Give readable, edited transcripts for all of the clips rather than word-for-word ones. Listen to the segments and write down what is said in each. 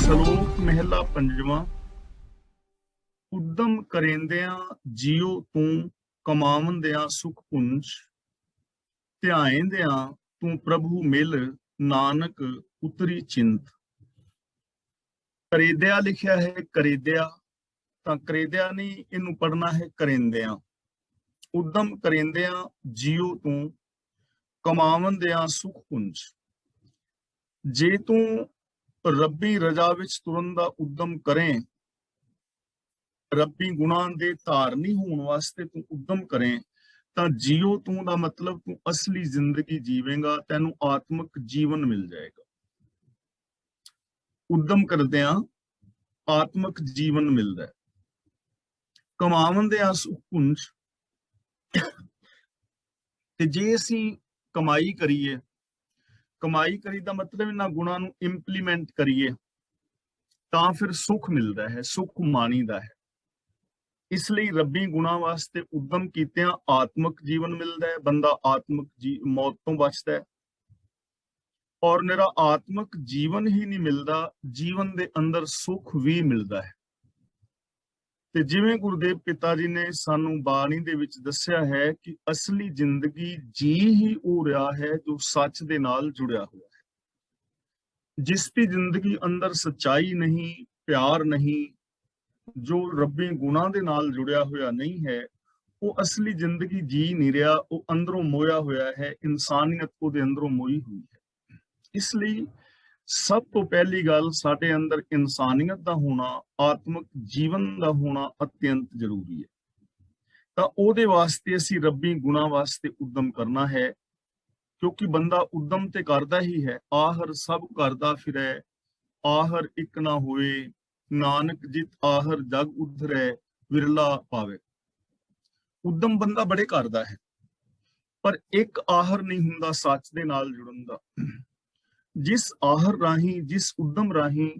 ਸਲੋਕ ਮਹਿਲਾ ਪੰਜਵਾਂ। ਉਦਮ ਕਰੇਂਦਿਆਂ ਜੀਉ ਤੂੰ ਕਮਾਵੰਦਿਆਂ ਸੁਖ ਪੁੰਜ, ਧਿਆਏਂਦਿਆਂ ਤੂੰ ਪ੍ਰਭੂ ਮਿਲ ਨਾਨਕ ਉਤਰੀ ਚਿੰਤ। ਕਰੇਦਿਆ ਲਿਖਿਆ ਹੈ ਕਰੇਦਿਆ, ਤਾਂ ਕਰੇਦਿਆ ਨਹੀਂ, ਇਹਨੂੰ ਪੜਨਾ ਹੈ ਕਰੇਂਦਿਆਂ। ਉਦਮ ਕਰੇਂਦਿਆਂ ਜੀਉ ਤੂੰ ਕਮਾਵੰਦਿਆਂ ਸੁਖ ਪੁੰਜ। ਜੇ ਤੂੰ ਰੱਬੀ ਰਜਾ ਵਿੱਚ ਤੁਰਨ ਦਾ ਉਦਮ ਕਰੇ, ਰੱਬੀ ਗੁਣਾਂ ਦੇ ਧਾਰਨੀ ਹੋਣ ਵਾਸਤੇ ਤੂੰ ਉਦਮ ਕਰੇ, ਤਾਂ ਜੀਓ ਤੂੰ ਦਾ ਮਤਲਬ ਤੂੰ ਅਸਲੀ ਜ਼ਿੰਦਗੀ ਜੀਵੇਂਗਾ, ਤੈਨੂੰ ਆਤਮਿਕ ਜੀਵਨ ਮਿਲ ਜਾਏਗਾ। ਉਦਮ ਕਰਦਿਆਂ ਆਤਮਿਕ ਜੀਵਨ ਮਿਲਦਾ ਹੈ। ਕਮਾਵੰਦਿਆਂ ਸੁਖ ਪੁੰਜ, ਤੇ ਜੇ ਅਸੀਂ ਕਮਾਈ ਕਰੀਏ, ਕਮਾਈ ਕਰੀ ਦਾ ਮਤਲਬ ਇਹਨਾਂ ਗੁਣਾਂ ਨੂੰ ਇੰਪਲੀਮੈਂਟ ਕਰੀਏ, ਤਾਂ ਫਿਰ ਸੁਖ ਮਿਲਦਾ ਹੈ, ਸੁਖ ਮਾਣੀਦਾ ਹੈ। ਇਸ ਲਈ ਰੱਬੀ ਗੁਣਾਂ ਵਾਸਤੇ ਉਦਮ ਕੀਤਿਆਂ ਆਤਮਿਕ ਜੀਵਨ ਮਿਲਦਾ ਹੈ, ਬੰਦਾ ਆਤਮਿਕ ਮੌਤ ਤੋਂ ਬਚਦਾ ਹੈ। ਔਰ ਨਿਰਾ ਆਤਮਿਕ ਜੀਵਨ ਹੀ ਨਹੀਂ ਮਿਲਦਾ, ਜੀਵਨ ਦੇ ਅੰਦਰ ਸੁਖ ਵੀ ਮਿਲਦਾ ਹੈ। ਤੇ ਜਿਵੇਂ ਗੁਰਦੇਵ ਪਿਤਾ ਜੀ ਨੇ ਸਾਨੂੰ ਬਾਣੀ ਦੇ ਵਿੱਚ ਦੱਸਿਆ ਹੈ ਕਿ ਅਸਲੀ ਜ਼ਿੰਦਗੀ ਜੀ ਹੀ ਉਹ ਰਿਹਾ ਹੈ ਜੋ ਸੱਚ ਦੇ ਨਾਲ ਜੁੜਿਆ ਹੋਇਆ ਹੈ। ਜਿਸ ਦੀ ਜ਼ਿੰਦਗੀ ਅੰਦਰ ਸੱਚਾਈ ਨਹੀਂ, ਪਿਆਰ ਨਹੀਂ, ਜੋ ਰੱਬੀ ਗੁਣਾਂ ਦੇ ਨਾਲ ਜੁੜਿਆ ਹੋਇਆ ਨਹੀਂ ਹੈ, ਉਹ ਅਸਲੀ ਜ਼ਿੰਦਗੀ ਜੀ ਨਹੀਂ ਰਿਹਾ, ਉਹ ਅੰਦਰੋਂ ਮੋਇਆ ਹੋਇਆ ਹੈ। ਇਨਸਾਨੀਅਤ ਉਹਦੇ ਅੰਦਰੋਂ ਮੋਈ ਹੋਈ ਹੈ। ਇਸ ਲਈ ਸਭ ਤੋਂ ਪਹਿਲੀ ਗੱਲ, ਸਾਡੇ ਅੰਦਰ ਇਨਸਾਨੀਅਤ ਦਾ ਹੋਣਾ, ਆਤਮਿਕ ਜੀਵਨ ਦਾ ਹੋਣਾ ਅਤਿਅੰਤ ਜ਼ਰੂਰੀ ਹੈ। ਤਾਂ ਉਹਦੇ ਵਾਸਤੇ ਅਸੀਂ ਰੱਬੀ ਗੁਣਾਂ ਵਾਸਤੇ ਉਦਮ ਕਰਨਾ ਹੈ, ਕਿਉਂਕਿ ਬੰਦਾ ਉਦਮ ਤੇ ਕਰਦਾ ਹੀ ਹੈ। ਆਹਰ ਸਭ ਕਰਦਾ ਫਿਰੈ, ਆਹਰ ਇੱਕ ਨਾ ਹੋਏ, ਨਾਨਕ ਜਿਤ ਆਹਰ ਜਗ ਉਧਰੈ, ਵਿਰਲਾ ਪਾਵੇ। ਉਦਮ ਬੰਦਾ ਬੜੇ ਕਰਦਾ ਹੈ, ਪਰ ਇੱਕ ਆਹਰ ਨਹੀਂ ਹੁੰਦਾ ਸੱਚ ਦੇ ਨਾਲ ਜੁੜਨ ਦਾ। ਜਿਸ ਆਹਰ ਰਾਹੀਂ, ਜਿਸ ਉਦਮ ਰਾਹੀਂ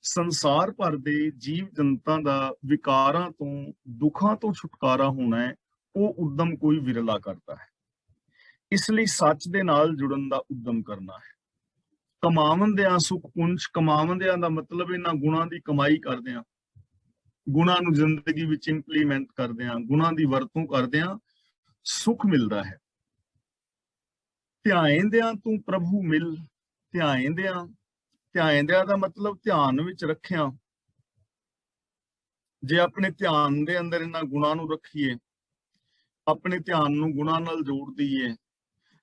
ਸੰਸਾਰ ਭਰ ਦੇ ਜੀਵ ਜਨਤਾ ਦਾ ਵਿਕਾਰਾਂ ਤੋਂ, ਦੁੱਖਾਂ ਤੋਂ ਛੁਟਕਾਰਾ ਹੋਣਾ ਹੈ, ਉਹ ਉਦਮ ਕੋਈ ਵਿਰਲਾ ਕਰਦਾ ਹੈ। ਇਸ ਲਈ ਸੱਚ ਦੇ ਨਾਲ ਜੁੜਨ ਦਾ ਉਦਮ ਕਰਨਾ ਹੈ। ਕਮਾਵੰਦਿਆਂ ਸੁਖ ਪੁੰਜ, ਕਮਾਵੰਦਿਆਂ ਦਾ ਮਤਲਬ ਇਹਨਾਂ ਗੁਣਾਂ ਦੀ ਕਮਾਈ ਕਰਦਿਆਂ, ਗੁਣਾਂ ਨੂੰ ਜ਼ਿੰਦਗੀ ਵਿੱਚ ਇੰਪਲੀਮੈਂਟ ਕਰਦਿਆਂ, ਗੁਣਾਂ ਦੀ ਵਰਤੋਂ ਕਰਦਿਆਂ ਸੁਖ ਮਿਲਦਾ ਹੈ। ਧਿਆਏਂਦਿਆਂ ਤੂੰ ਪ੍ਰਭੂ ਮਿਲ, ਧਿਆਏਂਦਿਆਂ, ਧਿਆਏਂਦਿਆਂ ਦਾ ਮਤਲਬ ਧਿਆਨ ਵਿੱਚ ਰੱਖਿਆ। ਜੇ ਆਪਣੇ ਧਿਆਨ ਦੇ ਅੰਦਰ ਇਹਨਾਂ ਗੁਣਾਂ ਨੂੰ ਰੱਖੀਏ, ਆਪਣੇ ਧਿਆਨ ਨੂੰ ਗੁਣਾਂ ਨਾਲ ਜੋੜ ਦਈਏ,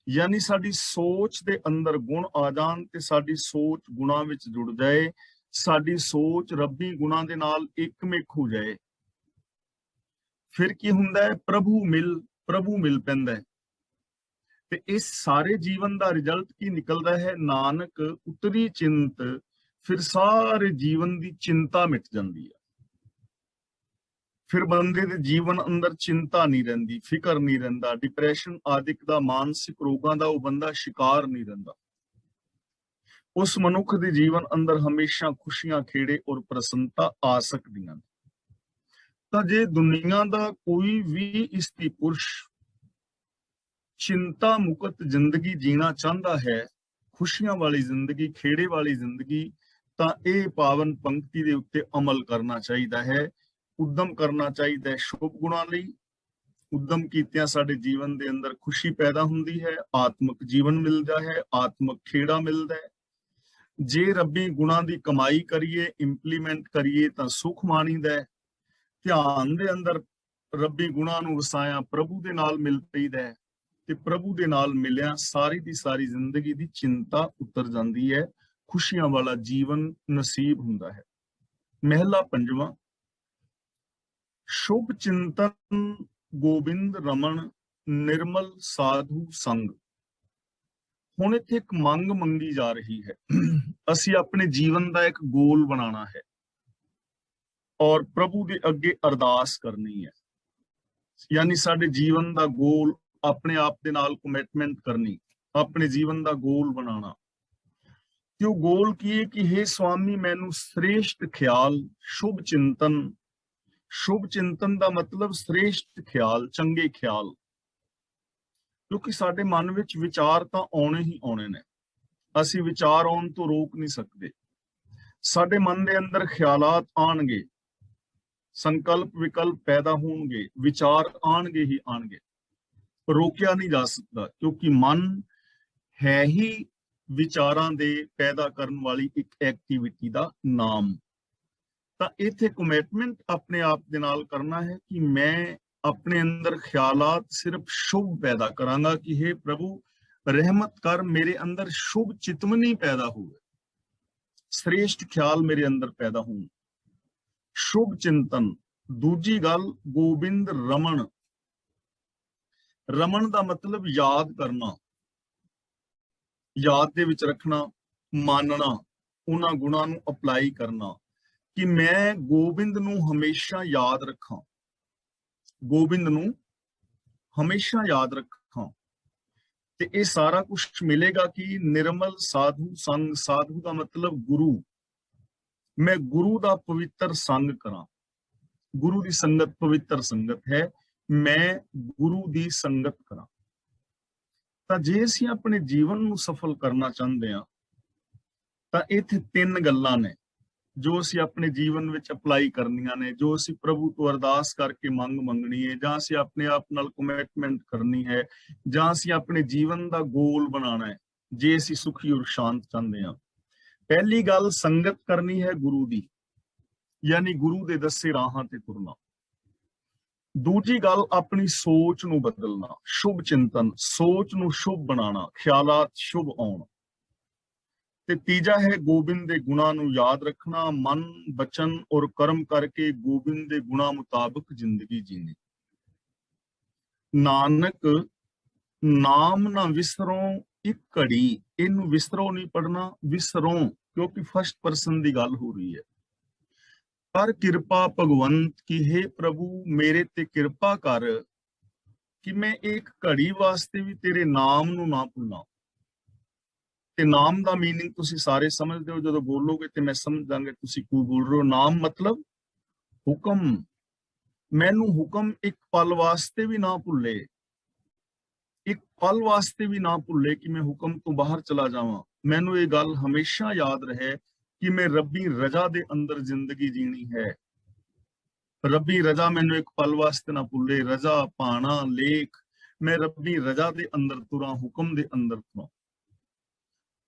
ਯਾਨੀ ਸਾਡੀ ਸੋਚ ਦੇ ਅੰਦਰ ਗੁਣ ਆ ਜਾਣ ਤੇ ਸਾਡੀ ਸੋਚ ਗੁਣਾਂ ਵਿੱਚ ਜੁੜ ਜਾਏ, ਸਾਡੀ ਸੋਚ ਰੱਬੀ ਗੁਣਾਂ ਦੇ ਨਾਲ ਇੱਕਮਿਕ ਹੋ ਜਾਏ, ਫਿਰ ਕੀ ਹੁੰਦਾ ਹੈ? ਪ੍ਰਭੂ ਮਿਲ ਪੈਂਦਾ ਹੈ। ਤੇ ਇਸ ਸਾਰੇ ਜੀਵਨ ਦਾ ਰਿਜ਼ਲਟ ਕੀ ਨਿਕਲਦਾ ਹੈ? ਨਾਨਕ ਉਤਰੀ ਚਿੰਤ, ਫਿਰ ਸਾਰੇ ਜੀਵਨ ਦੀ ਚਿੰਤਾ ਮਿਟ ਜਾਂਦੀ ਹੈ। ਫਿਰ ਬੰਦੇ ਦੇ ਜੀਵਨ ਅੰਦਰ ਚਿੰਤਾ ਨਹੀਂ ਰਹਿੰਦੀ, ਫਿਕਰ ਨਹੀਂ ਰਹਿੰਦਾ, ਡਿਪਰੈਸ਼ਨ ਆਦਿਕ ਦਾ, ਮਾਨਸਿਕ ਰੋਗਾਂ ਦਾ ਉਹ ਬੰਦਾ ਸ਼ਿਕਾਰ ਨਹੀਂ ਰਹਿੰਦਾ। ਉਸ ਮਨੁੱਖ ਦੇ ਜੀਵਨ ਅੰਦਰ ਹਮੇਸ਼ਾ ਖੁਸ਼ੀਆਂ, ਖੇੜੇ ਔਰ ਪ੍ਰਸੰਨਤਾ ਆ ਸਕਦੀਆਂ ਨੇ। ਤਾਂ ਜੇ ਦੁਨੀਆ ਦਾ ਕੋਈ ਵੀ ਇਸਤਰੀ ਪੁਰਸ਼ ਚਿੰਤਾ ਮੁਕਤ ਜ਼ਿੰਦਗੀ ਜੀਣਾ ਚਾਹੁੰਦਾ ਹੈ, ਖੁਸ਼ੀਆਂ ਵਾਲੀ ਜ਼ਿੰਦਗੀ, ਖੇੜੇ ਵਾਲੀ ਜ਼ਿੰਦਗੀ, ਤਾਂ ਇਹ ਪਾਵਨ ਪੰਕਤੀ ਦੇ ਉੱਤੇ ਅਮਲ ਕਰਨਾ ਚਾਹੀਦਾ ਹੈ, ਉਦਮ ਕਰਨਾ ਚਾਹੀਦਾ ਹੈ ਸ਼ੁਭ ਗੁਣਾਂ ਲਈ। ਉਦਮ ਕੀਤਿਆਂ ਸਾਡੇ ਜੀਵਨ ਦੇ ਅੰਦਰ ਖੁਸ਼ੀ ਪੈਦਾ ਹੁੰਦੀ ਹੈ, ਆਤਮਿਕ ਜੀਵਨ ਮਿਲਦਾ ਹੈ, ਆਤਮਿਕ ਖੇੜਾ ਮਿਲਦਾ ਹੈ। ਜੇ ਰੱਬੀ ਗੁਣਾਂ ਦੀ ਕਮਾਈ ਕਰੀਏ, ਇੰਪਲੀਮੈਂਟ ਕਰੀਏ, ਤਾਂ ਸੁਖ ਮਾਣੀਦਾ ਹੈ। ਧਿਆਨ ਦੇ ਅੰਦਰ ਰੱਬੀ ਗੁਣਾਂ ਨੂੰ ਵਸਾਇਆ, ਪ੍ਰਭੂ ਦੇ ਨਾਲ ਮਿਲ ਪਈਦਾ ਹੈ, ਤੇ ਪ੍ਰਭੂ ਦੇ ਨਾਲ ਮਿਲਿਆ ਸਾਰੀ ਦੀ ਸਾਰੀ ਜ਼ਿੰਦਗੀ ਦੀ ਚਿੰਤਾ ਉਤਰ ਜਾਂਦੀ ਹੈ, ਖੁਸ਼ੀਆਂ ਵਾਲਾ ਜੀਵਨ ਨਸੀਬ ਹੁੰਦਾ ਹੈ। ਮਹਿਲਾ ਪੰਜਵਾਂ। ਸ਼ੁਭ ਚਿੰਤਨ ਗੋਬਿੰਦ ਰਮਨ, ਨਿਰਮਲ ਸਾਧੂ ਸੰਗ। ਹੁਣ ਇੱਥੇ ਇੱਕ ਮੰਗ ਮੰਗੀ ਜਾ ਰਹੀ ਹੈ। ਅਸੀਂ ਆਪਣੇ ਜੀਵਨ ਦਾ ਇੱਕ ਗੋਲ ਬਣਾਉਣਾ ਹੈ ਔਰ ਪ੍ਰਭੂ ਦੇ ਅੱਗੇ ਅਰਦਾਸ ਕਰਨੀ ਹੈ। ਯਾਨੀ ਸਾਡੇ ਜੀਵਨ ਦਾ ਗੋਲ, ਆਪਣੇ ਆਪ ਦੇ ਨਾਲ ਕਮਿਟਮੈਂਟ ਕਰਨੀ, ਆਪਣੇ ਜੀਵਨ ਦਾ ਗੋਲ ਬਣਾਉਣਾ। ਕਿ ਉਹ ਗੋਲ ਕੀ ਹੈ ਕਿ ਹੇ ਸਵਾਮੀ, ਮੈਨੂੰ ਸ੍ਰੇਸ਼ਟ ਖਿਆਲ, ਸ਼ੁਭ ਚਿੰਤਨ, ਸ਼ੁਭ ਚਿੰਤਨ ਦਾ ਮਤਲਬ ਸ੍ਰੇਸ਼ਟ ਖਿਆਲ, ਚੰਗੇ ਖਿਆਲ। ਕਿਉਂਕਿ ਸਾਡੇ ਮਨ ਵਿੱਚ ਵਿਚਾਰ ਤਾਂ ਆਉਣੇ ਹੀ ਆਉਣੇ ਨੇ, ਅਸੀਂ ਵਿਚਾਰ ਆਉਣ ਤੋਂ ਰੋਕ ਨਹੀਂ ਸਕਦੇ। ਸਾਡੇ ਮਨ ਦੇ ਅੰਦਰ ਖਿਆਲਾਤ ਆਣਗੇ, ਸੰਕਲਪ ਵਿਕਲਪ ਪੈਦਾ ਹੋਣਗੇ, ਵਿਚਾਰ ਆਣਗੇ ਹੀ ਆਣਗੇ, ਰੋਕਿਆ ਨਹੀਂ ਜਾ ਸਕਦਾ, ਕਿਉਂਕਿ ਮਨ ਹੈ ਹੀ ਵਿਚਾਰਾਂ ਦੇ ਪੈਦਾ ਕਰਨ ਵਾਲੀ ਇੱਕ ਐਕਟੀਵਿਟੀ ਦਾ ਨਾਮ। ਤਾਂ ਇੱਥੇ ਕਮਿਟਮੈਂਟ ਆਪਣੇ ਆਪ ਦੇ ਨਾਲ ਕਰਨਾ ਹੈ ਕਿ ਮੈਂ ਆਪਣੇ ਅੰਦਰ ਖਿਆਲਾਤ ਸਿਰਫ ਸ਼ੁਭ ਪੈਦਾ ਕਰਾਂਗਾ ਕਿ हे ਪ੍ਰਭੂ ਰਹਿਮਤ ਕਰ, ਮੇਰੇ ਅੰਦਰ ਸ਼ੁਭ ਚਿਤਮਨੀ ਪੈਦਾ ਹੋਵੇ, श्रेष्ठ ख्याल मेरे अंदर पैदा हों, शुभ चिंतन। दूजी गल गोबिंद रमन, रमन का मतलब याद करना, याद दे विच रखना, मानना, उन्हां गुणां नूं अपलाई करना कि मैं गोबिंद नूं हमेशा याद रखां, गोबिंद नूं हमेशा याद रखां। ते ये सारा कुछ मिलेगा कि निर्मल साधु संग, साधु का मतलब गुरु, मैं गुरु का पवित्र संग करा, गुरु की संगत पवित्र संगत है, मैं गुरु की संगत करा। तां जे असीं अपने जीवन नूं सफल करना चाहते हैं तां इत्थे तीन गल्लां ने जो असीं अपने जीवन विच अपलाई करनियां ने, जो असीं प्रभु तो अरदास करके मंग मंगनी है, जां असीं अपने आप नाल कमिटमेंट करनी है, जां असीं अपने जीवन दा गोल बनाना है जे असीं सुखी और शांत चाहते हैं। पहली गल संगत करनी है गुरु दी, यानी गुरु दे दस्से राहां ते तुरना। दूजी गल अपनी सोच नूं बदलना, शुभ चिंतन, सोच नूं शुभ बनाना, ख्यालात शुभ आउण। ते तीजा है गोबिंद दे गुणां नूं याद रखना, मन बचन और कर्म करके गोबिंद दे गुणां मुताबिक जिंदगी जीनी। नानक नाम ना विसरों एक घड़ी, इनू विसरो नहीं पढ़ना, विसरों क्योंकि फर्स्ट पर्सन दी गल हो रही है। कर किरपा भगवंत की, हे प्रभु मेरे ते किरपा कर कि मैं एक घड़ी वास्ते भी तेरे नाम नूं ना भुल्लां। ते नाम दा मीनिंग तुसी सारे समझदे हो, जदों बोलोगे ते मैं समझ जांगे तुसी की बोल रहे हो। नाम मतलब हुक्म, मैनू हुक्म एक पल वास्ते भी ना भुल्ले, एक पल वास्ते भी ना भुल्ले कि मैं हुक्म तो बाहर चला जावां। मैनू ये गल हमेशा याद रहे कि मैं रब्बी रजा दे अंदर जिंदगी जीनी है, रब्बी रजा मैनू एक पल वास्ते ना भुल्ले। रजा पाना लेख, मैं रब्बी रजा दे अंदर तुरां, हुक्म दे अंदर तुरां।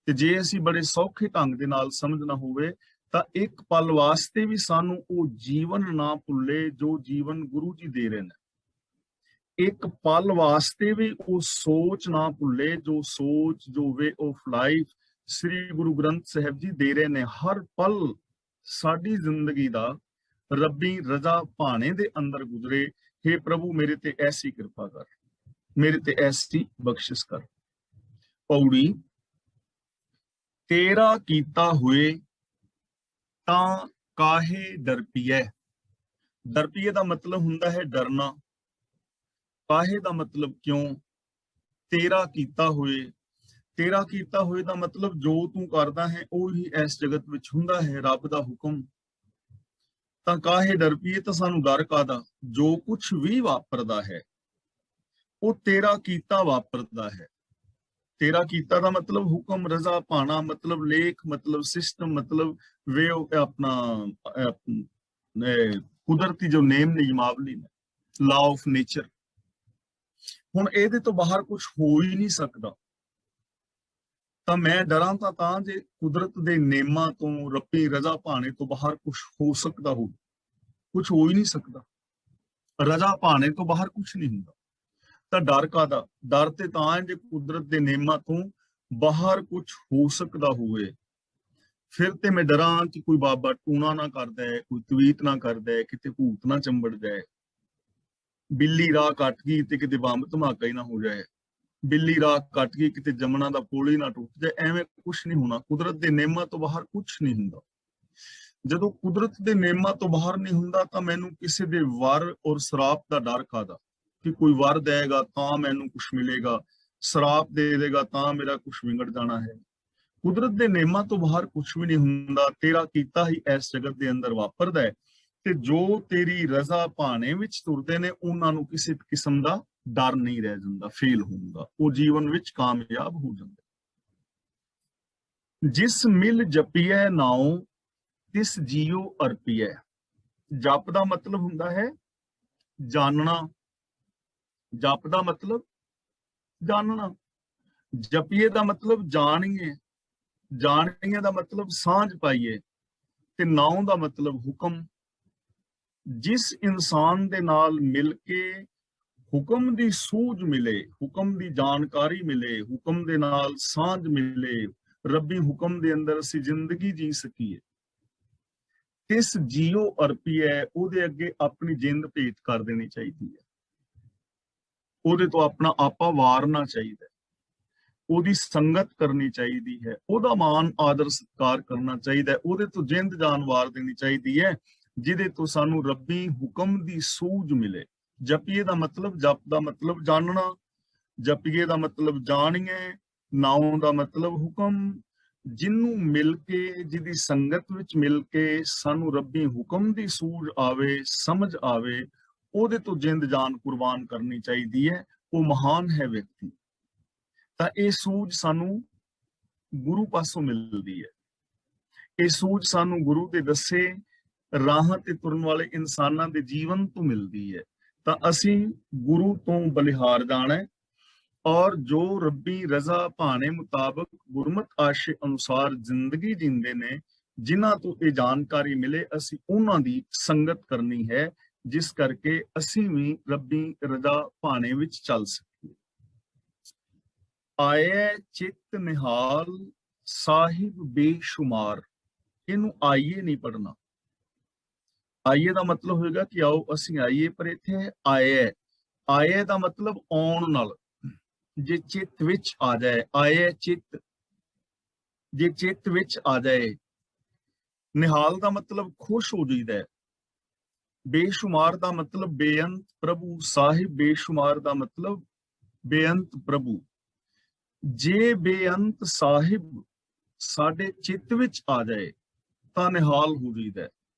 ਤੇ ਜੇ ਅਸੀਂ ਬੜੇ ਸੌਖੇ ਢੰਗ ਦੇ ਨਾਲ ਸਮਝਣਾ ਹੋਵੇ ਤਾਂ ਇੱਕ ਪਲ ਵਾਸਤੇ ਵੀ ਸਾਨੂੰ ਉਹ ਜੀਵਨ ਨਾ ਭੁੱਲੇ ਜੋ ਜੀਵਨ ਗੁਰੂ ਜੀ ਦੇ ਰਹੇ ਨੇ। ਇੱਕ ਪਲ ਵਾਸਤੇ ਵੀ ਉਹ ਸੋਚ ਨਾ ਭੁੱਲੇ ਜੋ ਸੋਚ, ਜੋ ਵੇ ਆਫ ਲਾਈਫ ਸ੍ਰੀ ਗੁਰੂ ਗ੍ਰੰਥ ਸਾਹਿਬ ਜੀ ਦੇ ਰਹੇ ਨੇ। ਹਰ ਪਲ ਸਾਡੀ ਜ਼ਿੰਦਗੀ ਦਾ ਰੱਬੀ ਰਜ਼ਾ ਭਾਣੇ ਦੇ ਅੰਦਰ ਗੁਜ਼ਰੇ। हे प्रभु मेरे ते ऐसी कृपा कर, मेरे ते ऐसी बख्शिश कर। पौड़ी तेरा कीता हुए तां काहे डर पिए। डर पिए दा मतलब हुंदा है डरना, काहे दा मतलब क्यों। तेरा कीता हुए, तेरा कीता हुए दा मतलब जो तू करदा है ओही इस जगत विच हुंदा है, रब दा हुक्म। तां काहे डर पिए, तां सानू डर कादा, जो कुछ भी वापरदा है वो तेरा कीता वापरदा है। तेरा कीता दा मतलब हुक्म, रजा पाना मतलब लेख, मतलब सिस्टम, मतलब वे अपना कुदरती जो नेम नियमावली ने, लॉ ऑफ नेचर। हुण इहदे तो बाहर कुछ हो ही नहीं सकदा। ਤਾਂ ਮੈਂ ਡਰਾਂ ਤਾਂ ਜੇ ਕੁਦਰਤ ਦੇ ਨੇਮਾਂ ਤੋਂ, ਰੱਬੀ ਰਜ਼ਾ ਭਾਣੇ ਤੋਂ ਬਾਹਰ ਕੁਝ ਹੋ ਸਕਦਾ ਹੋ, ਕੁਝ ਹੋ ਹੀ ਨਹੀਂ ਸਕਦਾ। ਰਜ਼ਾ ਭਾਣੇ ਤੋਂ ਬਾਹਰ ਕੁਝ ਨਹੀਂ ਹੁੰਦਾ। ਤਾਂ ਡਰ ਕਾਦਾ, ਡਰ ਤੇ ਤਾਂ ਜੇ ਕੁਦਰਤ ਦੇ ਨੇਮਾਂ ਤੋਂ ਬਾਹਰ ਕੁਝ ਹੋ ਸਕਦਾ ਹੋਵੇ। ਫਿਰ ਤੇ ਮੈਂ ਡਰਾਂ ਕਿ ਕੋਈ ਬਾਬਾ ਟੂਣਾ ਨਾ ਕਰਦਾ ਹੈ, ਕੋਈ ਤਵੀਤ ਨਾ ਕਰਦਾ ਹੈ, ਕਿਤੇ ਭੂਤ ਨਾ ਚੰਬੜ ਜਾਏ, ਬਿੱਲੀ ਰਾਹ ਕੱਟ ਗਈ ਤੇ ਕਿਤੇ ਬੰਬ ਧਮਾਕਾ ਹੀ ਨਾ ਹੋ ਜਾਏ, ਬਿੱਲੀ ਰਾਹ ਕੱਟ ਗਈ ਕਿਤੇ ਜਮਨਾ ਦਾ ਪੁਲ ਹੀ ਨਾ ਟੁੱਟ ਜਾਏ। ਐਵੇਂ ਕੁਛ ਨਹੀਂ ਹੋਣਾ। ਕੁਦਰਤ ਦੇ ਨੇਮਾਂ ਤੋਂ ਬਾਹਰ ਕੁਛ ਨਹੀਂ ਹੁੰਦਾ। ਜਦੋਂ ਕੁਦਰਤ ਦੇ ਨੇਮਾਂ ਤੋਂ ਬਾਹਰ ਨਹੀਂ ਹੁੰਦਾ ਤਾਂ ਮੈਨੂੰ ਕਿਸੇ ਦੇ ਵਰ ਔਰ ਸਰਾਪ ਦਾ ਡਰ ਕਾਦਾ, ਕਿ ਕੋਈ ਵਰ ਦੇਗਾ ਤਾਂ ਮੈਨੂੰ ਕੁਛ ਮਿਲੇਗਾ, ਸਰਾਪ ਦੇ ਦੇਗਾ ਤਾਂ ਮੇਰਾ ਕੁਛ ਵਿਗੜ ਜਾਣਾ ਹੈ। ਕੁਦਰਤ ਦੇ ਨੇਮਾਂ ਤੋਂ ਬਾਹਰ ਕੁਛ ਵੀ ਨਹੀਂ ਹੁੰਦਾ। ਤੇਰਾ ਕੀਤਾ ਹੀ ਇਸ ਜਗਤ ਦੇ ਅੰਦਰ ਵਾਪਰਦਾ ਹੈ ਤੇ ਜੋ ਤੇਰੀ ਰਜ਼ਾ ਭਾਣੇ ਵਿੱਚ ਤੁਰਦੇ ਨੇ ਉਹਨਾਂ ਨੂੰ ਕਿਸੇ ਕਿਸਮ ਦਾ ਡਰ ਨਹੀਂ ਰਹਿ ਜਾਂਦਾ, ਫੇਲ ਹੁੰਦਾ, ਉਹ ਜੀਵਨ ਵਿੱਚ ਕਾਮਯਾਬ ਹੋ ਜਾਂਦੇ। ਜਿਸ ਮਿਲ ਜਪੀਐ ਨਾਉ ਤਿਸ ਜੀਉ ਅਰਪੀਐ। ਜਪ ਦਾ ਮਤਲਬ ਹੁੰਦਾ ਹੈ ਜਾਣਨਾ, ਜਪ ਦਾ ਮਤਲਬ ਜਾਣਨਾ, ਜਪੀਏ ਦਾ ਮਤਲਬ ਜਾਣੀਏ, ਜਾਣੀਏ ਦਾ ਮਤਲਬ ਸਾਂਝ ਪਾਈਏ, ਤੇ ਨਾਉ ਦਾ ਮਤਲਬ ਹੁਕਮ। ਜਿਸ ਇਨਸਾਨ ਦੇ ਨਾਲ ਮਿਲ ਕੇ ਹੁਕਮ ਦੀ ਸੂਝ ਮਿਲੇ, ਹੁਕਮ ਦੀ ਜਾਣਕਾਰੀ ਮਿਲੇ, ਹੁਕਮ ਦੇ ਨਾਲ ਸਾਂਝ ਮਿਲੇ, ਰੱਬੀ ਹੁਕਮ ਦੇ ਅੰਦਰ ਅਸੀਂ ਜ਼ਿੰਦਗੀ ਜੀ ਸਕੀਏ, ਤਿਸ ਜੀਉ ਅਰਪੀਐ, ਉਹਦੇ ਅੱਗੇ ਆਪਣੀ ਜਿੰਦ ਭੇਟ ਕਰ ਦੇਣੀ ਚਾਹੀਦੀ ਹੈ, ਉਹਦੇ ਤੋਂ ਆਪਣਾ ਆਪਾ ਵਾਰਨਾ ਚਾਹੀਦਾ, ਉਹਦੀ ਸੰਗਤ ਕਰਨੀ ਚਾਹੀਦੀ ਹੈ, ਉਹਦਾ ਮਾਨ ਆਦਰ ਸਤਿਕਾਰ ਕਰਨਾ ਚਾਹੀਦਾ, ਉਹਦੇ ਤੋਂ ਜਿੰਦ ਜਾਨ ਵਾਰ ਦੇਣੀ ਚਾਹੀਦੀ ਹੈ, ਜਿਹਦੇ ਤੋਂ ਸਾਨੂੰ ਰੱਬੀ ਹੁਕਮ ਦੀ ਸੂਝ ਮਿਲੇ। ਜਪੀਏ ਦਾ ਮਤਲਬ, ਜਪ ਦਾ ਮਤਲਬ ਜਾਣਨਾ, ਜਪੀਏ ਦਾ ਮਤਲਬ ਜਾਣੀਏ, ਨਾਉ ਦਾ ਮਤਲਬ ਹੁਕਮ। ਜਿਹਨੂੰ ਮਿਲ ਕੇ, ਜਿਹਦੀ ਸੰਗਤ ਵਿੱਚ ਮਿਲ ਕੇ ਸਾਨੂੰ ਰੱਬੀ ਹੁਕਮ ਦੀ ਸੂਝ ਆਵੇ, ਸਮਝ ਆਵੇ, ਉਹਦੇ ਤੋਂ ਜਿੰਦ ਜਾਨ ਕੁਰਬਾਨ ਕਰਨੀ ਚਾਹੀਦੀ ਹੈ, ਉਹ ਮਹਾਨ ਹੈ ਵਿਅਕਤੀ। ਤਾਂ ਇਹ ਸੂਝ ਸਾਨੂੰ ਗੁਰੂ ਪਾਸੋਂ ਮਿਲਦੀ ਹੈ, ਇਹ ਸੂਝ ਸਾਨੂੰ ਗੁਰੂ ਦੇ ਦੱਸੇ ਰਾਹਾਂ ਤੇ ਤੁਰਨ ਵਾਲੇ ਇਨਸਾਨਾਂ ਦੇ ਜੀਵਨ ਤੋਂ ਮਿਲਦੀ ਹੈ। ਤਾਂ ਅਸੀਂ ਗੁਰੂ ਤੋਂ ਬਲਿਹਾਰ ਜਾਣਾ ਹੈ, ਔਰ ਜੋ ਰੱਬੀ ਰਜ਼ਾ ਭਾਣੇ ਮੁਤਾਬਕ ਗੁਰਮਤ ਆਸ਼ੇ ਅਨੁਸਾਰ ਜ਼ਿੰਦਗੀ ਜੀਂਦੇ ਨੇ, ਜਿਨ੍ਹਾਂ ਤੋਂ ਇਹ ਜਾਣਕਾਰੀ ਮਿਲੇ, ਅਸੀਂ ਉਹਨਾਂ ਦੀ ਸੰਗਤ ਕਰਨੀ ਹੈ, ਜਿਸ ਕਰਕੇ ਅਸੀਂ ਵੀ ਰੱਬੀ ਰਜ਼ਾ ਭਾਣੇ ਵਿੱਚ ਚੱਲ ਸਕੀਏ। ਆਏ ਚਿੱਤ ਨਿਹਾਲ ਸਾਹਿਬ ਬੇਸ਼ੁਮਾਰ, ਇਹਨੂੰ ਆਈਏ ਨਹੀਂ ਪੜਨਾ। ਆਈਏ ਦਾ ਮਤਲਬ ਹੋਏਗਾ ਕਿ ਆਓ ਅਸੀਂ ਆਈਏ, ਪਰ ਇੱਥੇ ਆਏ, ਆਏ ਦਾ ਮਤਲਬ ਆਉਣ ਨਾਲ, ਜੇ ਚਿੱਤ ਵਿੱਚ ਆ ਜਾਏ, ਆਏ ਚਿੱਤ, ਜੇ ਚਿੱਤ ਵਿੱਚ ਆ ਜਾਏ। ਨਿਹਾਲ ਦਾ ਮਤਲਬ ਖੁਸ਼ ਹੋ ਜਾਈਦਾ ਹੈ, ਬੇਸ਼ੁਮਾਰ ਦਾ ਮਤਲਬ ਬੇਅੰਤ ਪ੍ਰਭੂ, ਸਾਹਿਬ ਬੇਸ਼ੁਮਾਰ ਦਾ ਮਤਲਬ ਬੇਅੰਤ ਪ੍ਰਭੂ। ਜੇ ਬੇਅੰਤ ਸਾਹਿਬ ਸਾਡੇ ਚਿੱਤ ਵਿੱਚ ਆ ਜਾਏ ਤਾਂ ਨਿਹਾਲ ਹੋ ਜਾਈਦਾ ਹੈ,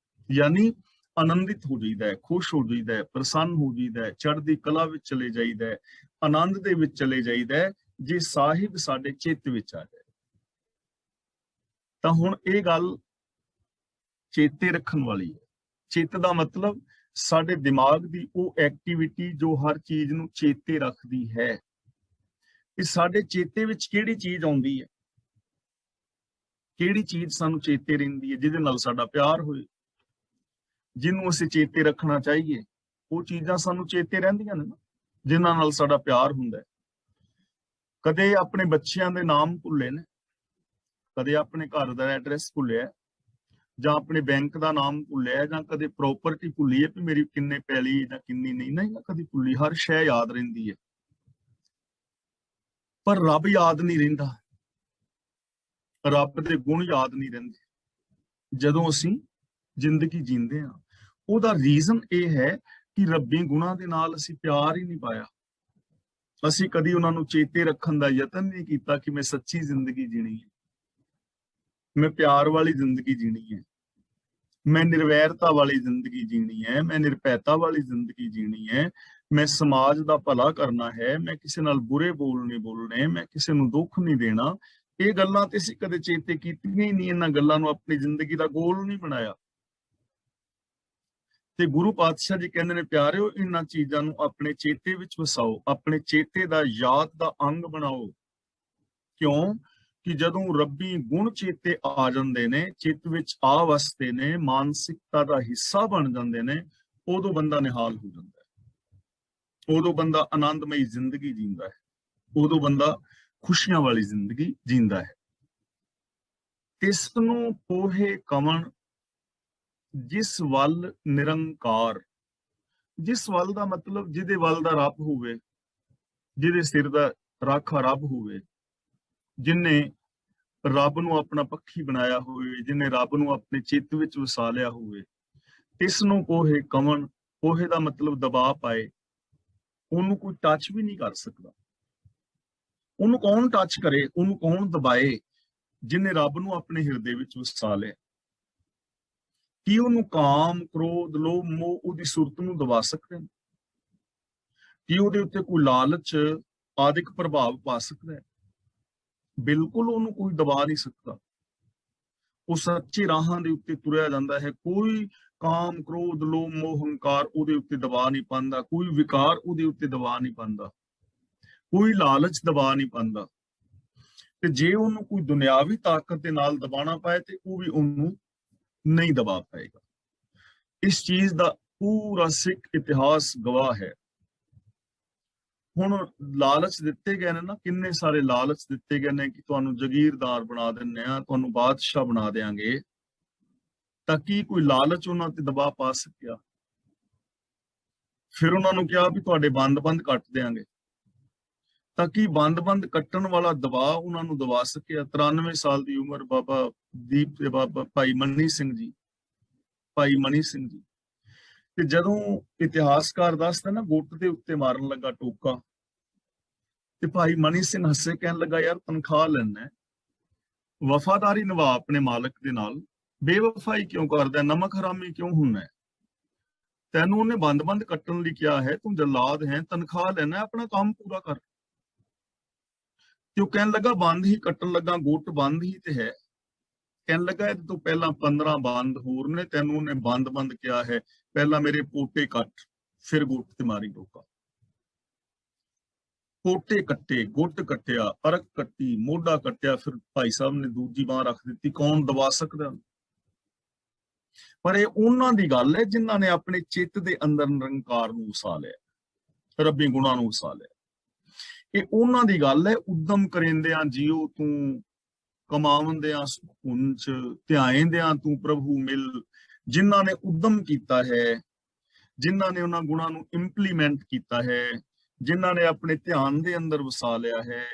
ਯਾਨੀ ਆਨੰਦਿਤ ਹੋ ਜਾਈਦਾ ਹੈ, ਖੁਸ਼ ਹੋ ਜਾਈਦਾ ਹੈ, ਪ੍ਰਸੰਨ ਹੋ ਜਾਈਦਾ ਹੈ, ਚੜ੍ਹਦੀ ਕਲਾ ਵਿੱਚ ਚਲੇ ਜਾਈਦਾ ਹੈ, ਆਨੰਦ ਦੇ ਵਿੱਚ ਚਲੇ ਜਾਈਦਾ ਹੈ, ਜੇ ਸਾਹਿਬ ਸਾਡੇ ਚਿੱਤ ਵਿੱਚ ਆ ਜਾਏ। ਤਾਂ ਹੁਣ ਇਹ ਗੱਲ ਚੇਤੇ ਰੱਖਣ ਵਾਲੀ ਹੈ। ਚਿੱਤ ਦਾ ਮਤਲਬ ਸਾਡੇ ਦਿਮਾਗ ਦੀ ਉਹ ਐਕਟੀਵਿਟੀ ਜੋ ਹਰ ਚੀਜ਼ ਨੂੰ ਚੇਤੇ ਰੱਖਦੀ ਹੈ। ਇਹ ਸਾਡੇ ਚੇਤੇ ਵਿੱਚ ਕਿਹੜੀ ਚੀਜ਼ ਆਉਂਦੀ ਹੈ, ਕਿਹੜੀ ਚੀਜ਼ ਸਾਨੂੰ ਚੇਤੇ ਰਹਿੰਦੀ ਹੈ, ਜਿਹਦੇ ਨਾਲ ਸਾਡਾ ਪਿਆਰ ਹੋਏ, ਜਿਹਨੂੰ ਅਸੀਂ ਚੇਤੇ ਰੱਖਣਾ ਚਾਹੀਏ। ਉਹ ਚੀਜ਼ਾਂ ਸਾਨੂੰ ਚੇਤੇ ਰਹਿੰਦੀਆਂ ਨੇ ਨਾ, ਜਿਨ੍ਹਾਂ ਨਾਲ ਸਾਡਾ ਪਿਆਰ ਹੁੰਦਾ ਹੈ। ਕਦੇ ਆਪਣੇ ਬੱਚਿਆਂ ਦੇ ਨਾਮ ਭੁੱਲੇ ਨੇ, ਕਦੇ ਆਪਣੇ ਘਰ ਦਾ ਐਡਰੈਸ ਭੁੱਲਿਆ, ਜਾਂ ਆਪਣੇ ਬੈਂਕ ਦਾ ਨਾਮ ਭੁੱਲਿਆ, ਜਾਂ ਕਦੇ ਪ੍ਰੋਪਰਟੀ ਭੁੱਲੀ ਹੈ ਵੀ ਮੇਰੀ ਕਿੰਨੇ ਪੈਲੀ ਜਾਂ ਕਿੰਨੀ ਨਹੀਂ, ਨਹੀਂ ਨਾ ਕਦੀ ਭੁੱਲੀ। ਹਰ ਸ਼ੈ ਯਾਦ ਰਹਿੰਦੀ ਹੈ, ਪਰ ਰੱਬ ਯਾਦ ਨਹੀਂ ਰਹਿੰਦਾ, ਰੱਬ ਦੇ ਗੁਣ ਯਾਦ ਨਹੀਂ ਰਹਿੰਦੇ ਜਦੋਂ ਅਸੀਂ ਜ਼ਿੰਦਗੀ ਜੀਂਦੇ ਹਾਂ। ਉਹਦਾ ਰੀਜ਼ਨ ਇਹ ਹੈ ਕਿ ਰੱਬੀ ਗੁਣਾਂ ਦੇ ਨਾਲ ਅਸੀਂ ਪਿਆਰ ਹੀ ਨਹੀਂ ਪਾਇਆ। ਅਸੀਂ ਕਦੀ ਉਹਨਾਂ ਨੂੰ ਚੇਤੇ ਰੱਖਣ ਦਾ ਯਤਨ ਨਹੀਂ ਕੀਤਾ ਕਿ ਮੈਂ ਸੱਚੀ ਜ਼ਿੰਦਗੀ ਜੀਣੀ ਹੈ, ਮੈਂ ਪਿਆਰ ਵਾਲੀ ਜ਼ਿੰਦਗੀ ਜੀਣੀ ਹੈ, ਮੈਂ ਨਿਰਵੈਰਤਾ ਵਾਲੀ ਜ਼ਿੰਦਗੀ ਜੀਣੀ ਹੈ, ਮੈਂ ਨਿਰਭੈਤਾ ਵਾਲੀ ਜ਼ਿੰਦਗੀ ਜੀਣੀ ਹੈ, ਮੈਂ ਸਮਾਜ ਦਾ ਭਲਾ ਕਰਨਾ ਹੈ, ਮੈਂ ਕਿਸੇ ਨਾਲ ਬੁਰੇ ਬੋਲ ਨਹੀਂ ਬੋਲਣੇ, ਮੈਂ ਕਿਸੇ ਨੂੰ ਦੁੱਖ ਨਹੀਂ ਦੇਣਾ। ਇਹ ਗੱਲਾਂ ਤੇ ਅਸੀਂ ਕਦੇ ਚੇਤੇ ਕੀਤੀਆਂ ਹੀ ਨਹੀਂ, ਇਹਨਾਂ ਗੱਲਾਂ ਨੂੰ ਆਪਣੀ ਜ਼ਿੰਦਗੀ ਦਾ ਗੋਲ ਨਹੀਂ ਬਣਾਇਆ। ਤੇ ਗੁਰੂ ਪਾਤਸ਼ਾਹ ਜੀ ਕਹਿੰਦੇ ਨੇ, ਪਿਆਰਿਓ ਇਹਨਾਂ ਚੀਜ਼ਾਂ ਨੂੰ ਆਪਣੇ ਚੇਤੇ ਵਿੱਚ ਵਸਾਓ, ਆਪਣੇ ਚੇਤੇ ਦਾ ਯਾਦ ਦਾ ਅੰਗ ਬਣਾਓ। ਕਿਉਂ? ਕਿ ਜਦੋਂ ਰੱਬੀ ਗੁਣ ਚੇਤੇ ਆ ਜਾਂਦੇ ਨੇ, ਚਿੱਤ ਵਿੱਚ ਆ ਵਸਦੇ ਨੇ, ਮਾਨਸਿਕਤਾ ਦਾ ਹਿੱਸਾ ਬਣ ਜਾਂਦੇ ਨੇ, ਉਦੋਂ ਬੰਦਾ ਨਿਹਾਲ ਹੋ ਜਾਂਦਾ ਹੈ, ਉਦੋਂ ਬੰਦਾ ਆਨੰਦਮਈ ਜ਼ਿੰਦਗੀ ਜੀਂਦਾ ਹੈ, ਉਦੋਂ ਬੰਦਾ ਖੁਸ਼ੀਆਂ ਵਾਲੀ ਜ਼ਿੰਦਗੀ ਜੀਂਦਾ ਹੈ। ਤਿਸ ਨੂੰ ਪੋਹੇ ਕਵਣ ਜਿਸ ਵੱਲ ਨਿਰੰਕਾਰ। ਜਿਸ ਵੱਲ ਦਾ ਮਤਲਬ ਜਿਹਦੇ ਵੱਲ ਦਾ ਰੱਬ ਹੋਵੇ, ਜਿਹਦੇ ਸਿਰ ਦਾ ਰਾਖਾ ਰੱਬ ਹੋਵੇ, ਜਿਨੇ ਰੱਬ ਨੂੰ ਆਪਣਾ ਪੱਖੀ ਬਣਾਇਆ ਹੋਵੇ, ਜਿਨੇ ਰੱਬ ਨੂੰ ਆਪਣੇ ਚਿੱਤ ਵਿੱਚ ਵਸਾ ਲਿਆ ਹੋਵੇ। ਇਸ ਨੂੰ ਪੋਹੇ ਕਵਣ, ਪੋਹੇ ਦਾ ਮਤਲਬ ਦਬਾਅ ਪਾਏ, ਉਹਨੂੰ ਕੋਈ ਟੱਚ ਵੀ ਨਹੀਂ ਕਰ ਸਕਦਾ। ਉਹਨੂੰ ਕੌਣ ਟੱਚ ਕਰੇ, ਉਹਨੂੰ ਕੌਣ ਦਬਾਏ? ਜਿਨੇ ਰੱਬ ਨੂੰ ਆਪਣੇ ਹਿਰਦੇ ਵਿੱਚ ਵਸਾ ਲਿਆ। ਕੀ ਉਹਨੂੰ ਕਾਮ, ਕ੍ਰੋਧ, ਲੋਭ, ਮੋਹ ਉਹਦੀ ਸੁਰਤ ਨੂੰ ਦਬਾ ਸਕਦੇ ਨੇ? ਕੀ ਉਹਦੇ ਉੱਤੇ ਕੋਈ ਲਾਲਚ ਆਦਿਕ ਪ੍ਰਭਾਵ ਪਾ ਸਕਦਾ ਹੈ? ਬਿਲਕੁਲ ਉਹਨੂੰ ਕੋਈ ਦਬਾ ਨਹੀਂ ਸਕਦਾ। ਉਹ ਸੱਚੇ ਰਾਹਾਂ ਦੇ ਉੱਤੇ ਤੁਰਿਆ ਜਾਂਦਾ ਹੈ। ਕੋਈ ਕਾਮ, ਕ੍ਰੋਧ, ਲੋਭ, ਮੋਹ, ਹੰਕਾਰ ਉਹਦੇ ਉੱਤੇ ਦਬਾਅ ਨਹੀਂ ਪਾਉਂਦਾ, ਕੋਈ ਵਿਕਾਰ ਉਹਦੇ ਉੱਤੇ ਦਬਾਅ ਨਹੀਂ ਪਾਉਂਦਾ, ਕੋਈ ਲਾਲਚ ਦਬਾਅ ਨਹੀਂ ਪਾਉਂਦਾ। ਤੇ ਜੇ ਉਹਨੂੰ ਕੋਈ ਦੁਨਿਆਵੀ ਤਾਕਤ ਦੇ ਨਾਲ ਦਬਾਣਾ ਪਾਏ ਤੇ ਉਹ ਵੀ ਉਹਨੂੰ ਨਹੀਂ ਦਬਾ ਪਾਏਗਾ। ਇਸ ਚੀਜ਼ ਦਾ ਪੂਰਾ ਸਿੱਖ ਇਤਿਹਾਸ ਗਵਾਹ ਹੈ। ਹੁਣ ਲਾਲਚ ਦਿੱਤੇ ਗਏ ਨੇ ਨਾ, ਕਿੰਨੇ ਸਾਰੇ ਲਾਲਚ ਦਿੱਤੇ ਗਏ ਨੇ ਕਿ ਤੁਹਾਨੂੰ ਜਗੀਰਦਾਰ ਬਣਾ ਦਿੰਨੇ ਆ, ਤੁਹਾਨੂੰ ਬਾਦਸ਼ਾਹ ਬਣਾ ਦੇਾਂਗੇ, ਤਾਂ ਕੀ ਕੋਈ ਲਾਲਚ ਉਹਨਾਂ ਤੇ ਦਬਾਅ ਪਾ ਸਕਿਆ? ਫਿਰ ਉਹਨਾਂ ਨੂੰ ਕਿਹਾ ਵੀ ਤੁਹਾਡੇ ਬੰਦ ਕੱਟ ਦੇਾਂਗੇ, ਤਾਂ ਕੀ ਬੰਦ ਕੱਟਣ ਵਾਲਾ ਦਬਾਅ ਉਹਨਾਂ ਨੂੰ ਦਬਾ ਸਕਿਆ? 93 ਸਾਲ ਦੀ ਉਮਰ ਬਾਬਾ ਦੀਪ ਤੇ ਬਾਬਾ ਭਾਈ ਮਨੀ ਸਿੰਘ ਜੀ ਤੇ ਜਦੋਂ ਇਤਿਹਾਸਕਾਰ ਦੱਸਦਾ ਨਾ ਗੁੱਟ ਦੇ ਉੱਤੇ ਮਾਰਨ ਲੱਗਾ ਟੋਕਾ, ਤੇ ਭਾਈ ਮਨੀ ਸਿੰਘ ਹੱਸੇ, ਕਹਿਣ ਲੱਗਾ ਯਾਰ ਤਨਖਾਹ ਲੈਣਾ, ਵਫਾਦਾਰੀ ਨਿਭਾ ਆਪਣੇ ਮਾਲਕ ਦੇ ਨਾਲ, ਬੇਵਫਾਈ ਕਿਉਂ ਕਰਦਾ, ਨਮਕ ਹਰਾਮੀ ਕਿਉਂ ਹੁੰਦਾ? ਤੈਨੂੰ ਉਹਨੇ ਬੰਦ ਕੱਟਣ ਲਈ ਕਿਹਾ ਹੈ, ਤੂੰ ਜਲਾਦ ਹੈ, ਤਨਖਾਹ ਲੈਣਾ, ਆਪਣਾ ਕੰਮ ਪੂਰਾ ਕਰ। ਤੇ ਉਹ ਕਹਿਣ ਲੱਗਾ ਬੰਦ ਹੀ ਕੱਟਣ ਲੱਗਾ, ਗੁੱਟ ਬੰਦ ਹੀ ਤੇ ਹੈ। ਕਹਿਣ ਲੱਗਾ ਇਹਦੇ ਤੋਂ ਪਹਿਲਾਂ 15 ਬੰਦ ਹੋਰ ਨੇ, ਤੈਨੂੰ ਉਹਨੇ ਬੰਦ ਕਿਹਾ ਹੈ, ਪਹਿਲਾਂ ਮੇਰੇ ਪੋਟੇ ਕੱਟ, ਫਿਰ ਗੁੱਟ ਤੇ ਮਾਰੀ ਟੋਕਾ। ਪੋਟੇ ਕੱਟੇ, ਗੁੱਟ ਕੱਟਿਆ, ਅਰਕ ਕੱਟੀ, ਮੋਢਾ ਕੱਟਿਆ, ਫਿਰ ਭਾਈ ਸਾਹਿਬ ਨੇ ਦੂਜੀ ਬਾਂਹ ਰੱਖ ਦਿੱਤੀ। ਕੌਣ ਦਬਾ ਸਕਦਾ? ਪਰ ਇਹ ਉਹਨਾਂ ਦੀ ਗੱਲ ਹੈ ਜਿਨ੍ਹਾਂ ਨੇ ਆਪਣੇ ਚਿੱਤ ਦੇ ਅੰਦਰ ਨਿਰੰਕਾਰ ਨੂੰ ਵਸਾ ਲਿਆ, ਰੱਬੀ ਗੁਣਾਂ ਨੂੰ ਵਸਾ ਲਿਆ। ਇਹ ਉਹਨਾਂ ਦੀ ਗੱਲ ਹੈ। ਉਦਮ ਕਰਿੰਦਿਆਂ ਜੀਓ ਤੂੰ, ਕਮਾਵੰਦਿਆਂ ਸੁਖ ਪੁੰਚ, ਧਿਆਇਂਦਿਆਂ ਤੂੰ ਪ੍ਰਭੂ ਮਿਲ। ਜਿਨ੍ਹਾਂ ਨੇ ਉਦਮ ਕੀਤਾ ਹੈ, ਜਿਨ੍ਹਾਂ ਨੇ ਉਹਨਾਂ ਗੁਣਾਂ ਨੂੰ ਇੰਪਲੀਮੈਂਟ ਕੀਤਾ ਹੈ, ਜਿਨ੍ਹਾਂ ਨੇ ਆਪਣੇ ਧਿਆਨ ਦੇ ਅੰਦਰ ਵਸਾ ਲਿਆ ਹੈ,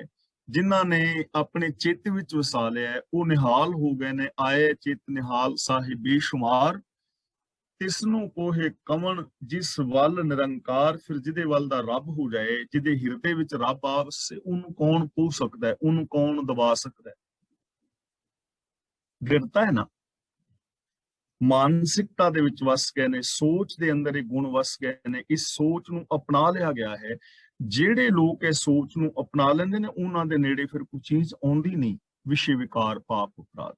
ਜਿਨ੍ਹਾਂ ਨੇ ਆਪਣੇ ਚਿੱਤ ਵਿੱਚ ਵਸਾ ਲਿਆ ਹੈ, ਉਹ ਨਿਹਾਲ ਹੋ ਗਏ ਨੇ। ਆਏ ਚਿੱਤ ਨਿਹਾਲ ਸਾਹਿਬ ਬੇਸ਼ੁਮਾਰ, ਤਿਸ ਨੂੰ ਕੋਹੇ ਕਵਣ ਜਿਸ ਵੱਲ ਨਿਰੰਕਾਰ। ਫਿਰ ਜਿਹਦੇ ਵੱਲ ਦਾ ਰੱਬ ਹੋ ਜਾਏ, ਜਿਹਦੇ ਹਿਰਦੇ ਵਿੱਚ ਰੱਬ ਆ ਵਸੇ, ਉਹਨੂੰ ਕੌਣ ਪੂਹ ਸਕਦਾ ਹੈ, ਉਹਨੂੰ ਕੌਣ ਦਬਾ ਸਕਦਾ ਹੈ? ਦ੍ਰਿੜਤਾ ਹੈ ਨਾ, ਮਾਨਸਿਕਤਾ ਦੇ ਵਿੱਚ ਵਸ ਗਏ ਨੇ, ਸੋਚ ਦੇ ਅੰਦਰ ਇਹ ਗੁਣ ਵਸ ਗਏ ਨੇ, ਇਸ ਸੋਚ ਨੂੰ ਅਪਣਾ ਲਿਆ ਗਿਆ ਹੈ। ਜਿਹੜੇ ਲੋਕ ਇਹ ਸੋਚ ਨੂੰ ਅਪਣਾ ਲੈਂਦੇ ਨੇ, ਉਹਨਾਂ ਦੇ ਨੇੜੇ ਫਿਰ ਕੋਈ ਚੀਜ਼ ਆਉਂਦੀ ਨਹੀਂ, ਵਿਸ਼ੇ ਵਿਕਾਰ, ਪਾਪ, ਅਪਰਾਧ।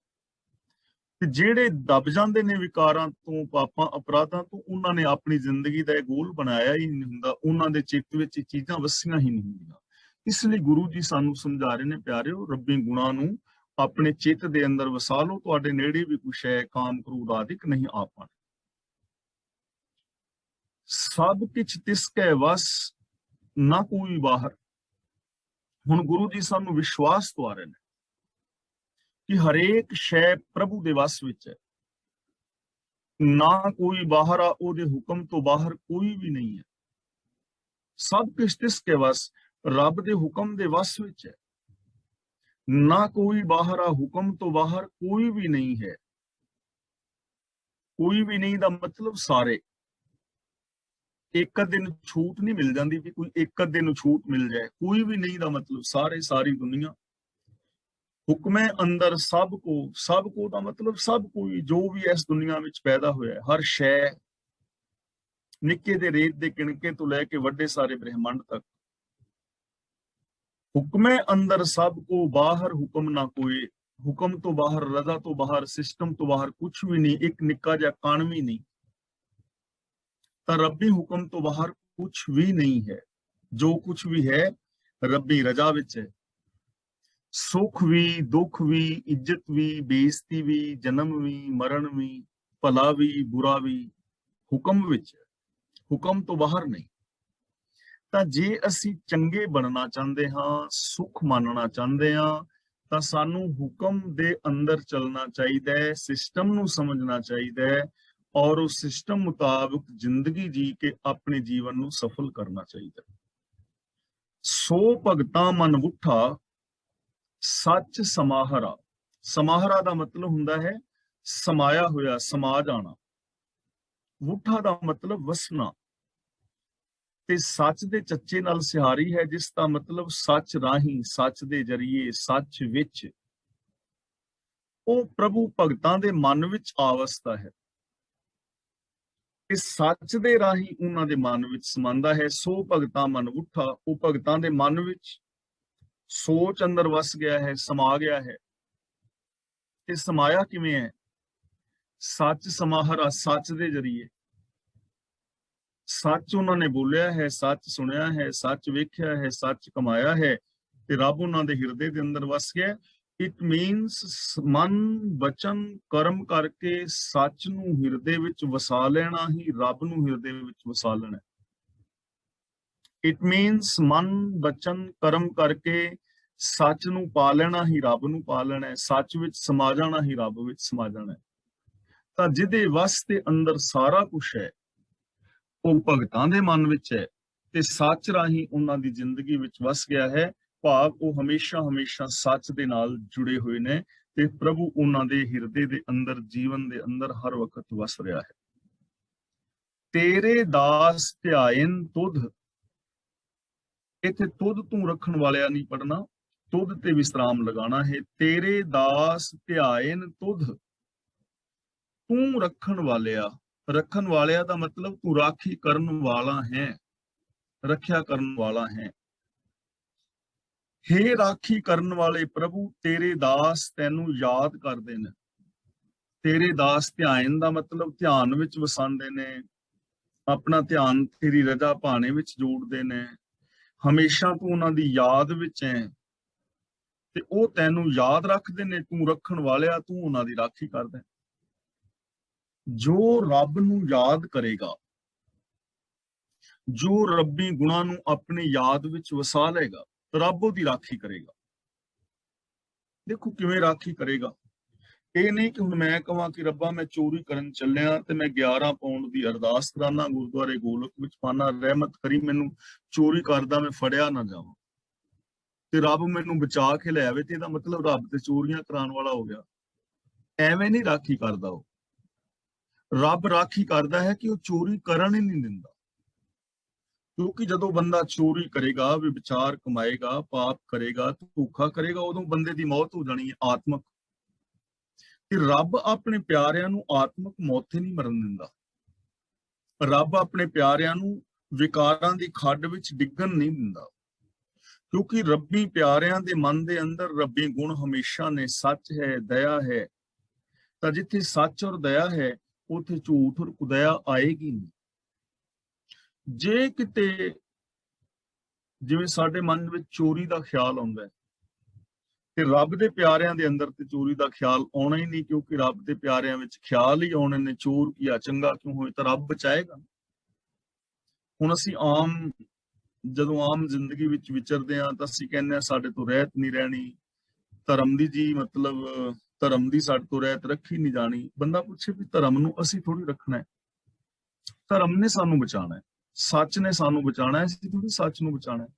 ਤੇ ਜਿਹੜੇ ਦਬ ਜਾਂਦੇ ਨੇ ਵਿਕਾਰਾਂ ਤੋਂ, ਪਾਪਾਂ, ਅਪਰਾਧਾਂ ਤੋਂ, ਉਹਨਾਂ ਨੇ ਆਪਣੀ ਜ਼ਿੰਦਗੀ ਦਾ ਇਹ ਗੋਲ ਬਣਾਇਆ ਹੀ ਨਹੀਂ ਹੁੰਦਾ, ਉਹਨਾਂ ਦੇ ਚਿੱਤ ਵਿੱਚ ਇਹ ਚੀਜ਼ਾਂ ਵਸੀਆਂ ਹੀ ਨਹੀਂ ਹੁੰਦੀਆਂ। ਇਸ ਲਈ ਗੁਰੂ ਜੀ ਸਾਨੂੰ ਸਮਝਾ ਰਹੇ ਨੇ, ਪਿਆਰਿਓ, ਰੱਬੀ ਗੁਣਾਂ ਨੂੰ ਆਪਣੇ ਚਿੱਤ ਦੇ ਅੰਦਰ ਵਸਾ ਲਓ, ਤੁਹਾਡੇ ਨੇੜੇ ਵੀ ਕੁਛ ਹੈ ਕਾਮ, ਕ੍ਰੋਧ ਆਦਿਕ ਨਹੀਂ ਆ ਪਾਣ। ਸਭ ਕਿਛ ਤਿਸ ਕੈ ਵਸ, ਨਾ ਕੋਈ ਬਾਹਰ। ਹੁਣ ਗੁਰੂ ਜੀ ਸਾਨੂੰ ਵਿਸ਼ਵਾਸ ਦਵਾ ਰਹੇ ਨੇ ਕਿ ਹਰੇਕ ਸ਼ੈ ਪ੍ਰਭੂ ਦੇ ਵਸ ਵਿੱਚ ਹੈ, ਨਾ ਕੋਈ ਬਾਹਰ ਆ, ਉਹਦੇ ਹੁਕਮ ਤੋਂ ਬਾਹਰ ਕੋਈ ਵੀ ਨਹੀਂ ਹੈ। ਸਭ ਕੁਛ ਤਿਸ ਕੇ ਵਸ, ਰੱਬ ਦੇ ਹੁਕਮ ਦੇ ਵਸ ਵਿੱਚ ਹੈ। ਨਾ ਕੋਈ ਬਾਹਰ ਆ, ਹੁਕਮ ਤੋਂ ਬਾਹਰ ਕੋਈ ਵੀ ਨਹੀਂ ਹੈ। ਕੋਈ ਵੀ ਨਹੀਂ ਦਾ ਮਤਲਬ ਸਾਰੇ। ਇੱਕ ਅੱਧੇ ਨੂੰ ਛੂਟ ਨਹੀਂ ਮਿਲ ਜਾਂਦੀ ਵੀ ਕੋਈ ਇੱਕ ਅੱਧੇ ਨੂੰ ਛੂਟ ਮਿਲ ਜਾਏ। ਕੋਈ ਵੀ ਨਹੀਂ ਦਾ ਮਤਲਬ ਸਾਰੇ, ਸਾਰੀ ਦੁਨੀਆ। ਹੁਕਮੇ ਅੰਦਰ ਸਭ ਕੋ ਦਾ ਮਤਲਬ ਸਭ ਕੋਈ, ਜੋ ਵੀ ਇਸ ਦੁਨੀਆ ਵਿੱਚ ਪੈਦਾ ਹੋਇਆ, ਹਰ ਸ਼ੈ, ਨਿੱਕੇ ਦੇ ਰੇਤ ਦੇ ਕਿਣਕੇ ਤੋਂ ਲੈ ਕੇ ਵੱਡੇ ਸਾਰੇ ਬ੍ਰਹਿਮੰਡ ਤੱਕ। ਹੁਕਮੇ ਅੰਦਰ ਸਭ ਕੋ, ਬਾਹਰ ਹੁਕਮ ਨਾ ਕੋਏ। ਹੁਕਮ ਤੋਂ ਬਾਹਰ, ਰਜ਼ਾ ਤੋਂ ਬਾਹਰ, ਸਿਸਟਮ ਤੋਂ ਬਾਹਰ ਕੁਝ ਵੀ ਨਹੀਂ, ਇੱਕ ਨਿੱਕਾ ਜਿਹਾ ਕਣ ਵੀ ਨਹੀਂ। ਤਾਂ ਰੱਬੀ ਹੁਕਮ ਤੋਂ ਬਾਹਰ ਕੁਝ ਵੀ ਨਹੀਂ ਹੈ। ਜੋ ਕੁਝ ਵੀ ਹੈ ਰੱਬੀ ਰਜ਼ਾ ਵਿੱਚ ਹੈ। ਸੁਖ ਵੀ, ਦੁੱਖ ਵੀ, ਇੱਜ਼ਤ ਵੀ, ਬੇਇੱਜ਼ਤੀ ਵੀ, ਜਨਮ ਵੀ, ਮਰਨ ਵੀ, ਭਲਾ ਵੀ, ਬੁਰਾ ਵੀ ਹੁਕਮ ਵਿੱਚ ਹੈ, ਹੁਕਮ ਤੋਂ ਬਾਹਰ ਨਹੀਂ। ਤਾਂ ਜੇ ਅਸੀਂ ਚੰਗੇ ਬਣਨਾ ਚਾਹੁੰਦੇ ਹਾਂ, ਸੁਖ ਮੰਨਣਾ ਚਾਹੁੰਦੇ ਹਾਂ, ਤਾਂ ਸਾਨੂੰ ਹੁਕਮ ਦੇ ਅੰਦਰ ਚੱਲਣਾ ਚਾਹੀਦਾ ਹੈ, ਸਿਸਟਮ ਨੂੰ ਸਮਝਣਾ ਚਾਹੀਦਾ ਹੈ, ਔਰ ਉਸ ਸਿਸਟਮ ਮੁਤਾਬਕ ਜ਼ਿੰਦਗੀ ਜੀ ਕੇ ਆਪਣੇ ਜੀਵਨ ਨੂੰ ਸਫਲ ਕਰਨਾ ਚਾਹੀਦਾ ਹੈ। ਸੋ ਭਗਤਾਂ ਮਨ ਉੱਠਾ, ਸੱਚ ਸਮਾਹਰਾ। ਸਮਾਹਰਾ ਦਾ ਮਤਲਬ ਹੁੰਦਾ ਹੈ ਸਮਾਇਆ ਹੋਇਆ, ਸਮਾ ਜਾਣਾ। ਉੱਠਾ ਦਾ ਮਤਲਬ ਵਸਣਾ। ਤੇ ਸੱਚ ਦੇ ਚੱਚੇ ਨਾਲ ਸਿਹਾਰੀ ਹੈ, ਜਿਸ ਦਾ ਮਤਲਬ ਸੱਚ ਰਾਹੀਂ, ਸੱਚ ਦੇ ਜਰੀਏ, ਸੱਚ ਵਿੱਚ। ਉਹ ਪ੍ਰਭੂ ਭਗਤਾਂ ਦੇ ਮਨ ਵਿੱਚ ਆਵਸਦਾ ਹੈ ਤੇ ਸੱਚ ਦੇ ਰਾਹੀਂ ਉਹਨਾਂ ਦੇ ਮਨ ਵਿੱਚ ਸਮਾਂਦਾ ਹੈ। ਸੋ ਭਗਤਾਂ ਮਨ ਉੱਠਾ, ਉਹ ਭਗਤਾਂ ਦੇ ਮਨ ਵਿੱਚ ਸੋਚ ਅੰਦਰ ਵਸ ਗਿਆ ਹੈ, ਸਮਾ ਗਿਆ ਹੈ। ਤੇ ਸਮਾਇਆ ਕਿਵੇਂ ਹੈ? ਸੱਚ ਸਮਾਹਰਾ, ਸੱਚ ਦੇ ਜਰੀਏ। ਸੱਚ ਉਹਨਾਂ ਨੇ ਬੋਲਿਆ ਹੈ, ਸੱਚ ਸੁਣਿਆ ਹੈ, ਸੱਚ ਵੇਖਿਆ ਹੈ, ਸੱਚ ਕਮਾਇਆ ਹੈ, ਤੇ ਰੱਬ ਉਹਨਾਂ ਦੇ ਹਿਰਦੇ ਦੇ ਅੰਦਰ ਵਸ ਗਿਆ। ਇਟ ਮੀਨਸ ਮਨ ਬਚਨ ਕਰਮ ਕਰਕੇ ਸੱਚ ਨੂੰ ਹਿਰਦੇ ਵਿੱਚ ਵਸਾ ਲੈਣਾ ਹੀ ਰੱਬ ਨੂੰ ਹਿਰਦੇ ਵਿੱਚ ਵਸਾ ਲੈਣਾ। ਇਟ ਮੀਨਸ ਮਨ ਬਚਨ ਕਰਮ ਕਰਕੇ ਸੱਚ ਨੂੰ ਪਾ ਲੈਣਾ ਹੀ ਰੱਬ ਨੂੰ ਪਾ ਲੈਣਾ ਹੈ, ਸੱਚ ਵਿੱਚ ਸਮਾ ਜਾਣਾ ਹੀ ਰੱਬ ਵਿੱਚ ਸਮਾ ਜਾਣਾ ਹੈ। ਤਾਂ ਜਿਹਦੇ ਵਸ ਦੇ ਅੰਦਰ ਸਾਰਾ ਕੁਝ ਹੈ ਉਹ ਭਗਤਾਂ ਦੇ ਮਨ ਵਿੱਚ ਹੈ ਤੇ ਸੱਚ ਰਾਹੀਂ ਉਹਨਾਂ ਦੀ ਜ਼ਿੰਦਗੀ ਵਿੱਚ ਵਸ ਗਿਆ ਹੈ। ਭਾਵ ਉਹ ਹਮੇਸ਼ਾ ਹਮੇਸ਼ਾ ਸੱਚ ਦੇ ਨਾਲ ਜੁੜੇ ਹੋਏ ਨੇ ਤੇ ਪ੍ਰਭੂ ਉਹਨਾਂ ਦੇ ਹਿਰਦੇ ਦੇ ਅੰਦਰ, ਜੀਵਨ ਦੇ ਅੰਦਰ ਹਰ ਵਕਤ ਵਸ ਰਿਹਾ ਹੈ। ਤੇਰੇ ਦਾਸ ਧਿਆਇਨ ਤੁਧ, ਇੱਥੇ ਤੁਧ ਤੂੰ ਰੱਖਣ ਵਾਲਿਆ ਨਹੀਂ ਪੜਨਾ, ਤੁਧ ਤੇ ਵਿਸਰਾਮ ਲਗਾਣਾ ਹੈ। ਤੇਰੇ ਦਾਸ ਧਿਆਇਨ ਤੁਧ, ਤੂੰ ਰੱਖਣ ਵਾਲਿਆ। ਰੱਖਣ ਵਾਲਿਆ ਦਾ ਮਤਲਬ ਤੂੰ ਰਾਖੀ ਕਰਨ ਵਾਲਾ ਹੈ, ਰੱਖਿਆ ਕਰਨ ਵਾਲਾ ਹੈ। ਹੇ ਰਾਖੀ ਕਰਨ ਵਾਲੇ ਪ੍ਰਭੂ, ਤੇਰੇ ਦਾਸ ਤੈਨੂੰ ਯਾਦ ਕਰਦੇ ਨੇ। ਤੇਰੇ ਦਾਸ ਧਿਆਨ ਦਾ ਮਤਲਬ ਧਿਆਨ ਵਿੱਚ ਵਸਾਉਂਦੇ ਨੇ, ਆਪਣਾ ਧਿਆਨ ਤੇਰੀ ਰਜ਼ਾ ਭਾਣੇ ਵਿੱਚ ਜੋੜਦੇ ਨੇ। ਹਮੇਸ਼ਾ ਤੂੰ ਉਹਨਾਂ ਦੀ ਯਾਦ ਵਿੱਚ ਹੈ ਤੇ ਉਹ ਤੈਨੂੰ ਯਾਦ ਰੱਖਦੇ ਨੇ। ਤੂੰ ਰੱਖਣ ਵਾਲਿਆ, ਤੂੰ ਉਹਨਾਂ ਦੀ ਰਾਖੀ ਕਰਦਾ। ਜੋ ਰੱਬ ਨੂੰ ਯਾਦ ਕਰੇਗਾ, ਜੋ ਰੱਬੀ ਗੁਣਾਂ ਨੂੰ ਆਪਣੀ ਯਾਦ ਵਿੱਚ ਵਸਾ ਲਏਗਾ, ਰੱਬ ਉਹਦੀ ਰਾਖੀ ਕਰੇਗਾ। ਦੇਖੋ ਕਿਵੇਂ ਰਾਖੀ ਕਰੇਗਾ। ਇਹ ਨਹੀਂ ਕਿ ਹੁਣ ਮੈਂ ਕਹਾਂ ਕਿ ਰੱਬਾ ਮੈਂ ਚੋਰੀ ਕਰਨ ਚੱਲਿਆ ਤੇ ਮੈਂ 11 ਪਾਉਂਡ ਦੀ ਅਰਦਾਸ ਕਰਾਨਾ, ਗੁਰਦੁਆਰੇ ਗੋਲਕ ਵਿੱਚ ਪਾਣਾ, ਰਹਿਮਤ ਕਰੀ ਮੈਨੂੰ ਚੋਰੀ ਕਰਦਾ ਮੈਂ ਫੜਿਆ ਨਾ ਜਾਵਾਂ ਤੇ ਰੱਬ ਮੈਨੂੰ ਬਚਾ ਕੇ ਲੈ ਆਵੇ, ਤੇ ਇਹਦਾ ਮਤਲਬ ਰੱਬ ਤੇ ਚੋਰੀਆਂ ਕਰਾਉਣ ਵਾਲਾ ਹੋ ਗਿਆ। ਐਵੇਂ ਨਹੀਂ ਰਾਖੀ ਕਰਦਾ ਉਹ। ਰੱਬ ਰਾਖੀ ਕਰਦਾ ਹੈ ਕਿ ਉਹ ਚੋਰੀ ਕਰਨ ਹੀ ਨਹੀਂ ਦਿੰਦਾ। ਕਿਉਂਕਿ ਜਦੋਂ ਬੰਦਾ ਚੋਰੀ ਕਰੇਗਾ, ਵਿਭਚਾਰ ਕਮਾਏਗਾ, ਪਾਪ ਕਰੇਗਾ, ਧੋਖਾ ਕਰੇਗਾ, ਉਦੋਂ ਬੰਦੇ ਦੀ ਮੌਤ ਹੋ ਜਾਣੀ ਹੈ, ਆਤਮਕ। ਤੇ ਰੱਬ ਆਪਣੇ ਪਿਆਰਿਆਂ ਨੂੰ ਆਤਮਕ ਮੌਤ ਤੇ ਨਹੀਂ ਮਰਨ ਦਿੰਦਾ। ਰੱਬ ਆਪਣੇ ਪਿਆਰਿਆਂ ਨੂੰ ਵਿਕਾਰਾਂ ਦੀ ਖੱਡ ਵਿੱਚ ਡਿੱਗਣ ਨਹੀਂ ਦਿੰਦਾ, ਕਿਉਂਕਿ ਰੱਬੀ ਪਿਆਰਿਆਂ ਦੇ ਮਨ ਦੇ ਅੰਦਰ ਰੱਬੀ ਗੁਣ ਹਮੇਸ਼ਾ ਨੇ। ਸੱਚ ਹੈ, ਦਇਆ ਹੈ। ਤਾਂ ਜਿੱਥੇ ਸੱਚ ਔਰ ਦਇਆ ਹੈ ਉੱਥੇ ਝੂਠ ਔਰ ਕੁਦਇਆ ਆਏਗੀ ਨਹੀਂ। ਜੇ ਕਿਤੇ ਜਿਵੇਂ ਸਾਡੇ ਮਨ ਵਿੱਚ ਚੋਰੀ ਦਾ ਖਿਆਲ ਆਉਂਦਾ ਹੈ ਤੇ ਰੱਬ ਦੇ ਪਿਆਰਿਆਂ ਦੇ ਅੰਦਰ ਤੇ ਚੋਰੀ ਦਾ ਖਿਆਲ ਆਉਣਾ ਹੀ ਨਹੀਂ, ਕਿਉਂਕਿ ਰੱਬ ਦੇ ਪਿਆਰਿਆਂ ਵਿੱਚ ਖਿਆਲ ਹੀ ਆਉਣੇ ਨੇ ਚੋਰ ਕੀਆ ਚੰਗਾ ਕਿਉਂ ਹੋਏ, ਤਾਂ ਰੱਬ ਬਚਾਏਗਾ। ਹੁਣ ਅਸੀਂ ਜਦੋਂ ਆਮ ਜ਼ਿੰਦਗੀ ਵਿੱਚ ਵਿਚਰਦੇ ਹਾਂ ਤਾਂ ਅਸੀਂ ਕਹਿੰਦੇ ਹਾਂ ਸਾਡੇ ਤੋਂ ਰਹਿਤ ਨਹੀਂ ਰਹਿਣੀ, ਧਰਮ ਦੀ ਜੀ ਮਤਲਬ ਧਰਮ ਦੀ ਸਾਡੇ ਤੋਂ ਰਹਿਤ ਰੱਖੀ ਨਹੀਂ ਜਾਣੀ। ਬੰਦਾ ਪੁੱਛੇ ਵੀ ਧਰਮ ਨੂੰ ਅਸੀਂ ਥੋੜੀ ਰੱਖਣਾ ਹੈ, ਧਰਮ ਨੇ ਸਾਨੂੰ ਬਚਾਉਣਾ ਹੈ, ਸੱਚ ਨੇ ਸਾਨੂੰ ਬਚਾਉਣਾ ਹੈ, ਅਸੀਂ ਥੋੜੀ ਸੱਚ ਨੂੰ ਬਚਾਉਣਾ ਹੈ।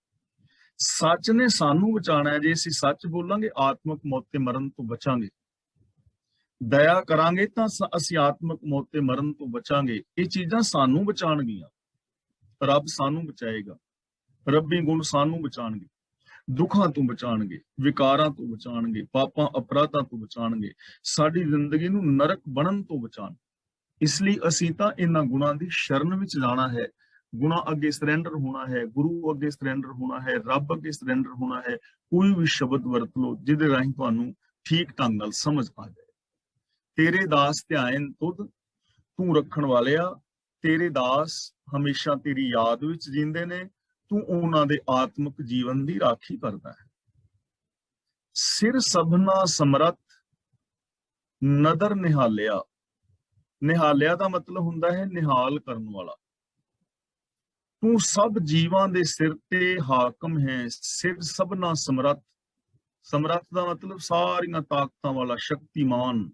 ਸੱਚ ਨੇ ਸਾਨੂੰ ਬਚਾਉਣਾ ਹੈ। ਜੇ ਅਸੀਂ ਸੱਚ ਬੋਲਾਂਗੇ ਆਤਮਕ ਮੌਤ ਤੇ ਮਰਨ ਤੋਂ ਬਚਾਂਗੇ, ਦਇਆ ਕਰਾਂਗੇ ਤਾਂ ਅਸੀਂ ਆਤਮਕ ਮੌਤ ਤੇ ਮਰਨ ਤੋਂ ਬਚਾਂਗੇ। ਇਹ ਚੀਜ਼ਾਂ ਸਾਨੂੰ ਬਚਾਉਣਗੀਆਂ, ਰੱਬ ਸਾਨੂੰ ਬਚਾਏਗਾ, ਰੱਬੀ ਗੁਣ ਸਾਨੂੰ ਬਚਾਉਣਗੇ, ਦੁੱਖਾਂ ਤੋਂ ਬਚਾਉਣਗੇ, ਵਿਕਾਰਾਂ ਤੋਂ ਬਚਾਉਣਗੇ, ਪਾਪਾਂ ਅਪਰਾਧਾਂ ਤੋਂ ਬਚਾਉਣਗੇ, ਸਾਡੀ ਜ਼ਿੰਦਗੀ ਨੂੰ ਨਰਕ ਬਣਨ ਤੋਂ ਬਚਾਉਣ। ਇਸ ਲਈ ਅਸੀਂ ਤਾਂ ਇਹਨਾਂ ਗੁਣਾਂ ਦੀ ਸ਼ਰਨ ਵਿੱਚ ਜਾਣਾ ਹੈ, ਗੁਣਾਂ ਅੱਗੇ ਸਰੈਂਡਰ ਹੋਣਾ ਹੈ, ਗੁਰੂ ਅੱਗੇ ਸਰੈਂਡਰ ਹੋਣਾ ਹੈ, ਰੱਬ ਅੱਗੇ ਸਰੈਂਡਰ ਹੋਣਾ ਹੈ। ਕੋਈ ਵੀ ਸ਼ਬਦ ਵਰਤ ਲਓ ਜਿਹਦੇ ਰਾਹੀਂ ਤੁਹਾਨੂੰ ਠੀਕ ਢੰਗ ਨਾਲ ਸਮਝ ਆ ਜਾਏ। ਤੇਰੇ ਦਾਸ ਧਿਆਨ ਤੁਧ, ਤੂੰ ਰੱਖਣ ਵਾਲਿਆ। ਤੇਰੇ ਦਾਸ ਹਮੇਸ਼ਾ ਤੇਰੀ ਯਾਦ ਵਿੱਚ ਜੀਂਦੇ ਨੇ, ਤੂੰ ਉਹਨਾਂ ਦੇ ਆਤਮਿਕ ਜੀਵਨ ਦੀ ਰਾਖੀ ਕਰਦਾ ਹੈ। ਸਿਰ ਸਭਨਾ ਸਮਰੱਥ ਨਦਰ ਨਿਹਾਲਿਆ। ਨਿਹਾਲਿਆ ਦਾ ਮਤਲਬ ਹੁੰਦਾ ਹੈ ਨਿਹਾਲ ਕਰਨ ਵਾਲਾ। ਤੂੰ ਸਭ ਜੀਵਾਂ ਦੇ ਸਿਰ ਤੇ ਹਾਕਮ ਹੈ। ਸਿਰ ਸਭਨਾ ਸਮਰੱਥ, ਸਮਰੱਥ ਦਾ ਮਤਲਬ ਸਾਰੀਆਂ ਤਾਕਤਾਂ ਵਾਲਾ, ਸ਼ਕਤੀਮਾਨ,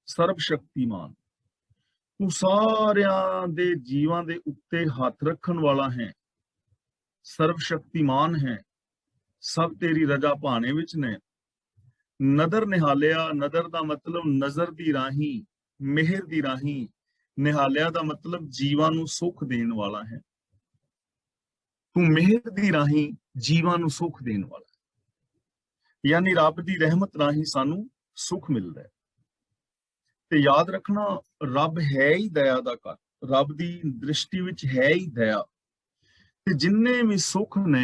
ਸਰਬ ਸ਼ਕਤੀਮਾਨ। ਤੂੰ ਸਾਰਿਆਂ ਦੇ ਜੀਵਾਂ ਦੇ ਉੱਤੇ ਹੱਥ ਰੱਖਣ ਵਾਲਾ ਹੈ, ਸਰਬ ਸ਼ਕਤੀਮਾਨ ਹੈ, ਸਭ ਤੇਰੀ ਰਜ਼ਾ ਭਾਣੇ ਵਿੱਚ ਨੇ। ਨਦਰ ਨਿਹਾਲਿਆ, ਨਦਰ ਦਾ ਮਤਲਬ ਨਜ਼ਰ ਦੀ ਰਾਹੀਂ, ਮਿਹਰ ਦੀ ਰਾਹੀਂ। ਨਿਹਾਲਿਆ ਦਾ ਮਤਲਬ ਜੀਵਾਂ ਨੂੰ ਸੁੱਖ ਦੇਣ ਵਾਲਾ ਹੈ। ਤੂੰ ਮਿਹਰ ਦੀ ਰਾਹੀਂ ਜੀਵਾਂ ਨੂੰ ਸੁੱਖ ਦੇਣ ਵਾਲਾ ਹੈ, ਯਾਨੀ ਰੱਬ ਦੀ ਰਹਿਮਤ ਰਾਹੀਂ ਸਾਨੂੰ ਸੁੱਖ ਮਿਲਦਾ ਹੈ। ਤੇ ਯਾਦ ਰੱਖਣਾ, ਰੱਬ ਹੈ ਹੀ ਦਇਆ ਦਾ ਘਰ, ਰੱਬ ਦੀ ਦ੍ਰਿਸ਼ਟੀ ਵਿੱਚ ਹੈ ਹੀ ਦਇਆ। ਤੇ ਜਿੰਨੇ ਵੀ ਸੁੱਖ ਨੇ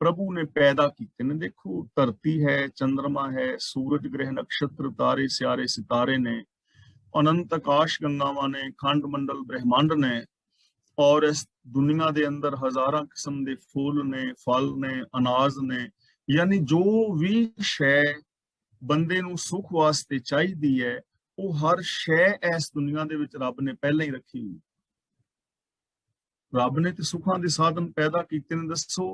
प्रभु ने पैदा कीते ने। देखो धरती है, चंद्रमा है, सूरज, ग्रह, नक्षत्र, तारे, स्यारे, सितारे ने, अनंत आकाश गंगावां ने, खंड मंडल ब्रह्मांड ने, और इस दुनिया दे अंदर हजारां किस्म दे फूल ने, फल ने, अनाज ने, यानी जो भी शै बंदे नूं सुख वास्ते चाहिदी है वो हर शै इस दुनिया दे विच रब ने पहले ही रखी हुई। रब ने ते सुखां दे साधन पैदा कीते ने। दसो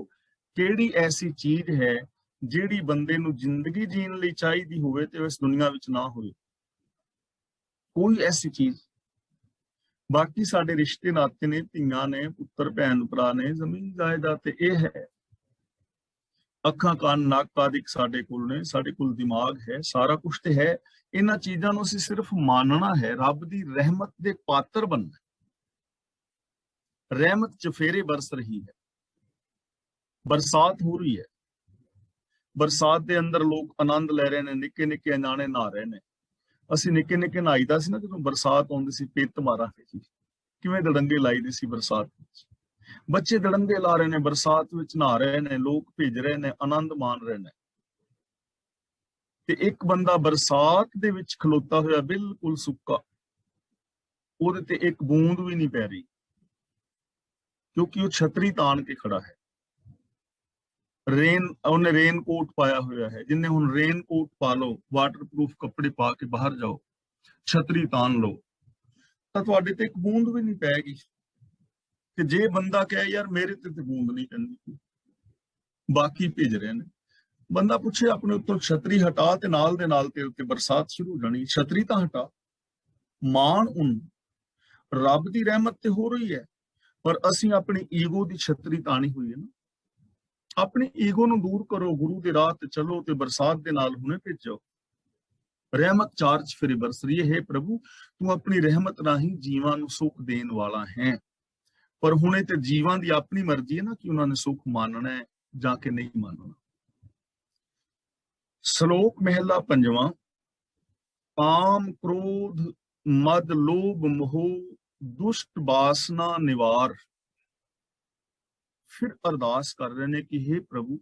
किहड़ी ऐसी चीज है जिहड़ी बंदे नूं जिंदगी जीण लई चाहिदी होवे ते इस दुनिया विच ना होवे? कोई ऐसी चीज। बाकी साडे रिश्ते नाते ने, धीआं ने, पुत्तर भैन भरा ने, जमीन जायदाद ते इह है। अखां कान नक आदिक साडे कोल ने, साडे कोल दिमाग है, सारा कुछ ते है। इन्हां चीजां नूं असीं सिर्फ मानना है, रब दी रहमत दे पात्र बनना। रहमत चफेरे बरस रही है, बरसात हो रही है, बरसात दे अंदर लोग आनंद ले रहे ने, निक्के निक्के अनाने नहा रहे ने। ਅਸੀਂ ਨਿੱਕੇ ਨਿੱਕੇ ਨਹਾਈਦਾ ਸੀ ਨਾ ਜਦੋਂ ਬਰਸਾਤ ਆਉਂਦੀ ਸੀ, ਪਿੱਤ ਮਾਰਾਂਗੇ ਜੀ, ਕਿਵੇਂ ਦੜੰਗੇ ਲਾਈਦੇ ਸੀ ਬਰਸਾਤ ਵਿੱਚ। ਬੱਚੇ ਦੜੰਗੇ ਲਾ ਰਹੇ ਨੇ, ਬਰਸਾਤ ਵਿੱਚ ਨਹਾ ਰਹੇ ਨੇ, ਲੋਕ ਭਿੱਜ ਰਹੇ ਨੇ, ਆਨੰਦ ਮਾਣ ਰਹੇ ਨੇ। ਤੇ ਇੱਕ ਬੰਦਾ ਬਰਸਾਤ ਦੇ ਵਿੱਚ ਖਲੋਤਾ ਹੋਇਆ ਬਿਲਕੁਲ ਸੁੱਕਾ, ਉਹਦੇ ਤੇ ਇੱਕ ਬੂੰਦ ਵੀ ਨਹੀਂ ਪੈ ਰਹੀ, ਕਿਉਂਕਿ ਉਹ ਛਤਰੀ ਤਾਣ ਕੇ ਖੜਾ ਹੈ। ਉਹਨੇ रेन कोट पाया हुआ है, जिन्हें हुण रेन कोट पा लो, वाटरप्रूफ कपड़े पा के बाहर जाओ, छतरी तान लो, तो तुहाडे ते एक बूंद भी नहीं पैगी। ते जे बंदा कहे यार मेरे ते बूंद नहीं पैंदी, बाकी भिज रहे ने, बंदा पूछे अपने उत्तों छतरी हटा ते नाल दे नाल तेरे ते बरसात शुरू हो जानी। छतरी तां हटा, मान उन रब दी रहमत ते हो रही है, पर असीं अपनी ईगो दी छतरी तानी हुई है ना। अपनी ईगो नूं दूर करो, गुरु दे राह ते चलो ते बरसात दे नाल हुणे भेजो। रहमत चार चफेरे बरस रही है। हे प्रभु तू अपनी रहमत राही जीवां नूं सुख देण वाला है, पर हुणे ते जीवां दी अपनी मर्जी है ना कि उन्हां ने सुख मानना है जां के नहीं मानना। श्लोक महला पंजवां। काम क्रोध मद लोभ मोह दुष्ट वासना निवार। फिर अरदास कर रहे ने कि हे प्रभु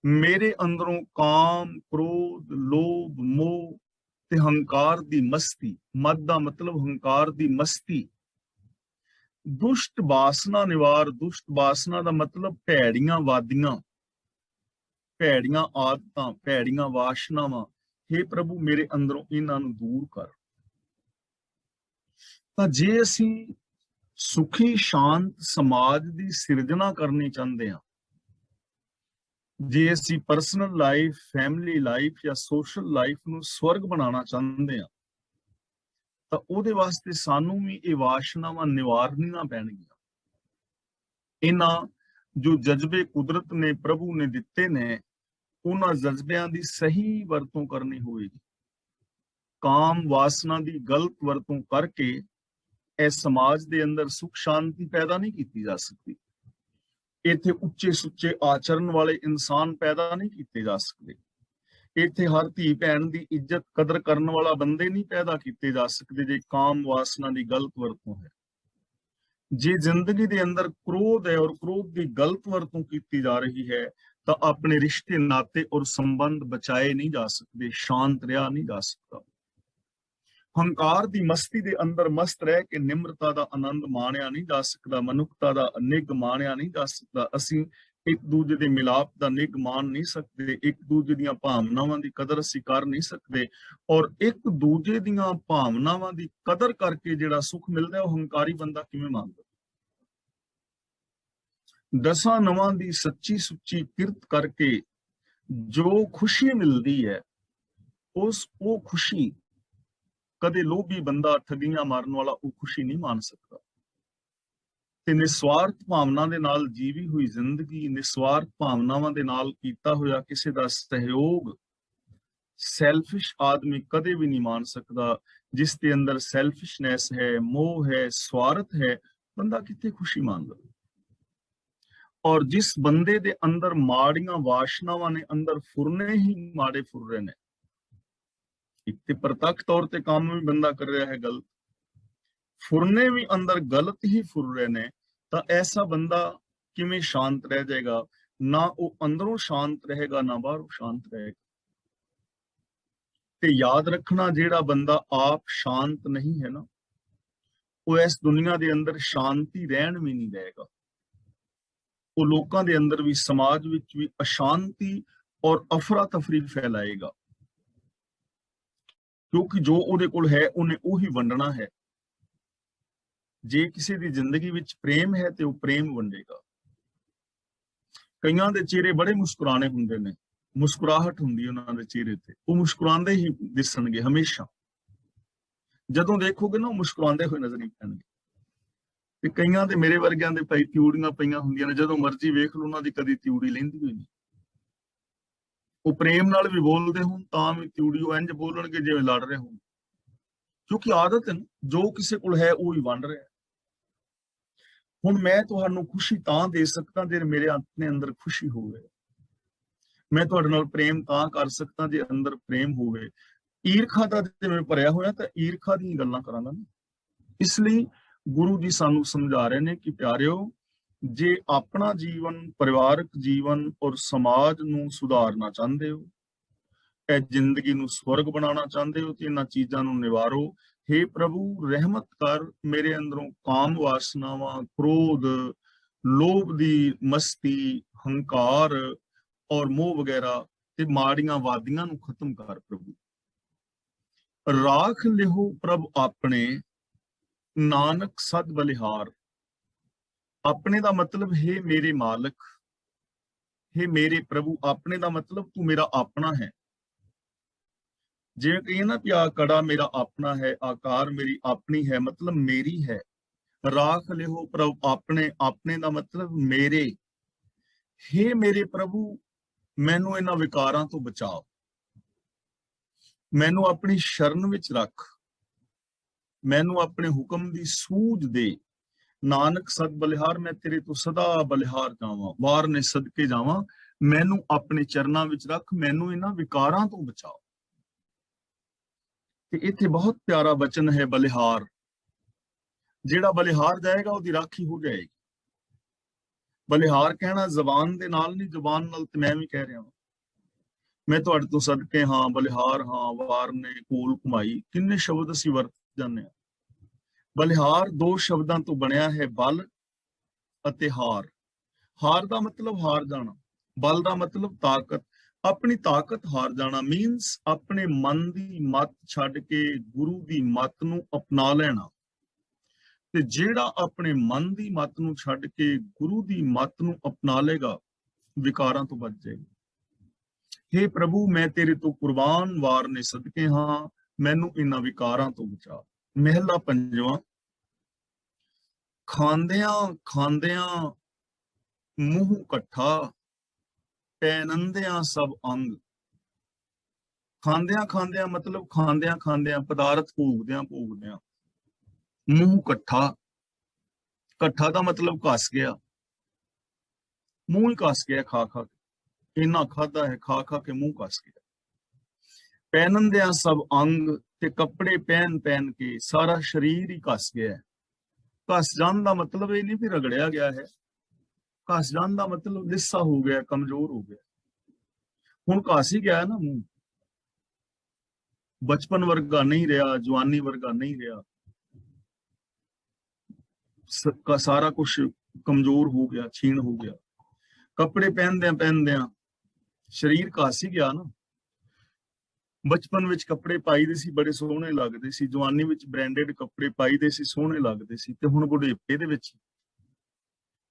मेरे अंदरों काम क्रोध लोभ मोह ते हंकार दी मस्ती, मद दा मतलब हंकार दी मस्ती, दुष्ट वासना निवार। दुष्ट वासना दा मतलब भैड़ियां वादियां, भैड़ियां आदतां, भैड़ियां वासनावां। हे प्रभु मेरे अंदरों इन्हां नूं दूर कर। तां जे असीं सुखी शांत समाज दी सिरजना करनी चाहते हैं, जे असीं परसनल लाइफ, फैमिली लाइफ या सोशल लाइफ नूं स्वर्ग बनाना चाहते हैं, तो उहदे वास्ते सानू भी ये वासनावां निवारनियां पैणगियां। इन्हां जो जज्बे कुदरत ने प्रभु ने दिते ने, उन्हां जज्बियां दी सही वरतों करनी होएगी। काम वासना दी गलत वरतों करके इस समाज दे अंदर सुख शांति पैदा नहीं की जा सकती। इत्थे उच्चे सुच्चे आचरण वाले इंसान पैदा नहीं किए जा सकते। इत्थे हर धी भैन की इज्जत कदर करने वाला बंदे नहीं पैदा किए जा सकते जे काम वासना की गलत वरतों है। जे जिंदगी दे अंदर क्रोध है और क्रोध की गलत वरतों की जा रही है, तो अपने रिश्ते नाते और संबंध बचाए नहीं जा सकते, शांत रहा नहीं जा सकता। हंकार दी मस्ती दे अंदर मस्त रह के निम्रता दा आनंद माणिया नहीं जा सकता, मनुखता दा निग माणिया नहीं जा सकता। असीं एक दूजे दे मिलाप दा निग मान नहीं सकते, एक दूजे दीयां भावनावां दी कदर असीं कर नहीं सकते, और एक दूजे दीयां भावनावां दी कदर करके जिहड़ा सुख मिलदा है, वो हंकारी बंदा किवें मंगदा। दसां नवां दी सच्ची सुच्ची किरत करके जो खुशी मिलदी है, वो खुशी कदे लोभी बंदा ठगियां मारन वाला वो खुशी नहीं मान सकता। ते निस्वार्थ भावना दे नाल जीवी हुई जिंदगी, निस्वार्थ भावनावां दे नाल कीता होया किसी दा सहयोग सैल्फिश आदमी कदे भी नहीं मान सकता। जिस दे अंदर सैल्फिशनेस है, मोह है, स्वार्थ है, बंदा कितने खुशी मानदा। और जिस बंदे दे अंदर माड़ियां वासनावां ने अंदर फुरने ही माड़े फुर रहे ने, एक ते प्रत्यक्ष तौर ते काम भी बंदा कर रहा है गलत, फुरने भी अंदर गलत ही फुर रहे ने, तो ऐसा बंदा किवें शांत रह जाएगा ਨਾ ਉਹ ਅੰਦਰੋਂ ਸ਼ਾਂਤ ਰਹੇਗਾ ਨਾ ਬਾਹਰੋਂ ਸ਼ਾਂਤ ਰਹੇਗਾ। ਤੇ ਯਾਦ ਰੱਖਣਾ, ਜਿਹੜਾ ਬੰਦਾ ਆਪ ਸ਼ਾਂਤ ਨਹੀਂ ਹੈ ਨਾ, ਉਹ ਇਸ ਦੁਨੀਆ ਦੇ ਅੰਦਰ ਸ਼ਾਂਤੀ ਰਹਿਣ ਵੀ ਨਹੀਂ ਦੇਗਾ। ਉਹ ਲੋਕਾਂ ਦੇ ਅੰਦਰ ਵੀ, ਸਮਾਜ ਵਿੱਚ ਵੀ ਅਸ਼ਾਂਤੀ ਔਰ ਅਫਰਾ ਤਫਰੀ ਫੈਲਾਏਗਾ, ਕਿਉਂਕਿ ਜੋ ਉਹਦੇ ਕੋਲ ਹੈ ਉਹਨੇ ਉਹੀ ਵੰਡਣਾ ਹੈ। ਜੇ ਕਿਸੇ ਦੀ ਜ਼ਿੰਦਗੀ ਵਿੱਚ ਪ੍ਰੇਮ ਹੈ ਤੇ ਉਹ ਪ੍ਰੇਮ ਵੰਡੇਗਾ। ਕਈਆਂ ਦੇ ਚਿਹਰੇ ਬੜੇ ਮੁਸਕਰਾਣੇ ਹੁੰਦੇ ਨੇ, ਮੁਸਕਰਾਹਟ ਹੁੰਦੀ ਉਹਨਾਂ ਦੇ ਚਿਹਰੇ ਤੇ, ਉਹ ਮੁਸਕਰਾਉਂਦੇ ਹੀ ਦਿਸਣਗੇ ਹਮੇਸ਼ਾ। ਜਦੋਂ ਦੇਖੋਗੇ ਨਾ, ਉਹ ਮੁਸਕਰਾਉਂਦੇ ਹੋਏ ਨਜ਼ਰ ਨਹੀਂ ਪੈਣਗੇ। ਤੇ ਕਈਆਂ ਦੇ, ਮੇਰੇ ਵਰਗਿਆਂ ਦੇ ਭਾਈ ਤਿਊੜੀਆਂ ਪਈਆਂ ਹੁੰਦੀਆਂ ਨੇ, ਜਦੋਂ ਮਰਜ਼ੀ ਵੇਖ ਲਓ ਉਹਨਾਂ ਦੀ ਕਦੀ ਤਿਊੜੀ ਲੈਂਦੀ ਹੋਈ ਨਹੀਂ। ਉਹ ਪ੍ਰੇਮ ਨਾਲ ਵੀ ਬੋਲਦੇ ਹੋਣ ਤਾਂ ਵੀ ਤਿਊੜੀ ਉਹ ਇੰਝ ਬੋਲਣਗੇ ਜਿਵੇਂ ਲੜ ਰਹੇ ਹੋਣ, ਕਿਉਂਕਿ ਆਦਤ ਹੈ, ਜੋ ਕਿਸੇ ਕੋਲ ਹੈ ਉਹ ਹੀ ਵੰਡ ਰਿਹਾ। ਹੁਣ ਮੈਂ ਤੁਹਾਨੂੰ ਖੁਸ਼ੀ ਤਾਂ ਦੇ ਸਕਦਾ ਜੇ ਮੇਰੇ ਆਪਣੇ ਅੰਦਰ ਖੁਸ਼ੀ ਹੋਵੇ। ਮੈਂ ਤੁਹਾਡੇ ਨਾਲ ਪ੍ਰੇਮ ਤਾਂ ਕਰ ਸਕਦਾ ਜੇ ਅੰਦਰ ਪ੍ਰੇਮ ਹੋਵੇ। ਈਰਖਾ ਦਾ ਜਿਵੇਂ ਭਰਿਆ ਹੋਇਆ ਤਾਂ ਈਰਖਾ ਦੀਆਂ ਗੱਲਾਂ ਕਰਾਂਗਾ ਨਾ। ਇਸ ਲਈ ਗੁਰੂ ਜੀ ਸਾਨੂੰ ਸਮਝਾ ਰਹੇ ਨੇ ਕਿ ਪਿਆਰਿਓ, ਜੇ ਆਪਣਾ ਜੀਵਨ, ਪਰਿਵਾਰਕ ਜੀਵਨ ਔਰ ਸਮਾਜ ਨੂੰ ਸੁਧਾਰਨਾ ਚਾਹੁੰਦੇ ਹੋ, ਇਹ ਜ਼ਿੰਦਗੀ ਨੂੰ ਸਵਰਗ ਬਣਾਉਣਾ ਚਾਹੁੰਦੇ ਹੋ, ਤੇ ਇਹਨਾਂ ਚੀਜ਼ਾਂ ਨੂੰ ਨਿਵਾਰੋ। हे ਪ੍ਰਭੂ, ਰਹਿਮਤ ਕਰ, ਮੇਰੇ ਅੰਦਰੋਂ ਕਾਮ ਵਾਸਨਾਵਾਂ, ਕ੍ਰੋਧ, ਲੋਭ ਦੀ ਮਸਤੀ, ਹੰਕਾਰ ਔਰ ਮੋਹ ਵਗੈਰਾ ਤੇ ਮਾੜੀਆਂ ਵਾਦੀਆਂ ਨੂੰ ਖਤਮ ਕਰ ਪ੍ਰਭੂ। ਰਾਖ ਲਿਹੋ ਪ੍ਰਭ ਆਪਣੇ, ਨਾਨਕ ਸਦ ਬਲਿਹਾਰ। ਆਪਣੇ ਦਾ ਮਤਲਬ ਹੈ ਮੇਰੇ ਮਾਲਕ, ਹੈ ਮੇਰੇ ਪ੍ਰਭੂ। ਆਪਣੇ ਦਾ ਮਤਲਬ ਤੂੰ ਮੇਰਾ ਆਪਣਾ ਹੈ। ਜਿਵੇਂ ਕਹੀਏ ਨਾ ਕਿ ਆ ਕੜਾ ਮੇਰਾ ਆਪਣਾ ਹੈ, ਆਕਾਰ ਮੇਰੀ ਆਪਣੀ ਹੈ, ਮਤਲਬ ਮੇਰੀ ਹੈ। ਰਾਖ ਲਿਹੋ ਪ੍ਰਭ ਆਪਣੇ, ਆਪਣੇ ਦਾ ਮਤਲਬ ਮੇਰੇ। हे ਮੇਰੇ ਪ੍ਰਭੂ, ਮੈਨੂੰ ਇਹਨਾਂ ਵਿਕਾਰਾਂ ਤੋਂ ਬਚਾਓ, ਮੈਨੂੰ ਆਪਣੀ ਸ਼ਰਨ ਵਿੱਚ ਰੱਖ, ਮੈਨੂੰ ਆਪਣੇ ਹੁਕਮ ਦੀ ਸੂਝ ਦੇ। ਨਾਨਕ ਸਦ ਬਲਿਹਾਰ, ਮੈਂ ਤੇਰੇ ਤੋਂ ਸਦਾ ਬਲਿਹਾਰ ਜਾਵਾਂ, ਵਾਰ ਨੇ ਸਦਕੇ ਜਾਵਾਂ। ਮੈਨੂੰ ਆਪਣੇ ਚਰਨਾਂ ਵਿੱਚ ਰੱਖ, ਮੈਨੂੰ ਇਹਨਾਂ ਵਿਕਾਰਾਂ ਤੋਂ ਬਚਾਓ। ਤੇ ਇੱਥੇ ਬਹੁਤ ਪਿਆਰਾ ਬਚਨ ਹੈ ਬਲਿਹਾਰ। ਜਿਹੜਾ ਬਲਿਹਾਰ ਜਾਏਗਾ ਉਹਦੀ ਰਾਖੀ ਹੋ ਜਾਏਗੀ। ਬਲਿਹਾਰ ਕਹਿਣਾ ਜ਼ਬਾਨ ਦੇ ਨਾਲ ਨਹੀਂ, ਜ਼ਬਾਨ ਨਾਲ ਤੇ ਮੈਂ ਵੀ ਕਹਿ ਰਿਹਾ ਹਾਂ, ਮੈਂ ਤੁਹਾਡੇ ਤੋਂ ਸਦਕੇ ਹਾਂ, ਬਲਿਹਾਰ ਹਾਂ, ਵਾਰ ਨੇ ਕੋਲ ਘੁਮਾਈ। ਕਿੰਨੇ ਸ਼ਬਦ ਅਸੀਂ ਵਰਤ ਜਾਂਦੇ ਹਾਂ। ਬਲਿਹਾਰ ਦੋ ਸ਼ਬਦਾਂ ਤੋਂ ਬਣਿਆ ਹੈ, ਬਲ ਅਤੇ ਹਾਰ। ਹਾਰ ਦਾ ਮਤਲਬ ਹਾਰ ਜਾਣਾ, ਬਲ ਦਾ ਮਤਲਬ ਤਾਕਤ। ਆਪਣੀ ਤਾਕਤ ਹਾਰ ਜਾਣਾ ਮੀਨਸ ਆਪਣੇ ਮਨ ਦੀ ਮੱਤ ਛੱਡ ਕੇ ਗੁਰੂ ਦੀ ਮੱਤ ਨੂੰ ਅਪਣਾ ਲੈਣਾ। ਤੇ ਜਿਹੜਾ ਆਪਣੇ ਮਨ ਦੀ ਮੱਤ ਨੂੰ ਛੱਡ ਕੇ ਗੁਰੂ ਦੀ ਮੱਤ ਨੂੰ ਅਪਣਾ ਲੇਗਾ, ਵਿਕਾਰਾਂ ਤੋਂ ਬਚ ਜਾਏਗਾ। हे ਪ੍ਰਭੂ, ਮੈਂ ਤੇਰੇ ਤੋਂ ਕੁਰਬਾਨ, ਵਾਰ ਨੇ ਸਦਕੇ ਹਾਂ, ਮੈਨੂੰ ਇਹਨਾਂ ਵਿਕਾਰਾਂ ਤੋਂ ਬਚਾ। ਮਹਿਲਾ ਪੰਜਵਾਂ। ਖਾਂਦਿਆਂ ਖਾਂਦਿਆਂ ਮੂੰਹ ਇਕੱਠਾ, ਪੈਨੰਦਿਆਂ ਸਭ ਅੰਗ। ਖਾਂਦਿਆਂ ਖਾਂਦਿਆਂ ਮਤਲਬ ਖਾਂਦਿਆਂ ਖਾਂਦਿਆਂ, ਪਦਾਰਥ ਭੋਗਦਿਆਂ ਭੋਗਦਿਆਂ ਮੂੰਹ ਇਕੱਠਾ। ਇਕੱਠਾ ਦਾ ਮਤਲਬ ਘਸ ਗਿਆ, ਮੂੰਹ ਹੀ ਘਸ ਗਿਆ ਖਾ ਖਾ ਕੇ। ਇੰਨਾ ਖਾਦਾ ਹੈ, ਖਾ ਖਾ ਕੇ ਮੂੰਹ ਘਸ ਗਿਆ। ਪਹਿਨੰਦਿਆਂ ਸਭ ਅੰਗ, ਤੇ ਕੱਪੜੇ ਪਹਿਨ ਪਹਿਨ ਕੇ ਸਾਰਾ ਸਰੀਰ ਹੀ ਘਸ ਗਿਆ। ਘਸ ਜਾਣ ਦਾ ਮਤਲਬ ਇਹ ਨਹੀਂ ਵੀ ਰਗੜਿਆ ਗਿਆ ਹੈ, ਘਸ ਜਾਣ ਦਾ ਮਤਲਬ ਲਿੱਸਾ ਹੋ ਗਿਆ, ਕਮਜ਼ੋਰ ਹੋ ਗਿਆ। ਹੁਣ ਘਸ ਹੀ ਗਿਆ ਨਾ ਮੂੰਹ, ਬਚਪਨ ਵਰਗਾ ਨਹੀਂ ਰਿਹਾ, ਜਵਾਨੀ ਵਰਗਾ ਨਹੀਂ ਰਿਹਾ, ਸਾਰਾ ਕੁਝ ਕਮਜ਼ੋਰ ਹੋ ਗਿਆ, ਛੀਣ ਹੋ ਗਿਆ। ਕੱਪੜੇ ਪਹਿਨਦਿਆਂ ਪਹਿਨਦਿਆਂ ਸਰੀਰ ਘਸ ਹੀ ਗਿਆ ਨਾ। ਬਚਪਨ ਵਿੱਚ ਕੱਪੜੇ ਪਾਈਦੇ ਸੀ, ਬੜੇ ਸੋਹਣੇ ਲੱਗਦੇ ਸੀ, ਜਵਾਨੀ ਵਿੱਚ ਬ੍ਰਾਂਡਡ ਕੱਪੜੇ ਪਾਈਦੇ ਸੀ, ਸੋਹਣੇ ਲੱਗਦੇ ਸੀ, ਤੇ ਹੁਣ ਬੁਢੇਪੇ ਦੇ ਵਿੱਚ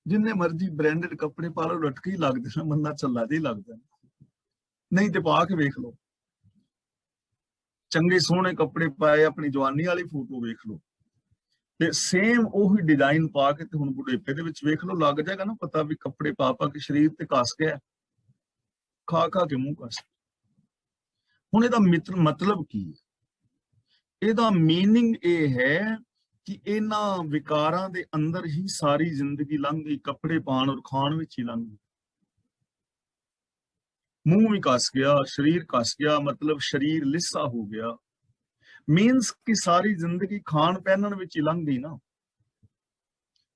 ਜਿੰਨੇ ਮਰਜ਼ੀ ਬ੍ਰਾਂਡਡ ਕੱਪੜੇ ਪਾ ਲਓ, ਲਟਕੇ ਹੀ ਲੱਗਦੇ ਨੇ, ਬੰਦਾ ਚੱਲਾ ਜਿਹਾ ਲੱਗਦਾ। ਨਹੀਂ ਤੇ ਪਾ ਕੇ ਵੇਖ ਲਓ, ਚੰਗੇ ਸੋਹਣੇ ਕੱਪੜੇ ਪਾਏ, ਆਪਣੀ ਜਵਾਨੀ ਵਾਲੀ ਫੋਟੋ ਵੇਖ ਲਓ, ਤੇ ਸੇਮ ਉਹੀ ਡਿਜ਼ਾਈਨ ਪਾ ਕੇ ਤੇ ਹੁਣ ਬੁਢੇਪੇ ਦੇ ਵਿੱਚ ਵੇਖ ਲਓ, ਲੱਗ ਜਾਏਗਾ ਨਾ ਪਤਾ ਵੀ ਕੱਪੜੇ ਪਾ ਪਾ ਕੇ ਸਰੀਰ ਤੇ ਘਸ ਗਿਆ, ਖਾ ਖਾ ਕੇ ਮੂੰਹ ਘਸ। ਹੁਣ ਇਹਦਾ ਮਤਲਬ ਕੀ ਹੈ? ਇਹਦਾ ਮੀਨਿੰਗ ਇਹ ਹੈ ਕਿ ਇਹਨਾਂ ਵਿਕਾਰਾਂ ਦੇ ਅੰਦਰ ਹੀ ਸਾਰੀ ਜ਼ਿੰਦਗੀ ਲੰਘ ਗਈ, ਕੱਪੜੇ ਪਾਉਣ ਔਰ ਖਾਣ ਵਿੱਚ ਹੀ ਲੰਘ ਗਈ। ਮੂੰਹ ਵੀ ਘਸ ਗਿਆ, ਸਰੀਰ ਘਸ ਗਿਆ, ਮਤਲਬ ਸਰੀਰ ਲਿੱਸਾ ਹੋ ਗਿਆ। ਮੀਨਸ ਕਿ ਸਾਰੀ ਜ਼ਿੰਦਗੀ ਖਾਣ ਪਹਿਨਣ ਵਿੱਚ ਹੀ ਲੰਘ ਗਈ ਨਾ।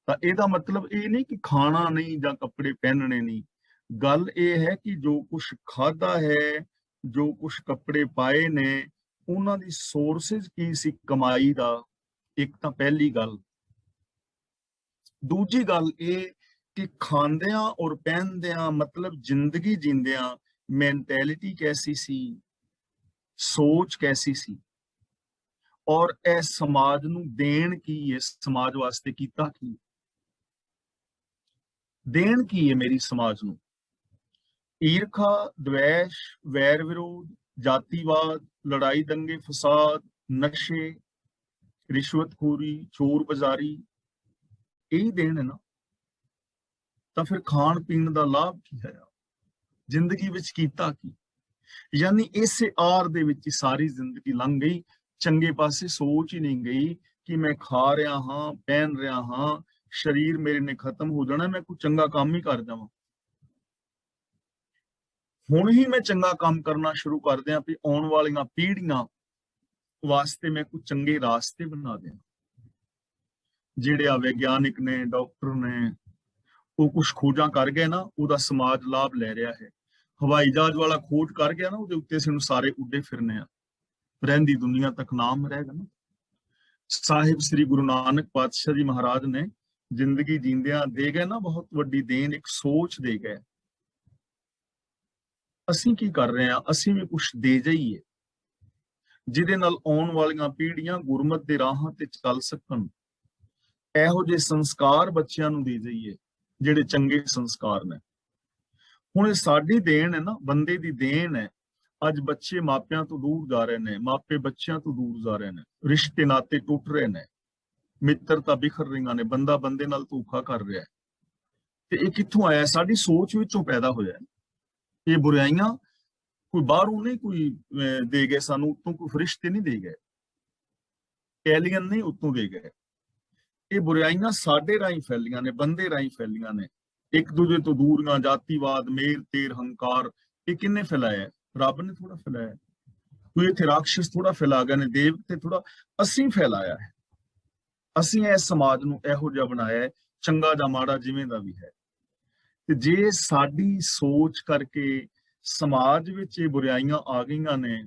ਤਾਂ ਇਹਦਾ ਮਤਲਬ ਇਹ ਨਹੀਂ ਕਿ ਖਾਣਾ ਨਹੀਂ ਜਾਂ ਕੱਪੜੇ ਪਹਿਨਣੇ ਨਹੀਂ, ਗੱਲ ਇਹ ਹੈ ਕਿ ਜੋ ਕੁਛ ਖਾਦਾ ਹੈ, ਜੋ ਕੁਛ ਕੱਪੜੇ ਪਾਏ ਨੇ, ਉਹਨਾਂ ਦੀ ਸੋਰਸਿਸ ਕੀ ਸੀ ਕਮਾਈ ਦਾ। ਇੱਕ ਤਾਂ ਪਹਿਲੀ ਗੱਲ। ਦੂਜੀ ਗੱਲ ਇਹ ਕਿ ਖਾਂਦਿਆਂ ਔਰ ਪਹਿਨਦਿਆਂ ਮਤਲਬ ਜ਼ਿੰਦਗੀ ਜੀਂਦਿਆਂ ਮੈਂਟੈਲਿਟੀ ਕੈਸੀ ਸੀ, ਸੋਚ ਕੈਸੀ ਸੀ, ਔਰ ਇਹ ਸਮਾਜ ਨੂੰ ਦੇਣ ਕੀ ਹੈ, ਸਮਾਜ ਵਾਸਤੇ ਕੀਤਾ ਕੀ, ਦੇਣ ਕੀ ਹੈ ਮੇਰੀ ਸਮਾਜ ਨੂੰ। ਈਰਖਾ, द्वेष, वैर विरोध, जातिवाद, लड़ाई दंगे फसाद, नशे, रिश्वतखोरी, चोर बाजारी, यही देन है ना। तो फिर खान पीन का लाभ की है, जिंदगी विच कीता की। यानी इस आर दे विच सारी जिंदगी लंघ गई, चंगे पासे सोच ही नहीं गई कि मैं खा रहा हाँ, पहन रहा हाँ, शरीर मेरे ने खत्म हो जाना, मैं कोई चंगा काम ही कर जावां। ਹੁਣ ਹੀ ਮੈਂ ਚੰਗਾ ਕੰਮ ਕਰਨਾ ਸ਼ੁਰੂ ਕਰ ਦਿਆਂ ਵੀ ਆਉਣ ਵਾਲੀਆਂ ਪੀੜ੍ਹੀਆਂ ਵਾਸਤੇ ਮੈਂ ਕੋਈ ਚੰਗੇ ਰਾਸਤੇ ਬਣਾ ਦਿਆਂ। ਜਿਹੜੇ ਆ ਵਿਗਿਆਨਿਕ ਨੇ, ਡਾਕਟਰ ਨੇ, ਉਹ ਕੁਝ ਖੋਜਾਂ ਕਰ ਗਏ ਨਾ, ਉਹਦਾ ਸਮਾਜ ਲਾਭ ਲੈ ਰਿਹਾ ਹੈ। ਹਵਾਈ ਜਹਾਜ਼ ਵਾਲਾ ਖੋਜ ਕਰ ਗਿਆ ਨਾ, ਉਹਦੇ ਉੱਤੇ ਸਾਨੂੰ ਸਾਰੇ ਉੱਡੇ ਫਿਰਨੇ ਆ, ਰਹਿੰਦੀ ਦੁਨੀਆ ਤੱਕ ਨਾਮ ਰਹੇਗਾ ਨਾ। ਸਾਹਿਬ ਸ੍ਰੀ ਗੁਰੂ ਨਾਨਕ ਪਾਤਸ਼ਾਹ ਜੀ ਮਹਾਰਾਜ ਨੇ ਜ਼ਿੰਦਗੀ ਜੀਂਦਿਆਂ ਦੇ ਗਏ ਨਾ ਬਹੁਤ ਵੱਡੀ ਦੇਣ, ਇੱਕ ਸੋਚ ਦੇ ਗਏ। ਅਸੀਂ ਕੀ ਕਰ ਰਹੇ ਹਾਂ? ਅਸੀਂ ਵੀ ਕੁਛ ਦੇ ਜਾਈਏ ਜਿਹਦੇ ਨਾਲ ਆਉਣ ਵਾਲੀਆਂ ਪੀੜ੍ਹੀਆਂ ਗੁਰਮਤ ਦੇ ਰਾਹਾਂ ਤੇ ਚੱਲ ਸਕਣ। ਇਹੋ ਜਿਹੇ ਸੰਸਕਾਰ ਬੱਚਿਆਂ ਨੂੰ ਦੇ ਜਾਈਏ ਜਿਹੜੇ ਚੰਗੇ ਸੰਸਕਾਰ ਨੇ। ਹੁਣ ਇਹ ਸਾਡੀ ਦੇਣ ਹੈ ਨਾ, ਬੰਦੇ ਦੀ ਦੇਣ ਹੈ। ਅੱਜ ਬੱਚੇ ਮਾਪਿਆਂ ਤੋਂ ਦੂਰ ਜਾ ਰਹੇ ਨੇ, ਮਾਪੇ ਬੱਚਿਆਂ ਤੋਂ ਦੂਰ ਜਾ ਰਹੇ ਨੇ, ਰਿਸ਼ਤੇ ਨਾਤੇ ਟੁੱਟ ਰਹੇ ਨੇ, ਮਿੱਤਰਤਾ ਬਿਖਰ ਰਹੀਆਂ ਨੇ, ਬੰਦਾ ਬੰਦੇ ਨਾਲ ਧੋਖਾ ਕਰ ਰਿਹਾ ਹੈ। ਤੇ ਇਹ ਕਿੱਥੋਂ ਆਇਆ? ਸਾਡੀ ਸੋਚ ਵਿੱਚੋਂ ਪੈਦਾ ਹੋਇਆ। ਇਹ ਬੁਰਾਈਆਂ ਕੋਈ ਬਾਹਰੋਂ ਨਹੀਂ ਕੋਈ ਦੇ ਗਏ ਸਾਨੂੰ, ਉੱਤੋਂ ਕੋਈ ਫਰਿਸ਼ਤੇ ਨਹੀਂ ਦੇ ਗਏ, ਐਲੀਅਨ ਨਹੀਂ ਉੱਤੋਂ ਦੇ ਗਏ। ਇਹ ਬੁਰਾਈਆਂ ਸਾਡੇ ਰਾਹੀਂ ਫੈਲੀਆਂ ਨੇ, ਬੰਦੇ ਰਾਹੀਂ ਫੈਲੀਆਂ ਨੇ। ਇੱਕ ਦੂਜੇ ਤੋਂ ਦੂਰੀਆਂ, ਜਾਤੀਵਾਦ, ਮੇਰ ਤੇਰ, ਹੰਕਾਰ, ਇਹ ਕਿੰਨੇ ਫੈਲਾਇਆ? ਰੱਬ ਨੇ ਥੋੜਾ ਫੈਲਾਇਆ। ਕੋਈ ਇੱਥੇ ਰਾਖਸ਼ ਥੋੜਾ ਫੈਲਾ ਗਏ ਨੇ, ਦੇਵਤੇ ਥੋੜਾ, ਅਸੀਂ ਫੈਲਾਇਆ ਹੈ। ਅਸੀਂ ਇਸ ਸਮਾਜ ਨੂੰ ਇਹੋ ਜਿਹਾ ਬਣਾਇਆ ਹੈ, ਚੰਗਾ ਜਾਂ ਮਾੜਾ ਜਿਵੇਂ ਦਾ ਵੀ ਹੈ। ਤੇ ਜੇ ਸਾਡੀ ਸੋਚ ਕਰਕੇ ਸਮਾਜ ਵਿੱਚ ਇਹ ਬੁਰਾਈਆਂ ਆ ਗਈਆਂ ਨੇ,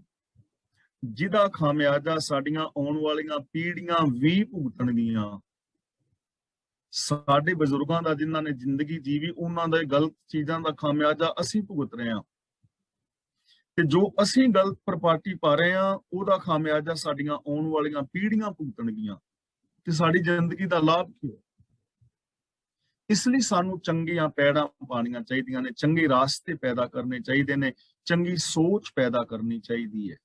ਜਿਹਦਾ ਖਾਮਿਆਜਾ ਸਾਡੀਆਂ ਆਉਣ ਵਾਲੀਆਂ ਪੀੜ੍ਹੀਆਂ ਵੀ ਭੁਗਤਣਗੀਆਂ। ਸਾਡੇ ਬਜ਼ੁਰਗਾਂ ਦਾ ਜਿਨ੍ਹਾਂ ਨੇ ਜ਼ਿੰਦਗੀ ਜੀਵੀ, ਉਹਨਾਂ ਦੇ ਗਲਤ ਚੀਜ਼ਾਂ ਦਾ ਖਾਮਿਆਜਾ ਅਸੀਂ ਭੁਗਤ ਰਹੇ ਹਾਂ। ਤੇ ਜੋ ਅਸੀਂ ਗਲਤ ਪ੍ਰਪਾਰਟੀ ਪਾ ਰਹੇ ਹਾਂ, ਉਹਦਾ ਖਾਮਿਆਜਾ ਸਾਡੀਆਂ ਆਉਣ ਵਾਲੀਆਂ ਪੀੜ੍ਹੀਆਂ ਭੁਗਤਣਗੀਆਂ। ਤੇ ਸਾਡੀ ਜ਼ਿੰਦਗੀ ਦਾ ਲਾਭ ਕੀ ਹੈ? ਇਸ ਲਈ ਸਾਨੂੰ ਚੰਗੀਆਂ ਪੈੜਾਂ ਪਾਉਣੀਆਂ ਚਾਹੀਦੀਆਂ ਨੇ, ਚੰਗੇ ਰਾਸਤੇ ਪੈਦਾ ਕਰਨੇ ਚਾਹੀਦੇ ਨੇ, ਚੰਗੀ ਸੋਚ ਪੈਦਾ ਕਰਨੀ ਚਾਹੀਦੀ ਹੈ।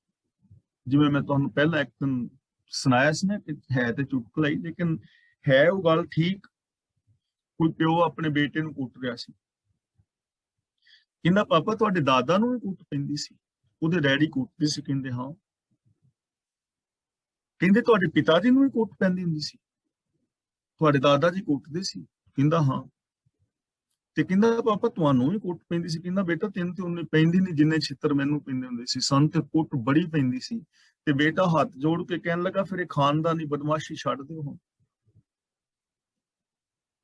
ਜਿਵੇਂ ਮੈਂ ਤੁਹਾਨੂੰ ਪਹਿਲਾਂ ਇੱਕ ਦਿਨ ਸੁਣਾਇਆ ਸੀ ਨਾ ਕਿ ਹੈ ਤੇ ਚੁਟਕਲਾ ਹੀ, ਲੇਕਿਨ ਹੈ ਉਹ ਗੱਲ ਠੀਕ। ਕੋਈ ਪਿਓ ਆਪਣੇ ਬੇਟੇ ਨੂੰ ਕੁੱਟ ਰਿਹਾ ਸੀ, ਕਹਿੰਦਾ ਪਾਪਾ ਤੁਹਾਡੇ ਦਾਦਾ ਨੂੰ ਵੀ ਕੁੱਟ ਪੈਂਦੀ ਸੀ? ਉਹਦੇ ਡੈਡੀ ਕੁੱਟਦੇ ਸੀ? ਕਹਿੰਦੇ ਹਾਂ। ਕਹਿੰਦੇ ਤੁਹਾਡੇ ਪਿਤਾ ਜੀ ਨੂੰ ਵੀ ਕੁੱਟ ਪੈਂਦੀ ਹੁੰਦੀ ਸੀ? ਤੁਹਾਡੇ ਦਾਦਾ ਜੀ ਕੁੱਟਦੇ ਸੀ? ਕਹਿੰਦਾ ਹਾਂ। ਤੇ ਕਹਿੰਦਾ ਪਾਪਾ ਤੁਹਾਨੂੰ ਵੀ ਕੁੱਟ ਪੈਂਦੀ ਸੀ? ਕਹਿੰਦਾ ਬੇਟਾ ਤੈਨੂੰ ਤੇ ਉਹਨੇ ਪੈਂਦੀ ਨਹੀਂ ਜਿੰਨੇ ਛਿੱਤਰ ਮੈਨੂੰ ਪੈਂਦੇ ਹੁੰਦੇ ਸੀ, ਸਾਨੂੰ ਤੇ ਕੁੱਟ ਬੜੀ ਪੈਂਦੀ ਸੀ। ਤੇ ਬੇਟਾ ਹੱਥ ਜੋੜ ਕੇ ਕਹਿਣ ਲੱਗਾ ਫਿਰ ਇਹ ਖਾਨਦਾਨੀ ਬਦਮਾਸ਼ੀ ਛੱਡ ਦਿਓ। ਹੁਣ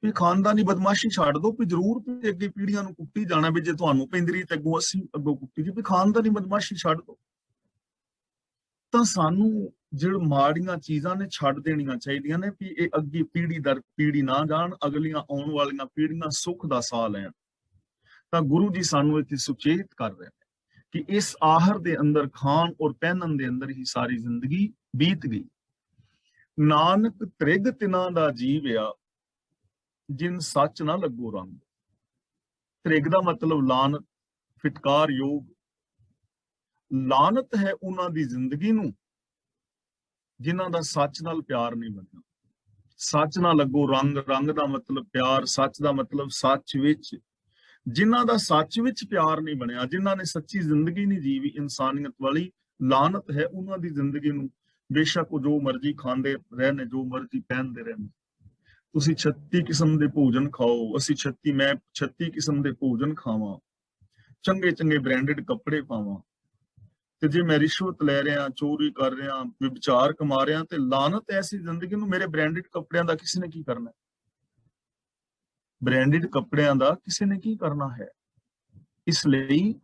ਇਹ ਖਾਨਦਾਨੀ ਬਦਮਾਸ਼ੀ ਛੱਡ ਦਿਓ, ਵੀ ਜ਼ਰੂਰ ਵੀ ਅੱਗੇ ਪੀੜ੍ਹੀਆਂ ਨੂੰ ਕੁੱਟੀ ਜਾਣਾ, ਵੀ ਜੇ ਤੁਹਾਨੂੰ ਪੈਂਦੀ ਰਹੀ ਤੇ ਅੱਗੋਂ ਅਸੀਂ ਅੱਗੋਂ ਕੁੱਟੀ ਜੀ, ਵੀ ਖਾਨਦਾਨੀ ਬਦਮਾਸ਼ੀ ਛੱਡ ਦਿਓ। ਤਾਂ ਸਾਨੂੰ ਜਿਹੜੇ ਮਾੜੀਆਂ ਚੀਜ਼ਾਂ ਨੇ ਛੱਡ ਦੇਣੀਆਂ ਚਾਹੀਦੀਆਂ ਨੇ, ਵੀ ਇਹ ਅੱਗੇ ਪੀੜ੍ਹੀ ਦਰ ਪੀੜ੍ਹੀ ਨਾ ਜਾਣ, ਅਗਲੀਆਂ ਆਉਣ ਵਾਲੀਆਂ ਪੀੜ੍ਹੀਆਂ ਸੁੱਖ ਦਾ ਸਾਹ ਲੈਣ। ਤਾਂ ਗੁਰੂ ਜੀ ਸਾਨੂੰ ਇੱਥੇ ਸੁਚੇਤ ਕਰ ਰਹੇ ਨੇ ਕਿ ਇਸ ਆਹਰ ਦੇ ਅੰਦਰ, ਖਾਣ ਔਰ ਪਹਿਨਣ ਦੇ ਅੰਦਰ ਹੀ ਸਾਰੀ ਜ਼ਿੰਦਗੀ ਬੀਤ ਗਈ। ਨਾਨਕ ਤ੍ਰਿਗ ਤਿਨਾਂ ਦਾ ਜੀਵਿਆ, ਜਿਨ ਸੱਚ ਨਾ ਲੱਗੋ ਰੰਗ। ਤ੍ਰਿਗ ਦਾ ਮਤਲਬ ਲਾਨਤ, ਫਿਟਕਾਰ ਯੋਗ। ਲਾਨਤ ਹੈ ਉਹਨਾਂ ਦੀ ਜ਼ਿੰਦਗੀ ਨੂੰ ਜਿਨ੍ਹਾਂ ਦਾ ਸੱਚ ਨਾਲ ਪਿਆਰ ਨਹੀਂ ਬਣਿਆ। ਸੱਚ ਨਾ ਲੱਗੋ ਰੰਗ, ਰੰਗ ਦਾ ਮਤਲਬ ਪਿਆਰ, ਸੱਚ ਦਾ ਮਤਲਬ ਸੱਚ ਵਿੱਚ। ਜਿਨ੍ਹਾਂ ਦਾ ਸੱਚ ਵਿੱਚ ਪਿਆਰ ਨਹੀਂ ਬਣਿਆ, ਜਿਨ੍ਹਾਂ ਨੇ ਸੱਚੀ ਜ਼ਿੰਦਗੀ ਨਹੀਂ ਜੀਵੀ ਇਨਸਾਨੀਅਤ ਵਾਲੀ, ਲਾਨਤ ਹੈ ਉਹਨਾਂ ਦੀ ਜ਼ਿੰਦਗੀ ਨੂੰ। ਬੇਸ਼ੱਕ ਉਹ ਜੋ ਮਰਜ਼ੀ ਖਾਂਦੇ ਰਹਿਣ, ਜੋ ਮਰਜ਼ੀ ਪਹਿਨਦੇ ਰਹਿਣ। ਤੁਸੀਂ 36 ਕਿਸਮ ਦੇ ਭੋਜਨ ਖਾਓ, ਮੈਂ 36 ਕਿਸਮ ਦੇ ਭੋਜਨ ਖਾਵਾਂ, ਚੰਗੇ ਚੰਗੇ ਬ੍ਰਾਂਡਡ ਕੱਪੜੇ ਪਾਵਾਂ, ਤੇ ਜੇ ਮੈਂ ਰਿਸ਼ਵਤ ਲੈ ਰਿਹਾ, ਚੋਰੀ ਕਰ ਰਿਹਾ, ਵਿਚਾਰ ਕਮਾ ਰਿਹਾ, ਤੇ ਲਾਨਤ ਐਸੀ ਜ਼ਿੰਦਗੀ ਨੂੰ। ਮੇਰੇ ਬ੍ਰਾਂਡਡ ਕੱਪੜਿਆਂ ਦਾ ਕਿਸੇ ਨੇ ਕੀ ਕਰਨਾ? ਬ੍ਰਾਂਡਡ ਕੱਪੜਿਆਂ ਦਾ ਕਿਸੇ ਨੇ ਕੀ ਕਰਨਾ ਹੈ? ਇਸ ਲਈ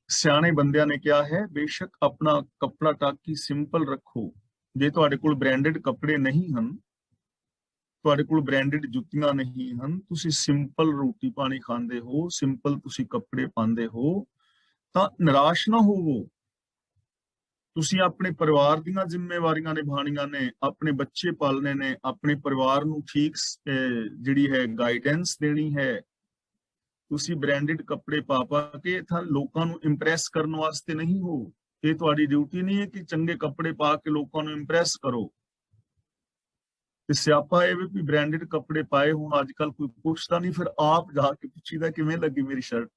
ਸਿਆਣੇ ਬੰਦਿਆਂ ਨੇ ਕਿਹਾ ਹੈ, ਬੇਸ਼ੱਕ ਆਪਣਾ ਕੱਪੜਾ ਟਾਕੀ ਸਿੰਪਲ ਰੱਖੋ। ਜੇ ਤੁਹਾਡੇ ਕੋਲ ਬ੍ਰਾਂਡਡ ਕੱਪੜੇ ਨਹੀਂ ਹਨ, ਤੁਹਾਡੇ ਕੋਲ ਬ੍ਰਾਂਡਡ ਜੁੱਤੀਆਂ ਨਹੀਂ ਹਨ, ਤੁਸੀਂ ਸਿੰਪਲ ਰੋਟੀ ਪਾਣੀ ਖਾਂਦੇ ਹੋ, ਸਿੰਪਲ ਤੁਸੀਂ ਕੱਪੜੇ ਪਾਉਂਦੇ ਹੋ, ਤਾਂ ਨਿਰਾਸ਼ ਨਾ ਹੋਵੋ। ਤੁਸੀਂ ਆਪਣੇ ਪਰਿਵਾਰ ਦੀਆਂ ਜ਼ਿੰਮੇਵਾਰੀਆਂ ਨਿਭਾਉਣੀਆਂ ਨੇ, ਆਪਣੇ ਬੱਚੇ ਪਾਲਣੇ ਨੇ, ਆਪਣੇ ਪਰਿਵਾਰ ਨੂੰ ਠੀਕ ਜਿਹੜੀ ਹੈ ਗਾਈਡੈਂਸ ਦੇਣੀ ਹੈ। ਤੁਸੀਂ ਬ੍ਰਾਂਡਡ ਕੱਪੜੇ ਪਾ ਕੇ ਤਾਂ ਲੋਕਾਂ ਨੂੰ ਇੰਪ੍ਰੈਸ ਕਰਨ ਵਾਸਤੇ ਨਹੀਂ ਹੋ। ਇਹ ਤੁਹਾਡੀ ਡਿਊਟੀ ਨਹੀਂ ਹੈ ਕਿ ਚੰਗੇ ਕੱਪੜੇ ਪਾ ਕੇ ਲੋਕਾਂ ਨੂੰ ਇੰਪ੍ਰੈਸ ਕਰੋ। ਤੇ ਸਿਆਪਾ ਇਹ ਵੀ ਬ੍ਰਾਂਡਡ ਕੱਪੜੇ ਪਾਏ ਹੁਣ ਅੱਜ ਕੱਲ ਕੋਈ ਪੁੱਛਦਾ ਨਹੀਂ, ਫਿਰ ਆਪ ਜਾ ਕੇ ਪੁੱਛੀਦਾ ਕਿਵੇਂ ਲੱਗੀ ਮੇਰੀ ਸ਼ਰਟ,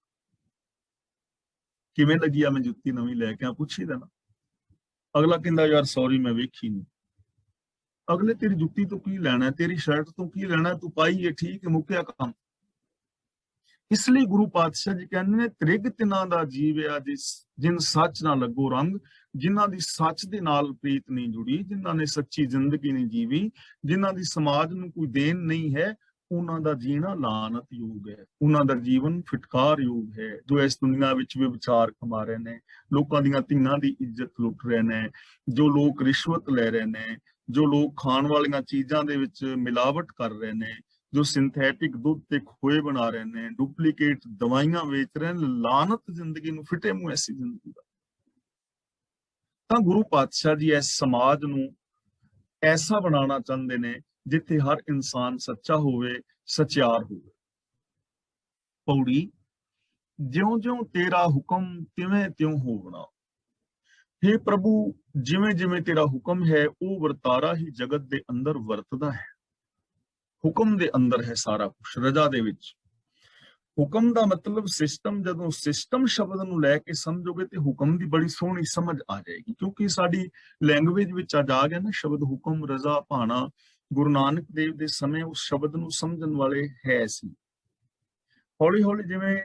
ਕਿਵੇਂ ਲੱਗੀ ਆ ਮੈਂ ਜੁੱਤੀ ਨਵੀਂ ਲੈ ਕੇ ਆ, ਪੁੱਛੀਦਾ ਨਾ। ਅਗਲਾ ਕਹਿੰਦਾ ਯਾਰ ਸੌਰੀ ਮੈਂ ਵੇਖੀ ਨਹੀਂ। ਅਗਲੇ ਤੇਰੀ ਜੁੱਤੀ ਤੋਂ ਕੀ ਲੈਣਾ, ਤੇਰੀ ਸ਼ਰਟ ਤੋਂ ਕੀ ਲੈਣਾ, ਤੂੰ ਪਾਈ ਹੈ ਠੀਕ ਹੈ, ਮੁੱਕਿਆ ਕੰਮ। ਇਸ ਲਈ ਗੁਰੂ ਪਾਤਸ਼ਾਹ ਜੀ ਕਹਿੰਦੇ ਨੇ, ਤ੍ਰਿਗ ਤਿਨਾਂ ਦਾ ਜੀਵਿਆ ਜਿਨ ਸੱਚ ਨਾ ਲੱਗੋ ਰੰਗ, ਜਿਨ੍ਹਾਂ ਦੀ ਸੱਚ ਦੇ ਨਾਲ ਪ੍ਰੀਤ ਨਹੀਂ ਜੁੜੀ, ਜਿਨ੍ਹਾਂ ਨੇ ਸੱਚੀ ਜ਼ਿੰਦਗੀ ਨਹੀਂ ਜੀਵੀ, ਜਿਨ੍ਹਾਂ ਦੀ ਸਮਾਜ ਨੂੰ ਕੋਈ ਦੇਣ ਨਹੀਂ ਹੈ, ਉਹਨਾਂ ਦਾ ਜੀਣਾ ਲਾਨਤ ਯੋਗ ਹੈ, ਉਹਨਾਂ ਦਾ ਜੀਵਨ ਫਿਟਕਾਰ ਯੋਗ ਹੈ। ਜੋ ਇਸ ਦੁਨੀਆ ਵਿੱਚ ਵੀ ਵਿਚਾਰ ਕਮਾ ਰਹੇ ਨੇ, ਲੋਕਾਂ ਦੀਆਂ ਧੀਆਂ ਦੀ ਇੱਜ਼ਤ ਲੁੱਟ ਰਹੇ ਨੇ, ਜੋ ਲੋਕ ਰਿਸ਼ਵਤ ਲੈ ਰਹੇ ਨੇ, ਜੋ ਲੋਕ ਖਾਣ ਵਾਲੀਆਂ ਚੀਜ਼ਾਂ ਦੇ ਵਿੱਚ ਮਿਲਾਵਟ ਕਰ ਰਹੇ ਨੇ, ਜੋ ਸਿੰਥੈਟਿਕ ਦੁੱਧ ਤੇ ਖੋਏ ਬਣਾ ਰਹੇ ਨੇ, ਡੁਪਲੀਕੇਟ ਦਵਾਈਆਂ ਵੇਚ ਰਹੇ ਨੇ, ਲਾਨਤ ਜ਼ਿੰਦਗੀ ਨੂੰ, ਫਿੱਟੇ ਮੂੰਹ ਐਸੀ ਜ਼ਿੰਦਗੀ ਦਾ। ਤਾਂ ਗੁਰੂ ਪਾਤਸ਼ਾਹ ਜੀ ਇਸ ਸਮਾਜ ਨੂੰ ਐਸਾ ਬਣਾਉਣਾ ਚਾਹੁੰਦੇ ਨੇ ਜਿੱਥੇ ਹਰ ਇਨਸਾਨ ਸੱਚਾ ਹੋਵੇ, ਸਚਿਆਰ ਹੋਵੇ। ਪੌੜੀ, ਜਿਉਂ-ਜਿਉਂ ਤੇਰਾ ਹੁਕਮ ਤਿਵੇਂ ਤਿਉਂ ਹੋਵਣਾ। हे ਪ੍ਰਭੂ, ਜਿਵੇਂ ਜਿਵੇਂ ਤੇਰਾ ਹੁਕਮ ਹੈ ਉਹ ਵਰਤਾਰਾ ਹੀ ਜਗਤ ਦੇ ਅੰਦਰ ਵਰਤਦਾ ਹੈ। ਹੁਕਮ ਦੇ ਅੰਦਰ ਹੈ ਸਾਰਾ ਕੁਝ, ਰਜਾ ਦੇ ਵਿੱਚ। ਹੁਕਮ ਦਾ ਮਤਲਬ ਸਿਸਟਮ। ਜਦੋਂ ਸਿਸਟਮ ਸ਼ਬਦ ਨੂੰ ਲੈ ਕੇ ਸਮਝੋਗੇ ਤੇ ਹੁਕਮ ਦੀ ਬੜੀ ਸੋਹਣੀ ਸਮਝ ਆ ਜਾਏਗੀ, ਕਿਉਂਕਿ ਸਾਡੀ ਲੈਂਗੁਏਜ ਵਿੱਚ ਅੱਜ ਆ ਗਿਆ ਨਾ ਸ਼ਬਦ ਹੁਕਮ, ਰਜ਼ਾ, ਭਾਣਾ। ਗੁਰੂ ਨਾਨਕ ਦੇਵ ਦੇ ਸਮੇਂ ਉਸ ਸ਼ਬਦ ਨੂੰ ਸਮਝਣ ਵਾਲੇ ਹੈ ਸੀ। ਹੌਲੀ ਹੌਲੀ ਜਿਵੇਂ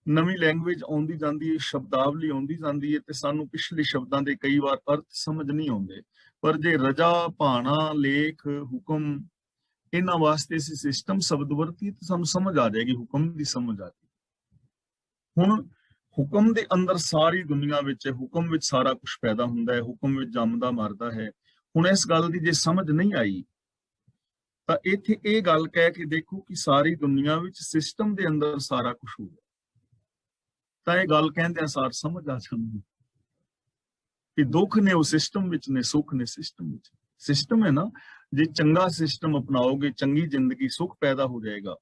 ਨਵੀਂ ਲੈਂਗੁਏਜ ਆਉਂਦੀ ਜਾਂਦੀ ਹੈ, ਸ਼ਬਦਾਵਲੀ ਆਉਂਦੀ ਜਾਂਦੀ ਹੈ, ਤੇ ਸਾਨੂੰ ਪਿਛਲੇ ਸ਼ਬਦਾਂ ਦੇ ਕਈ ਵਾਰ ਅਰਥ ਸਮਝ ਨਹੀਂ ਆਉਂਦੇ। ਪਰ ਜੇ ਰਜਾ, ਭਾਣਾ, ਲੇਖ, ਹੁਕਮ, ਇਹਨਾਂ ਵਾਸਤੇ ਅਸੀਂ ਸਿਸਟਮ ਸ਼ਬਦ ਵਰਤੀ ਤਾਂ ਸਾਨੂੰ ਸਮਝ ਆ ਜਾਏਗੀ, ਹੁਕਮ ਦੀ ਸਮਝ ਆ ਜਾਏਗੀ। ਹੁਣ ਹੁਕਮ ਦੇ ਅੰਦਰ ਸਾਰੀ ਦੁਨੀਆ ਵਿੱਚ, ਹੁਕਮ ਵਿੱਚ ਸਾਰਾ ਕੁਝ ਪੈਦਾ ਹੁੰਦਾ ਹੈ, ਹੁਕਮ ਵਿੱਚ ਜੰਮਦਾ ਮਰਦਾ ਹੈ। ਹੁਣ ਇਸ ਗੱਲ ਦੀ ਜੇ ਸਮਝ ਨਹੀਂ ਆਈ ਤਾਂ ਇੱਥੇ ਇਹ ਗੱਲ ਕਹਿ ਕੇ ਦੇਖੋ ਕਿ ਸਾਰੀ ਦੁਨੀਆ ਵਿੱਚ ਸਿਸਟਮ ਦੇ ਅੰਦਰ ਸਾਰਾ ਕੁਝ ਹੋ ਗਿਆ, ਤਾਂ ਇਹ ਗੱਲ ਕਹਿੰਦਿਆਂ ਸਾਰ ਸਮਝ ਆ ਜਾਂਦੀ ਕਿ ਦੁੱਖ ਨੇ ਉਹ ਸਿਸਟਮ ਵਿੱਚ ਨੇ, ਸੁੱਖ ਨੇ ਸਿਸਟਮ ਵਿੱਚ। ਸਿਸਟਮ ਹੈ ਨਾ, ਜੇ ਚੰਗਾ ਸਿਸਟਮ ਅਪਣਾਓਗੇ, ਚੰਗੀ ਜ਼ਿੰਦਗੀ, ਸੁੱਖ ਪੈਦਾ ਹੋ ਜਾਏਗਾ।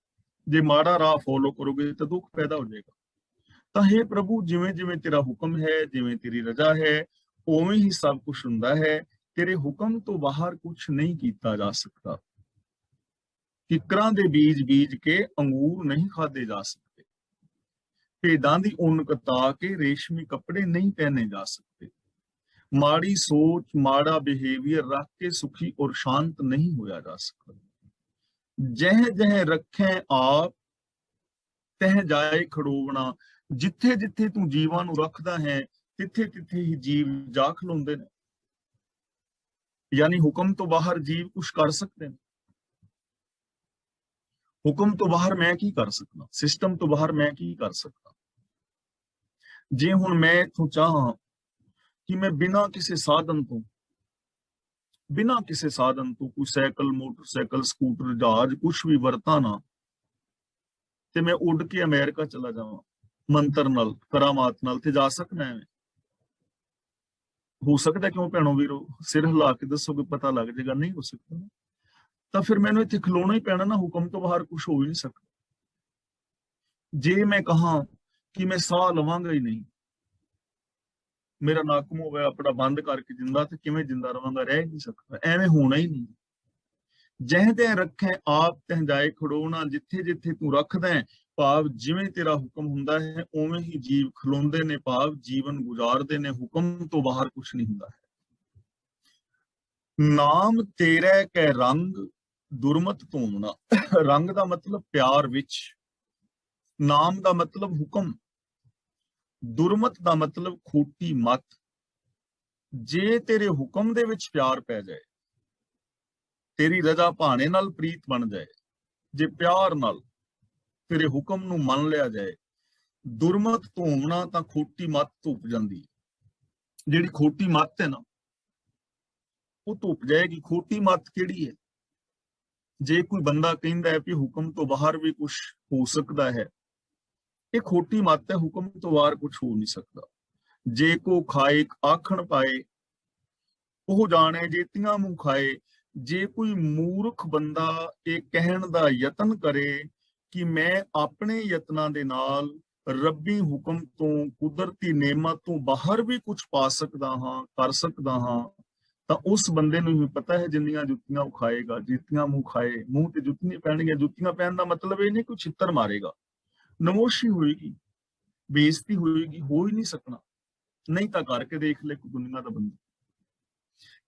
ਜੇ ਮਾੜਾ ਰਾਹ ਫੋਲੋ ਕਰੋਗੇ ਤਾਂ ਦੁੱਖ ਪੈਦਾ ਹੋ ਜਾਏਗਾ। ਤਾਂ हे ਪ੍ਰਭੂ, ਜਿਵੇਂ ਜਿਵੇਂ ਤੇਰਾ ਹੁਕਮ ਹੈ, ਜਿਵੇਂ ਤੇਰੀ ਰਜ਼ਾ ਹੈ, ਉਵੇਂ ਹੀ ਸਭ ਕੁਝ ਹੁੰਦਾ ਹੈ। ਤੇਰੇ ਹੁਕਮ ਤੋਂ ਬਾਹਰ ਕੁਝ ਨਹੀਂ ਕੀਤਾ ਜਾ ਸਕਦਾ। ਕਿਕਰਾਂ ਦੇ ਬੀਜ ਬੀਜ ਕੇ ਅੰਗੂਰ ਨਹੀਂ ਖਾਦੇ ਜਾ ਸਕਦੇ। ਭੇਡਾਂ ਦੀ ਉੱਨ ਕਤਾ ਕੇ ਰੇਸ਼ਮੀ ਕੱਪੜੇ ਨਹੀਂ ਪਹਿਨੇ ਜਾ ਸਕਦੇ। ਮਾੜੀ ਸੋਚ, ਮਾੜਾ ਬਿਹੇਵੀਅਰ ਰੱਖ ਕੇ ਸੁਖੀ ਔਰ ਸ਼ਾਂਤ ਨਹੀਂ ਹੋਇਆ ਜਾ ਸਕਦਾ। ਜਹ ਜਹ ਰੱਖੇ ਆਪ ਤਹ ਜਾਏ ਖੜੋਵਣਾ। ਜਿੱਥੇ ਜਿੱਥੇ ਤੂੰ ਜੀਵਾਂ ਨੂੰ ਰੱਖਦਾ ਹੈ, ਤਿੱਥੇ ਤਿੱਥੇ ਹੀ ਜੀਵ ਜਾ ਖਲੋਂਦੇ ਨੇ। ਯਾਨੀ ਹੁਕਮ ਤੋਂ ਬਾਹਰ ਜੀਵ ਕੁਝ ਕਰ ਸਕਦੇ ਨੇ। ਹੁਕਮ ਤੋਂ ਬਾਹਰ ਮੈਂ ਕੀ ਕਰ ਸਕਦਾ, ਸਿਸਟਮ ਤੋਂ ਬਾਹਰ ਮੈਂ ਕੀ ਕਰ ਸਕਦਾ। ਜੇ ਹੁਣ ਮੈਂ ਇੱਥੋਂ ਚਾਹਾਂ ਕਿ ਮੈਂ ਬਿਨਾਂ ਕਿਸੇ ਸਾਧਨ ਤੋਂ ਕੋਈ ਸਾਈਕਲ, ਮੋਟਰਸਾਈਕਲ, ਸਕੂਟਰ, ਜਹਾਜ਼ ਕੁਛ ਵੀ ਵਰਤਾਂ ਨਾ, ਤੇ ਮੈਂ ਉੱਡ ਕੇ ਅਮਰੀਕਾ ਚਲਾ ਜਾਵਾਂ ਮੰਤਰ ਨਾਲ, ਕਰਾਮਾਤ ਨਾਲ, ਤੇ ਜਾ ਸਕਦਾ ਐਵੇਂ? ਹੋ ਸਕਦਾ? ਕਿਉਂ ਭੈਣੋ ਵੀਰੋ, ਸਿਰ ਹਿਲਾ ਕੇ ਦੱਸੋਗੇ ਪਤਾ ਲੱਗ ਜਾਏਗਾ ਨਹੀਂ ਹੋ ਸਕਦਾ। ਤਾਂ ਫਿਰ ਮੈਨੂੰ ਇੱਥੇ ਖਲੋਣਾ ਹੀ ਪੈਣਾ ਨਾ, ਹੁਕਮ ਤੋਂ ਬਾਹਰ ਕੁਝ ਹੋ ਹੀ ਨਹੀਂ ਸਕਦਾ। ਜੇ ਮੈਂ ਕਹਾਂ ਕਿ ਮੈਂ ਸਾਹ ਲਵਾਂਗਾ ਹੀ ਨਹੀਂ, ਮੇਰਾ ਨੱਕ ਮੂੰਹ ਹੋਇਆ ਆਪਣਾ ਬੰਦ ਕਰਕੇ ਜਿੰਦਾ, ਤੇ ਕਿਵੇਂ ਜਿੰਦਾ ਰਵਾਂਗਾ? ਰਹਿ ਨਹੀਂ ਸਕਦਾ, ਐਵੇਂ ਹੋਣਾ ਹੀ ਨਹੀਂ। ਜਹ ਤੇ ਰੱਖੇ ਆਪ ਤਹ ਜਾਏ ਖੜੋਣਾ। ਜਿੱਥੇ ਜਿੱਥੇ ਤੂੰ ਰੱਖਦਾ ਹੈ, ਭਾਵ ਜਿਵੇਂ ਤੇਰਾ ਹੁਕਮ ਹੁੰਦਾ ਹੈ ਉਵੇਂ ਹੀ ਜੀਵ ਖਲੋਂਦੇ ਨੇ, ਭਾਵ ਜੀਵਨ ਗੁਜ਼ਾਰਦੇ ਨੇ। ਹੁਕਮ ਤੋਂ ਬਾਹਰ ਕੁਝ ਨਹੀਂ ਹੁੰਦਾ ਹੈ। ਨਾਮ ਤੇਰੇ ਕੈ ਰੰਗ ਦੁਰਮਤ ਧੂਮਣਾ। ਰੰਗ ਦਾ ਮਤਲਬ ਪਿਆਰ ਵਿੱਚ, ਨਾਮ ਦਾ ਮਤਲਬ ਹੁਕਮ, ਦੁਰਮਤ ਦਾ ਮਤਲਬ ਖੋਟੀ ਮਤ। ਜੇ ਤੇਰੇ ਹੁਕਮ ਦੇ ਵਿੱਚ ਪਿਆਰ ਪੈ ਜਾਏ, ਤੇਰੀ ਰਜ਼ਾ ਭਾਣੇ ਨਾਲ ਪ੍ਰੀਤ ਬਣ ਜਾਏ, ਜੇ ਪਿਆਰ ਨਾਲ ਤੇਰੇ ਹੁਕਮ ਨੂੰ ਮੰਨ ਲਿਆ ਜਾਏ, ਦੁਰਮਤ ਧੋਵਣਾ ਤਾਂ ਖੋਟੀ ਮੱਤ ਧੁੱਪ ਜਾਂਦੀ ਹੈ। ਜਿਹੜੀ ਖੋਟੀ ਮੱਤ ਹੈ ਨਾ ਉਹ ਧੁੱਪ ਜਾਏਗੀ। ਖੋਟੀ ਮੱਤ ਕਿਹੜੀ ਹੈ? ਜੇ ਕੋਈ ਬੰਦਾ ਕਹਿੰਦਾ ਹੈ ਵੀ ਹੁਕਮ ਤੋਂ ਬਾਹਰ ਵੀ ਕੁਝ ਹੋ ਸਕਦਾ ਹੈ, ਇਹ ਖੋਟੀ ਮੱਤ ਹੈ। ਹੁਕਮ ਤੋਂ ਬਾਹਰ ਕੁਝ ਹੋ ਨਹੀਂ ਸਕਦਾ। ਜੇ ਕੋ ਖਾਏ ਆਖਣ ਪਾਏ, ਉਹ ਜਾਣੇ ਜੇਤੀਆਂ ਮੂੰਹ ਖਾਏ। ਜੇ ਕੋਈ ਮੂਰਖ ਬੰਦਾ ਇਹ ਕਹਿਣ ਦਾ ਯਤਨ ਕਰੇ ਕਿ ਮੈਂ ਆਪਣੇ ਯਤਨਾਂ ਦੇ ਨਾਲ ਰੱਬੀ ਹੁਕਮ ਤੋਂ, ਕੁਦਰਤੀ ਨੇਮਤ ਤੋਂ ਬਾਹਰ ਵੀ ਕੁਝ ਪਾ ਸਕਦਾ ਹਾਂ, ਕਰ ਸਕਦਾ ਹਾਂ, ਤਾਂ ਉਸ ਬੰਦੇ ਨੂੰ ਵੀ ਪਤਾ ਹੈ ਜਿੰਨੀਆਂ ਜੁੱਤੀਆਂ ਉਹ ਖਾਏਗਾ। ਜੁੱਤੀਆਂ ਮੂੰਹ ਖਾਏ, ਮੂੰਹ ਤੇ ਜੁੱਤੀਆਂ ਪੈਣਗੀਆਂ। ਜੁੱਤੀਆਂ ਪਹਿਨ ਦਾ ਮਤਲਬ ਇਹ ਨਹੀਂ ਕੋਈ ਛਿੱਤਰ ਮਾਰੇਗਾ, ਨਮੋਸ਼ੀ ਹੋਏਗੀ, ਬੇਇੱਜ਼ਤੀ ਹੋਏਗੀ। ਹੋ ਹੀ ਨਹੀਂ ਸਕਣਾ। ਨਹੀਂ ਤਾਂ ਕਰਕੇ ਦੇਖ ਲੈ ਕੋਈ ਦੁਨੀਆ ਦਾ ਬੰਦਾ।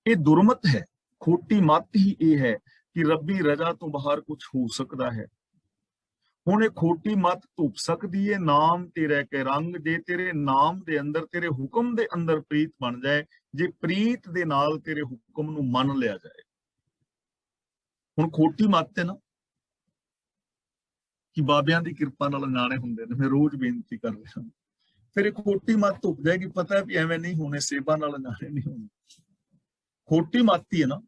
ਇਹ ਦੁਰਮਤ ਹੈ। ਖੋਟੀ ਮੱਤ ਹੀ ਇਹ ਹੈ ਕਿ ਰੱਬੀ ਰਜ਼ਾ ਤੋਂ ਬਾਹਰ ਕੁਝ ਹੋ ਸਕਦਾ ਹੈ। ਹੁਣ ਇਹ ਖੋਟੀ ਮੱਤ ਧੁੱਪ ਸਕਦੀ ਹੈ। ਨਾਮ ਤੇਰਾ ਕੇ ਰੰਗ, ਜੇ ਤੇਰੇ ਨਾਮ ਦੇ ਅੰਦਰ, ਤੇਰੇ ਹੁਕਮ ਦੇ ਅੰਦਰ ਪ੍ਰੀਤ ਬਣ ਜਾਏ, ਜੇ ਪ੍ਰੀਤ ਦੇ ਨਾਲ ਤੇਰੇ ਹੁਕਮ ਨੂੰ ਮੰਨ ਲਿਆ ਜਾਏ। ਹੁਣ ਖੋਟੀ ਮੱਤ ਹੈ ਨਾ ਕਿ ਬਾਬਿਆਂ ਦੀ ਕਿਰਪਾ ਨਾਲ ਨਿਆਣੇ ਹੁੰਦੇ ਨੇ, ਮੈਂ ਰੋਜ਼ ਬੇਨਤੀ ਕਰ ਰਿਹਾ ਹਾਂ। ਫਿਰ ਇਹ ਖੋਟੀ ਮੱਤ ਧੁੱਪ ਜਾਏਗੀ। ਪਤਾ ਹੈ ਵੀ ਐਵੇਂ ਨਹੀਂ ਹੋਣੇ, ਸੇਵਾ ਨਾਲ ਨਿਆਣੇ ਨਹੀਂ ਹੋਣੇ। ਖੋਟੀ ਮੱਤ ਹੀ ਹੈ ਨਾ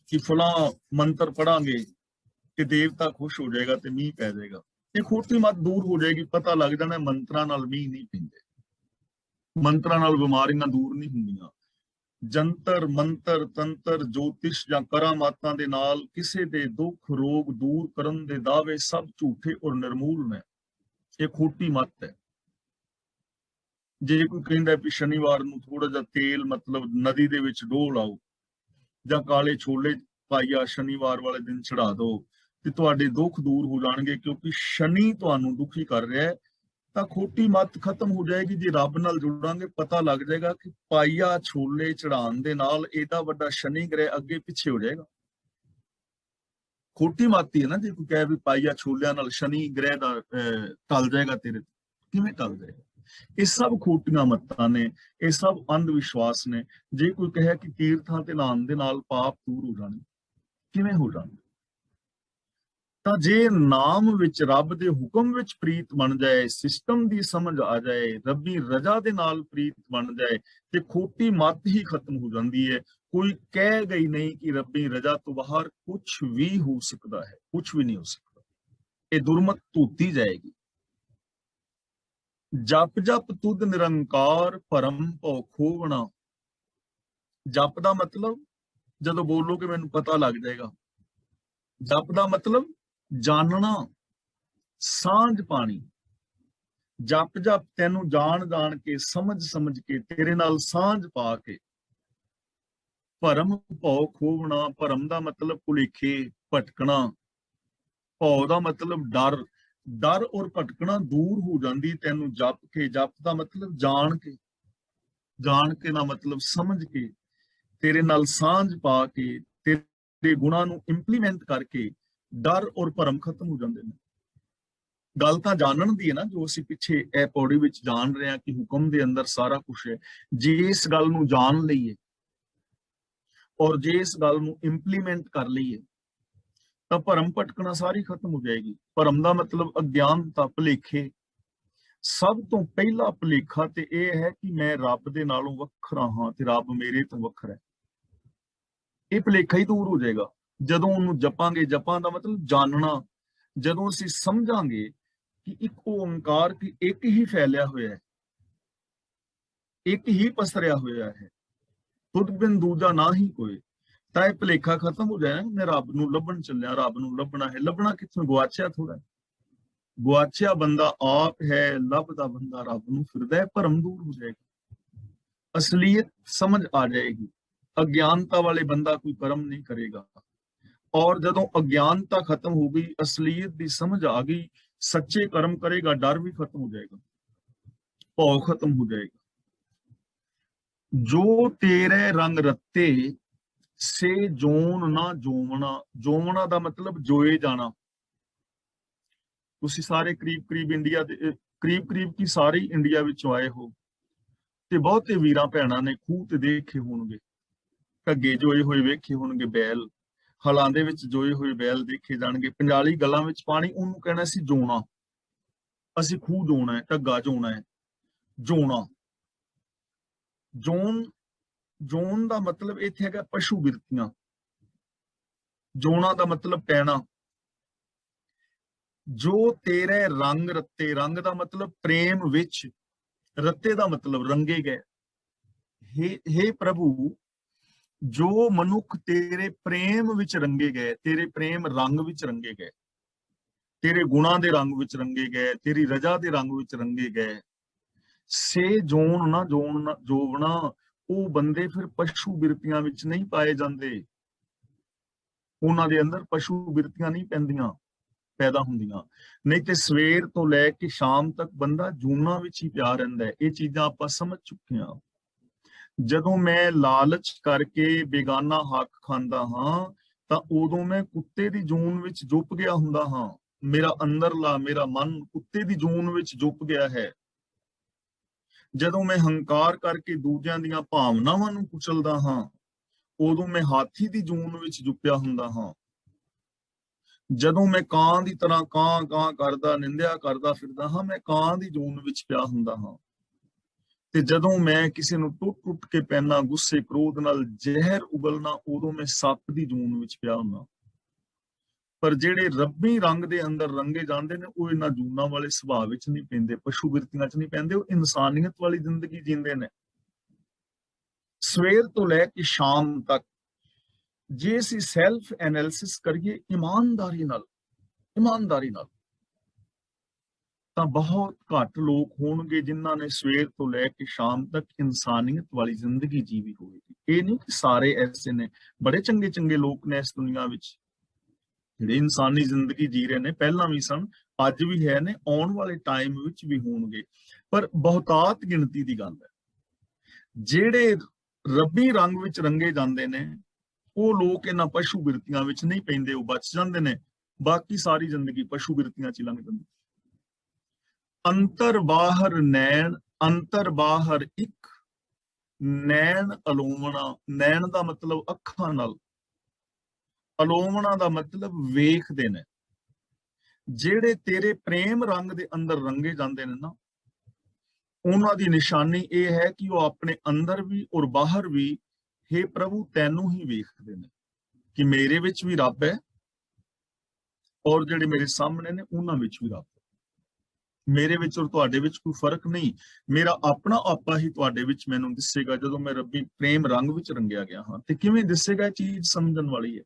ਕਿ ਫਲਾਂ ਮੰਤਰ ਪੜਾਂਗੇ ਤੇ ਦੇਵਤਾ ਖੁਸ਼ ਹੋ ਜਾਏਗਾ ਤੇ ਮੀਂਹ ਪੈ ਜਾਏਗਾ। ਇਹ ਖੋਟੀ ਮੱਤ ਦੂਰ ਹੋ ਜਾਏਗੀ। ਪਤਾ ਲੱਗ ਜਾਣਾ ਮੰਤਰਾਂ ਨਾਲ ਮੀਂਹ ਨਹੀਂ ਪੈਂਦੇ, ਮੰਤਰਾਂ ਨਾਲ ਬਿਮਾਰੀਆਂ ਦੂਰ ਨਹੀਂ ਹੁੰਦੀਆਂ। ਜੰਤਰ ਮੰਤਰ ਤੰਤਰ ਜੋਤਿਸ਼ ਜਾਂ ਕਰਾਮਾਤਾਂ ਦੇ ਨਾਲ ਕਿਸੇ ਦੇ ਦੁੱਖ ਰੋਗ ਦੂਰ ਕਰਨ ਦੇ ਦਾਅਵੇ ਸਭ ਝੂਠੇ ਔਰ ਨਿਰਮੂਲ ਨੇ। ਇਹ ਖੋਟੀ ਮੱਤ ਹੈ। ਜੇ ਕੋਈ ਕਹਿੰਦਾ ਵੀ ਸ਼ਨੀਵਾਰ ਨੂੰ ਥੋੜਾ ਜਿਹਾ ਤੇਲ ਮਤਲਬ ਨਦੀ ਦੇ ਵਿੱਚ ਡੋਲ ਲਾਓ ਜਾਂ ਕਾਲੇ ਛੋਲੇ ਪਾਈਆ ਸ਼ਨੀਵਾਰ ਵਾਲੇ ਦਿਨ ਚੜਾ ਦਿਓ ਤੇ ਤੁਹਾਡੇ ਦੁੱਖ ਦੂਰ ਹੋ ਜਾਣਗੇ, ਕਿਉਂਕਿ ਸ਼ਨੀ ਤੁਹਾਨੂੰ ਦੁਖੀ ਕਰ ਰਿਹਾ ਹੈ, ਤਾਂ ਖੋਟੀ ਮੱਤ ਖਤਮ ਹੋ ਜਾਏਗੀ। ਜੇ ਰੱਬ ਨਾਲ ਜੁੜਾਂਗੇ ਪਤਾ ਲੱਗ ਜਾਏਗਾ ਕਿ ਪਾਈਆ ਛੋਲੇ ਚੜਾਉਣ ਦੇ ਨਾਲ ਏਡਾ ਵੱਡਾ ਸ਼ਨੀ ਗ੍ਰਹਿ ਅੱਗੇ ਪਿੱਛੇ ਹੋ ਜਾਏਗਾ। ਖੋਟੀ ਮੱਤ ਹੀ ਹੈ ਨਾ। ਜੇ ਕੋਈ ਕਹੇ ਵੀ ਪਾਈਆ ਛੋਲਿਆਂ ਨਾਲ ਸ਼ਨੀ ਗ੍ਰਹਿ ਦਾ ਟਲ ਜਾਏਗਾ, ਤੇਰੇ ਕਿਵੇਂ ਟਲ ਜਾਏਗਾ? ਇਹ ਸਭ ਖੋਟੀਆਂ ਮੱਤਾਂ ਨੇ, ਇਹ ਸਭ ਅੰਧ ਵਿਸ਼ਵਾਸ ਨੇ। ਜੇ ਕੋਈ ਕਹੇ ਕਿ ਤੀਰਥਾਂ ਤੇ ਨਹਾਉਣ ਦੇ ਨਾਲ ਪਾਪ ਦੂਰ ਹੋ ਜਾਣਗੇ, ਕਿਵੇਂ ਹੋ ਜਾਣਗੇ? ਤਾਂ ਜੇ ਨਾਮ ਵਿੱਚ, ਰੱਬ ਦੇ ਹੁਕਮ ਵਿੱਚ ਪ੍ਰੀਤ ਬਣ ਜਾਏ, ਸਿਸਟਮ ਦੀ ਸਮਝ ਆ ਜਾਏ, ਰੱਬੀ ਰਜ਼ਾ ਦੇ ਨਾਲ ਪ੍ਰੀਤ ਬਣ ਜਾਏ, ਤੇ ਖੋਟੀ ਮੱਤ ਹੀ ਖਤਮ ਹੋ ਜਾਂਦੀ ਹੈ। ਕੋਈ ਕਹਿ ਗਈ ਨਹੀਂ ਕਿ ਰੱਬੀ ਰਜ਼ਾ ਤੋਂ ਬਾਹਰ ਕੁਝ ਵੀ ਹੋ ਸਕਦਾ ਹੈ। ਕੁਝ ਵੀ ਨਹੀਂ ਹੋ ਸਕਦਾ। ਇਹ ਦੁਰਮਤ ਧੋਤੀ ਜਾਏਗੀ। ਜਪ ਜਪ ਤੁਧ ਨਿਰੰਕਾਰ, ਭਰਮ ਭਉ ਖੋਵਣਾ। ਜਪ ਦਾ ਮਤਲਬ ਜਦੋਂ ਬੋਲੋਗੇ ਮੈਨੂੰ ਪਤਾ ਲੱਗ ਜਾਏਗਾ। ਜਪ ਦਾ ਮਤਲਬ ਜਾਣਨਾ, ਸਾਂਝ ਪਾਣੀ। ਜਪ ਜਪ ਤੈਨੂੰ ਜਾਣ ਜਾਣ ਕੇ, ਸਮਝ ਸਮਝ ਕੇ, ਤੇਰੇ ਨਾਲ ਸਾਂਝ ਪਾ ਕੇ। ਭਰਮ ਭਉ ਖੋਵਣਾ। ਭਰਮ ਦਾ ਮਤਲਬ ਭੁਲੇਖੇ, ਭਟਕਣਾ। ਭਉ ਦਾ ਮਤਲਬ ਡਰ। ਡਰ ਔਰ ਭਟਕਣਾ ਦੂਰ ਹੋ ਜਾਂਦੀ ਤੈਨੂੰ ਜਪ ਕੇ। ਜਪ ਦਾ ਮਤਲਬ ਜਾਣ ਕੇ, ਜਾਣ ਕੇ ਦਾ ਮਤਲਬ ਸਮਝ ਕੇ, ਤੇਰੇ ਨਾਲ ਸਾਂਝ ਪਾ ਕੇ, ਤੇਰੇ ਗੁਣਾਂ ਨੂੰ ਇੰਪਲੀਮੈਂਟ ਕਰਕੇ ਡਰ ਔਰ ਭਰਮ ਖਤਮ ਹੋ ਜਾਂਦੇ ਨੇ। ਗੱਲ ਤਾਂ ਜਾਣਨ ਦੀ ਹੈ ਨਾ, ਜੋ ਅਸੀਂ ਪਿੱਛੇ ਇਹ ਪੌੜੀ ਵਿੱਚ ਜਾਣ ਰਹੇ ਹਾਂ ਕਿ ਹੁਕਮ ਦੇ ਅੰਦਰ ਸਾਰਾ ਕੁਝ ਹੈ। ਜੇ ਇਸ ਗੱਲ ਨੂੰ ਜਾਣ ਲਈਏ ਔਰ ਜੇ ਇਸ ਗੱਲ ਨੂੰ ਇੰਪਲੀਮੈਂਟ ਕਰ ਲਈਏ ਤਾਂ ਭਰਮ ਭਟਕਣਾ ਸਾਰੀ ਖਤਮ ਹੋ ਜਾਏਗੀ। ਭਰਮ ਦਾ ਮਤਲਬ ਅਗਿਆਨਤਾ, ਭੁਲੇਖੇ। ਸਭ ਤੋਂ ਪਹਿਲਾ ਭੁਲੇਖਾ ਤੇ ਇਹ ਹੈ ਕਿ ਮੈਂ ਰੱਬ ਦੇ ਨਾਲੋਂ ਵੱਖਰਾ ਹਾਂ ਤੇ ਰੱਬ ਮੇਰੇ ਤੋਂ ਵੱਖਰਾ ਹੈ। ਇਹ ਭੁਲੇਖਾ ਹੀ ਦੂਰ ਹੋ ਜਾਏਗਾ ਜਦੋਂ ਉਹਨੂੰ ਜਪਾਂਗੇ। ਜਪਾਂ ਦਾ ਮਤਲਬ ਜਾਣਨਾ। ਜਦੋਂ ਅਸੀਂ ਸਮਝਾਂਗੇ ਕਿ ਇੱਕ ਓੰਕਾਰ ਕਿ ਇੱਕ ਹੀ ਫੈਲਿਆ ਹੋਇਆ ਹੈ, ਇੱਕ ਹੀ ਪਸਰਿਆ ਹੋਇਆ ਹੈ, ਤੁਧ ਬਿਨ ਦੂਜਾ ਨਾ ਹੀ ਕੋਈ, ਤਾਂ ਇਹ ਭੁਲੇਖਾ ਖਤਮ ਹੋ ਜਾਏ। ਮੈਂ ਰੱਬ ਨੂੰ ਲੱਭਣ ਚੱਲਿਆ, ਰੱਬ ਨੂੰ ਲੱਭਣਾ ਹੈ। ਲੱਭਣਾ ਕਿੱਥੋਂ? ਗੁਆਚਿਆ ਥੋੜਾ। ਗੁਆਚਿਆ ਬੰਦਾ ਆਪ ਹੈ, ਲੱਭਦਾ ਬੰਦਾ ਰੱਬ ਨੂੰ ਫਿਰਦਾ ਹੈ। ਭਰਮ ਦੂਰ ਹੋ ਜਾਏਗਾ, ਅਸਲੀਅਤ ਸਮਝ ਆ ਜਾਏਗੀ। ਅਗਿਆਨਤਾ ਵਾਲੇ ਬੰਦਾ ਕੋਈ ਕਰਮ ਨਹੀਂ ਕਰੇਗਾ। ਔਰ ਜਦੋਂ ਅਗਿਆਨਤਾ ਖਤਮ ਹੋ ਗਈ, ਅਸਲੀਅਤ ਦੀ ਸਮਝ ਆ ਗਈ, ਸੱਚੇ ਕਰਮ ਕਰੇਗਾ, ਡਰ ਵੀ ਖਤਮ ਹੋ ਜਾਏਗਾ, ਭੌ ਖਤਮ ਹੋ ਜਾਏਗਾ। ਜੋ ਤੇਰੇ ਰੰਗ ਰੱਤੇ ਸੇ ਜੋਨ ਨਾ ਜੋਵਣਾ। ਜੋਵਣਾ ਦਾ ਮਤਲਬ ਜੋਏ ਜਾਣਾ। ਤੁਸੀਂ ਸਾਰੇ ਕਰੀਬ ਕਰੀਬ ਇੰਡੀਆ ਦੇ, ਕਰੀਬ ਕਰੀਬ ਕੀ ਸਾਰੇ ਇੰਡੀਆ ਵਿੱਚੋਂ ਆਏ ਹੋ ਤੇ ਬਹੁਤੇ ਵੀਰਾਂ ਭੈਣਾਂ ਨੇ ਖੂਹ ਤੇ ਦੇਖੇ ਹੋਣਗੇ, ਘੱਗੇ ਜੋਏ ਹੋਏ ਵੇਖੇ ਹੋਣਗੇ, ਬੈਲ ਹਲਾਂ ਦੇ ਵਿੱਚ ਜੋਏ ਹੋਏ ਬੈਲ ਦੇਖੇ ਜਾਣਗੇ। ਪੰਜਾਲੀ ਗੱਲਾਂ ਵਿੱਚ ਪਾਣੀ, ਉਹਨੂੰ ਕਹਿਣਾ ਸੀ ਜੋਣਾ। ਅਸੀਂ ਖੂਹ ਜੋਣਾ ਹੈ, ਢੱਗਾ ਜੋਣਾ ਹੈ। ਜੋਣਾ, ਜੋਨ ਦਾ ਮਤਲਬ ਇੱਥੇ ਹੈਗਾ ਪਸ਼ੂ ਬਿਰਤੀਆਂ। ਜੋਣਾ ਦਾ ਮਤਲਬ ਪੈਣਾ। ਜੋ ਤੇਰੇ ਰੰਗ ਰੱਤੇ, ਰੰਗ ਦਾ ਮਤਲਬ ਪ੍ਰੇਮ ਵਿੱਚ, ਰੱਤੇ ਦਾ ਮਤਲਬ ਰੰਗੇ ਗਏ। हे ਪ੍ਰਭੂ, ਜੋ ਮਨੁੱਖ ਤੇਰੇ ਪ੍ਰੇਮ ਵਿੱਚ ਰੰਗੇ ਗਏ, ਤੇਰੇ ਪ੍ਰੇਮ ਰੰਗ ਵਿੱਚ ਰੰਗੇ ਗਏ, ਤੇਰੇ ਗੁਣਾਂ ਦੇ ਰੰਗ ਵਿੱਚ ਰੰਗੇ ਗਏ, ਤੇਰੀ ਰਜਾ ਦੇ ਰੰਗ ਵਿੱਚ ਰੰਗੇ ਗਏ, ਸੇ ਜੋਵਣਾ, ਉਹ ਬੰਦੇ ਫਿਰ ਪਸ਼ੂ ਬਿਰਤੀਆਂ ਵਿੱਚ ਨਹੀਂ ਪਾਏ ਜਾਂਦੇ। ਉਹਨਾਂ ਦੇ ਅੰਦਰ ਪਸ਼ੂ ਬਿਰਤੀਆਂ ਨਹੀਂ ਪੈਦਾ ਹੁੰਦੀਆਂ। ਨਹੀਂ ਤੇ ਸਵੇਰ ਤੋਂ ਲੈ ਕੇ ਸ਼ਾਮ ਤੱਕ ਬੰਦਾ ਜੂਨਾਂ ਵਿੱਚ ਹੀ ਪਿਆ ਰਹਿੰਦਾ ਹੈ। ਇਹ ਚੀਜ਼ਾਂ ਆਪਾਂ ਸਮਝ ਚੁੱਕੇ ਹਾਂ। ਜਦੋਂ ਮੈਂ ਲਾਲਚ ਕਰਕੇ ਬੇਗਾਨਾ ਹੱਕ ਖਾਂਦਾ ਹਾਂ ਤਾਂ ਉਦੋਂ ਮੈਂ ਕੁੱਤੇ ਦੀ ਜੂਨ ਵਿੱਚ ਜੁੱਪ ਗਿਆ ਹੁੰਦਾ ਹਾਂ। ਮੇਰਾ ਅੰਦਰਲਾ, ਮੇਰਾ ਮਨ ਕੁੱਤੇ ਦੀ ਜੂਨ ਵਿੱਚ ਜੁੱਪ ਗਿਆ ਹੈ। ਜਦੋਂ ਮੈਂ ਹੰਕਾਰ ਕਰਕੇ ਦੂਜਿਆਂ ਦੀਆਂ ਭਾਵਨਾਵਾਂ ਨੂੰ ਕੁਚਲਦਾ ਹਾਂ ਉਦੋਂ ਮੈਂ ਹਾਥੀ ਦੀ ਜੂਨ ਵਿੱਚ ਜੁੱਪਿਆ ਹੁੰਦਾ ਹਾਂ। ਜਦੋਂ ਮੈਂ ਕਾਂ ਦੀ ਤਰ੍ਹਾਂ ਕਾਂ ਕਰਦਾ ਨਿੰਦਿਆ ਕਰਦਾ ਫਿਰਦਾ ਹਾਂ, ਮੈਂ ਕਾਂ ਦੀ ਜੂਨ ਵਿੱਚ ਪਿਆ ਹੁੰਦਾ ਹਾਂ। ਤੇ ਜਦੋਂ ਮੈਂ ਕਿਸੇ ਨੂੰ ਟੁੱਟ ਕੇ ਪੈਣਾ, ਗੁੱਸੇ ਕ੍ਰੋਧ ਨਾਲ ਜ਼ਹਿਰ ਉਗਲਣਾ, ਉਦੋਂ ਮੈਂ ਸੱਪ ਦੀ ਜੂਨ ਵਿੱਚ ਪਿਆ ਹੁੰਦਾ। ਪਰ ਜਿਹੜੇ ਰੱਬੀ ਰੰਗ ਦੇ ਅੰਦਰ ਰੰਗੇ ਜਾਂਦੇ ਨੇ ਉਹ ਇਹਨਾਂ ਜੂਨਾਂ ਵਾਲੇ ਸੁਭਾਅ ਵਿੱਚ ਨਹੀਂ ਪੈਂਦੇ, ਪਸ਼ੂ ਬਿਰਤੀਆਂ 'ਚ ਨਹੀਂ ਪੈਂਦੇ, ਉਹ ਇਨਸਾਨੀਅਤ ਵਾਲੀ ਜ਼ਿੰਦਗੀ ਜੀਂਦੇ ਨੇ। ਸਵੇਰ ਤੋਂ ਲੈ ਕੇ ਸ਼ਾਮ ਤੱਕ ਜੇ ਅਸੀਂ ਸੈਲਫ ਐਨਾਲਿਸਿਸ ਕਰੀਏ ਇਮਾਨਦਾਰੀ ਨਾਲ ਤਾਂ ਬਹੁਤ ਘੱਟ ਲੋਕ ਹੋਣਗੇ ਜਿਨ੍ਹਾਂ ਨੇ ਸਵੇਰ ਤੋਂ ਲੈ ਕੇ ਸ਼ਾਮ ਤੱਕ ਇਨਸਾਨੀਅਤ ਵਾਲੀ ਜ਼ਿੰਦਗੀ ਜੀਵੀ ਹੋਵੇਗੀ। ਇਹ ਨਹੀਂ ਕਿ ਸਾਰੇ ਐਸੇ ਨੇ, ਬੜੇ ਚੰਗੇ ਲੋਕ ਨੇ ਇਸ ਦੁਨੀਆ ਵਿੱਚ ਜਿਹੜੇ ਇਨਸਾਨੀ ਜ਼ਿੰਦਗੀ ਜੀ ਰਹੇ ਨੇ, ਪਹਿਲਾਂ ਵੀ ਸਨ, ਅੱਜ ਵੀ ਹੈ ਨੇ, ਆਉਣ ਵਾਲੇ ਟਾਈਮ ਵਿੱਚ ਵੀ ਹੋਣਗੇ, ਪਰ ਬਹੁਤਾਤ ਗਿਣਤੀ ਦੀ ਗੱਲ ਹੈ। ਜਿਹੜੇ ਰੱਬੀ ਰੰਗ ਵਿੱਚ ਰੰਗੇ ਜਾਂਦੇ ਨੇ ਉਹ ਲੋਕ ਇਹਨਾਂ ਪਸ਼ੂ ਬਿਰਤੀਆਂ ਵਿੱਚ ਨਹੀਂ ਪੈਂਦੇ, ਉਹ ਬਚ ਜਾਂਦੇ ਨੇ। ਬਾਕੀ ਸਾਰੀ ਜ਼ਿੰਦਗੀ ਪਸ਼ੂ ਬਿਰਤੀਆਂ 'ਚ ਲੰਘ ਜਾਂਦੀ। ਅੰਤਰ ਬਾਹਰ ਇੱਕ, ਨੈਣ ਅਲੋਮਣਾ, ਨੈਣ ਦਾ ਮਤਲਬ ਅੱਖਾਂ ਨਾਲ, ਅਲੋਮਣਾ ਦਾ ਮਤਲਬ ਵੇਖਦੇ ਨੇ। ਜਿਹੜੇ ਤੇਰੇ ਪ੍ਰੇਮ ਰੰਗ ਦੇ ਅੰਦਰ ਰੰਗੇ ਜਾਂਦੇ ਨੇ ਨਾ, ਉਹਨਾਂ ਦੀ ਨਿਸ਼ਾਨੀ ਇਹ ਹੈ ਕਿ ਉਹ ਆਪਣੇ ਅੰਦਰ ਵੀ ਔਰ ਬਾਹਰ ਵੀ हे ਪ੍ਰਭੂ ਤੈਨੂੰ ਹੀ ਵੇਖਦੇ ਨੇ ਕਿ ਮੇਰੇ ਵਿੱਚ ਵੀ ਰੱਬ ਹੈ ਔਰ ਜਿਹੜੇ ਮੇਰੇ ਸਾਹਮਣੇ ਨੇ ਉਹਨਾਂ ਵਿੱਚ ਵੀ ਰੱਬ ਹੈ। ਮੇਰੇ ਵਿੱਚ ਔਰ ਤੁਹਾਡੇ ਵਿੱਚ ਕੋਈ ਫਰਕ ਨਹੀਂ। ਮੇਰਾ ਆਪਣਾ ਆਪਾ ਹੀ ਤੁਹਾਡੇ ਵਿੱਚ ਮੈਨੂੰ ਦਿਸੇਗਾ ਜਦੋਂ ਮੈਂ ਰੱਬੀ ਪ੍ਰੇਮ ਰੰਗ ਵਿੱਚ ਰੰਗਿਆ ਗਿਆ ਹਾਂ। ਤੇ ਕਿਵੇਂ ਦਿਸੇਗਾ? ਇਹ ਚੀਜ਼ ਸਮਝਣ ਵਾਲੀ ਹੈ।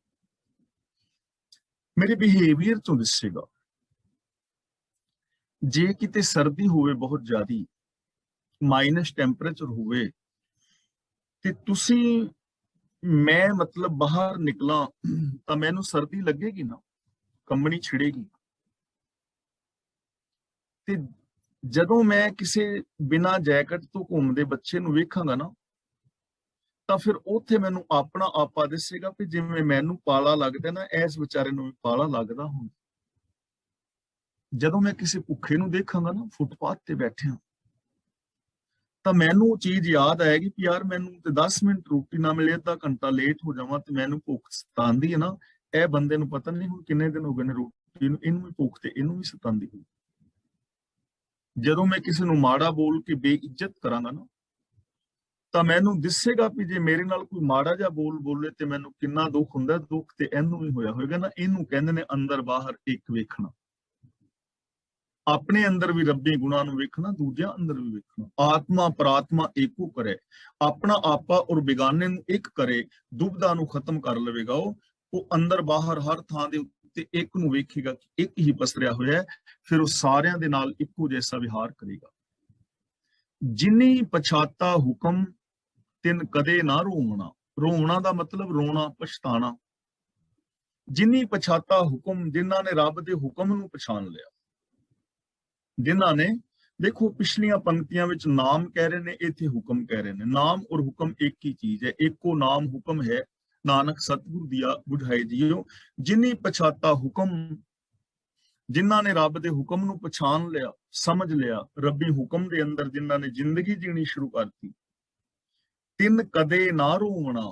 ਮੇਰੇ ਬਿਹੇਵੀਅਰ ਤੋਂ ਦਿਸੇਗਾ। ਜੇ ਕਿਤੇ ਸਰਦੀ ਹੋਵੇ ਬਹੁਤ ਜ਼ਿਆਦੀ, ਮਾਈਨਸ ਟੈਂਪਰੇਚਰ ਹੋਵੇ ਤੇ ਤੁਸੀਂ, ਮੈਂ ਮਤਲਬ ਬਾਹਰ ਨਿਕਲਾਂ ਤਾਂ ਮੈਨੂੰ ਸਰਦੀ ਲੱਗੇਗੀ ਨਾ, ਕੰਬਣੀ ਛਿੜੇਗੀ। ਤੇ ਜਦੋਂ ਮੈਂ ਕਿਸੇ ਬਿਨਾਂ ਜੈਕਟ ਤੋਂ ਘੁੰਮਦੇ ਬੱਚੇ ਨੂੰ ਵੇਖਾਂਗਾ ਨਾ ਤਾਂ ਫਿਰ ਉੱਥੇ ਮੈਨੂੰ ਆਪਣਾ ਆਪਾ ਦਿਸੇਗਾ ਕਿ ਜਿਵੇਂ ਮੈਨੂੰ ਪਾਲਾ ਲੱਗਦਾ ਨਾ, ਇਸ ਵਿਚਾਰੇ ਨੂੰ ਵੀ ਪਾਲਾ ਲੱਗਦਾ ਹੁਣ। ਜਦੋਂ ਮੈਂ ਕਿਸੇ ਭੁੱਖੇ ਨੂੰ ਦੇਖਾਂਗਾ ਨਾ ਫੁੱਟਪਾਥ ਤੇ ਬੈਠਿਆ ਤਾਂ ਮੈਨੂੰ ਉਹ ਚੀਜ਼ ਯਾਦ ਆਏਗੀ ਕਿ ਯਾਰ ਮੈਨੂੰ ਤੇ 10 ਮਿੰਟ ਰੋਟੀ ਨਾ ਮਿਲੇ, ਅੱਧਾ ਘੰਟਾ ਲੇਟ ਹੋ ਜਾਵਾਂ ਤੇ ਮੈਨੂੰ ਭੁੱਖ ਸਤਾਉਂਦੀ ਹੈ ਨਾ। ਇਹ ਬੰਦੇ ਨੂੰ ਪਤਾ ਨਹੀਂ ਹੁਣ ਕਿੰਨੇ ਦਿਨ ਹੋ ਗਏ ਨੇ ਰੋਟੀ ਨੂੰ, ਇਹਨੂੰ ਵੀ ਭੁੱਖ ਤੇ ਇਹਨੂੰ ਵੀ ਸਤਾਉਂਦੀ ਹੋਈ। ਜਦੋਂ ਮੈਂ ਕਿਸੇ ਨੂੰ ਮਾੜਾ ਬੋਲ ਕੇ ਬੇਇੱਜ਼ਤ ਕਰਾਂਗਾ ਨਾ ਤਾਂ ਮੈਨੂੰ ਦਿਸੇਗਾ ਵੀ ਜੇ ਮੇਰੇ ਨਾਲ ਕੋਈ ਮਾੜਾ ਜਿਹਾ ਬੋਲੇ ਤੇ ਮੈਨੂੰ ਕਿੰਨਾ ਦੁੱਖ ਹੁੰਦਾ। ਦੁੱਖ ਤੇ ਇਹਨੂੰ ਵੀ ਹੋਇਆ ਹੋਏਗਾ ਨਾ। ਇਹਨੂੰ ਕਹਿੰਦੇ ਨੇ ਅੰਦਰ ਬਾਹਰ ਇੱਕ ਵੇਖਣਾ। ਆਪਣੇ ਅੰਦਰ ਵੀ ਰੱਬੀ ਗੁਣਾਂ ਨੂੰ ਵੇਖਣਾ, ਦੂਜਿਆਂ ਅੰਦਰ ਵੀ ਵੇਖਣਾ। ਆਤਮਾ ਪਰਾਤਮਾ ਏਕੋ ਕਰੇ, ਆਪਣਾ ਆਪਾ ਔਰ ਬੇਗਾਨੇ ਨੂੰ ਇੱਕ ਕਰੇ, ਦੁਬਦਾ ਨੂੰ ਖਤਮ ਕਰ ਲਵੇਗਾ। ਉਹ ਅੰਦਰ ਬਾਹਰ ਹਰ ਥਾਂ ਦੇ ਉੱਤੇ ਇੱਕ ਨੂੰ ਵੇਖੇਗਾ ਕਿ ਇੱਕ ਹੀ ਪਸਰਿਆ ਹੋਇਆ ਹੈ, ਫਿਰ ਉਹ ਸਾਰਿਆਂ ਦੇ ਨਾਲ ਇੱਕੋ ਜੈਸਾ ਵਿਹਾਰ ਕਰੇਗਾ। ਜਿਨੀ ਪਛਾਤਾ ਹੁਕਮ ਤਿਨ ਕਦੇ ਨਾ ਰੋਵਣਾ। ਰੋਵਣਾ ਦਾ ਮਤਲਬ ਰੋਣਾ, ਪਛਤਾਣਾ। ਜਿਨੀ ਪਛਾਤਾ ਹੁਕਮ, ਜਿਨ੍ਹਾਂ ਨੇ ਰੱਬ ਦੇ ਹੁਕਮ ਨੂੰ ਪਛਾਣ ਲਿਆ, ਜਿਨ੍ਹਾਂ ਨੇ, ਦੇਖੋ ਪਿਛਲੀਆਂ ਪੰਕਤੀਆਂ ਵਿੱਚ ਨਾਮ ਕਹਿ ਰਹੇ ਨੇ, ਇੱਥੇ ਹੁਕਮ ਕਹਿ ਰਹੇ ਨੇ। ਨਾਮ ਔਰ ਹੁਕਮ ਇੱਕ ਹੀ ਚੀਜ਼ ਹੈ, ਇੱਕੋ ਨਾਮ ਹੁਕਮ ਹੈ। ਨਾਨਕ ਸਤਿਗੁਰ ਦੀਆ ਬੁਝਾਈ ਜੀਓ। ਜਿਨੀ ਪਛਾਤਾ ਹੁਕਮ, ਜਿਨ੍ਹਾਂ ਨੇ ਰੱਬ ਦੇ ਹੁਕਮ ਨੂੰ ਪਛਾਣ ਲਿਆ, ਸਮਝ ਲਿਆ, ਰੱਬੀ ਹੁਕਮ ਦੇ ਅੰਦਰ ਜਿਨ੍ਹਾਂ ਨੇ ਜ਼ਿੰਦਗੀ ਜੀਣੀ ਸ਼ੁਰੂ ਕਰਤੀ, ਤਿੰਨ ਕਦੇ ਨਾ ਰੋਵਣਾ,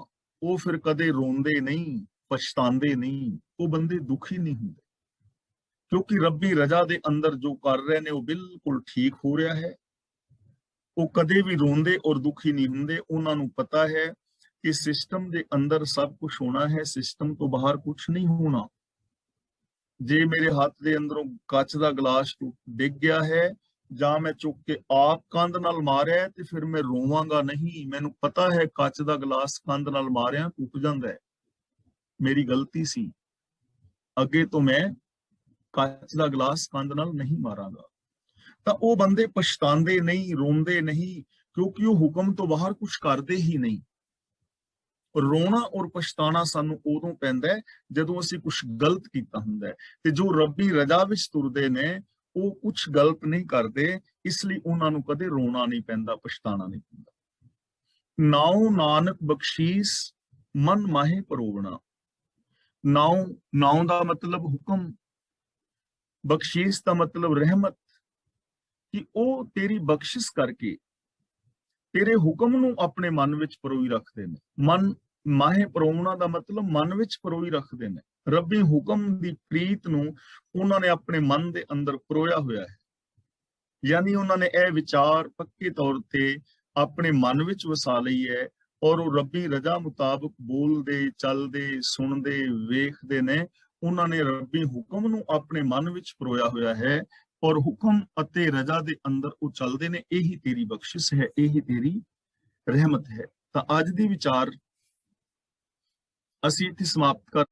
ਉਹ ਫਿਰ ਕਦੇ ਰੋਂਦੇ ਨਹੀਂ, ਪਛਤਾਉਂਦੇ ਨਹੀਂ, ਉਹ ਬੰਦੇ ਦੁਖੀ ਨਹੀਂ ਹੁੰਦੇ। ਕਿਉਂਕਿ ਰੱਬੀ ਰਜ਼ਾ ਦੇ ਅੰਦਰ ਜੋ ਕਰ ਰਹੇ ਨੇ ਉਹ ਬਿਲਕੁਲ ਠੀਕ ਹੋ ਰਿਹਾ ਹੈ। ਉਹ ਕਦੇ ਵੀ ਰੋਂਦੇ ਔਰ ਦੁਖੀ ਨਹੀਂ ਹੁੰਦੇ। ਉਹਨਾਂ ਨੂੰ ਪਤਾ ਹੈ ਕਿ ਸਿਸਟਮ ਦੇ ਅੰਦਰ ਸਭ ਕੁਝ ਹੋਣਾ ਹੈ, ਸਿਸਟਮ ਤੋਂ ਬਾਹਰ ਕੁਝ ਨਹੀਂ ਹੋਣਾ। ਜੇ ਮੇਰੇ ਹੱਥ ਦੇ ਅੰਦਰੋਂ ਕੱਚ ਦਾ ਗਲਾਸ ਡਿੱਗ ਗਿਆ ਹੈ ਜਾਂ ਮੈਂ ਚੁੱਕ ਕੇ ਆਪ ਕੰਧ ਨਾਲ ਮਾਰਿਆ ਤੇ ਫਿਰ ਮੈਂ ਰੋਵਾਂਗਾ ਨਹੀਂ। ਮੈਨੂੰ ਪਤਾ ਹੈ ਕੱਚ ਦਾ ਗਲਾਸ ਕੰਧ ਨਾਲ ਮਾਰਿਆ ਟੁੱਟ ਜਾਂਦਾ ਹੈ, ਮੇਰੀ ਗਲਤੀ ਸੀ, ਅੱਗੇ ਤੋਂ ਮੈਂ ਕੱਚ ਦਾ ਗਲਾਸ ਕੰਧ ਨਾਲ ਨਹੀਂ ਮਾਰਾਂਗਾ। ਤਾਂ ਉਹ ਬੰਦੇ ਪਛਤਾਉਂਦੇ ਨਹੀਂ, ਰੋਂਦੇ ਨਹੀਂ, ਕਿਉਂਕਿ ਉਹ ਹੁਕਮ ਤੋਂ ਬਾਹਰ ਕੁਝ ਕਰਦੇ ਹੀ ਨਹੀਂ। ਰੋਣਾ ਔਰ ਪਛਤਾਣਾ ਸਾਨੂੰ ਉਦੋਂ ਪੈਂਦਾ ਹੈ ਜਦੋਂ ਅਸੀਂ ਕੁਝ ਗਲਤ ਕੀਤਾ ਹੁੰਦਾ ਹੈ। ਤੇ ਜੋ ਰੱਬੀ ਰਜ਼ਾ ਵਿੱਚ ਤੁਰਦੇ ਨੇ ਉਹ ਕੁਝ ਗਲਤ ਨਹੀਂ ਕਰਦੇ, ਇਸ ਲਈ ਉਹਨਾਂ ਨੂੰ ਕਦੇ ਰੋਣਾ ਨਹੀਂ ਪੈਂਦਾ, ਪਛਤਾਣਾ ਨਹੀਂ ਪੈਂਦਾ। ਨਾਉ ਨਾਨਕ ਬਖਸ਼ੀਸ ਮਨ ਮਾਹੇ ਪਰੋਵਣਾ। ਨਾਉ ਦਾ ਮਤਲਬ ਹੁਕਮ, ਬਖਸ਼ੀਸ ਦਾ ਮਤਲਬ ਰਹਿਮਤ, ਕਿ ਉਹ ਤੇਰੀ ਬਖਸ਼ਿਸ਼ ਕਰਕੇ ਤੇਰੇ ਹੁਕਮ ਨੂੰ ਆਪਣੇ ਮਨ ਵਿੱਚ ਪਰੋਈ ਰੱਖਦੇ ਨੇ। ਮਨ ਮਾਹੇ ਪਰੋਵਣਾ ਦਾ ਮਤਲਬ ਮਨ ਵਿੱਚ ਪਰੋਈ ਰੱਖਦੇ ਨੇ। ਰੱਬੀ ਹੁਕਮ ਦੀ ਪ੍ਰੀਤ ਨੂੰ ਉਹਨਾਂ ਨੇ ਆਪਣੇ ਮਨ ਦੇ ਅੰਦਰ ਪਰੋਇਆ ਹੋਇਆ ਹੈ। ਯਾਨੀ ਉਹਨਾਂ ਨੇ ਇਹ ਵਿਚਾਰ ਪੱਕੇ ਤੌਰ ਤੇ ਆਪਣੇ ਮਨ ਵਿੱਚ ਵਸਾ ਲਈ ਹੈ ਔਰ ਉਹ ਰੱਬੀ ਰਜ਼ਾ ਮੁਤਾਬਕ ਬੋਲਦੇ, ਚੱਲਦੇ, ਸੁਣਦੇ, ਵੇਖਦੇ ਨੇ। ਉਹਨਾਂ ਨੇ ਰੱਬੀ ਹੁਕਮ ਨੂੰ ਆਪਣੇ ਮਨ ਵਿੱਚ ਪਰੋਇਆ ਹੋਇਆ ਹੈ ਔਰ ਹੁਕਮ ਅਤੇ ਰਜ਼ਾ ਦੇ ਅੰਦਰ ਉਹ ਚੱਲਦੇ ਨੇ। ਇਹੀ ਤੇਰੀ ਬਖਸ਼ਿਸ਼ ਹੈ, ਇਹੀ ਤੇਰੀ ਰਹਿਮਤ ਹੈ। ਤਾਂ ਅੱਜ ਦੀ ਵਿਚਾਰ ਅਸੀਂ ਇੱਥੇ ਸਮਾਪਤ ਕਰ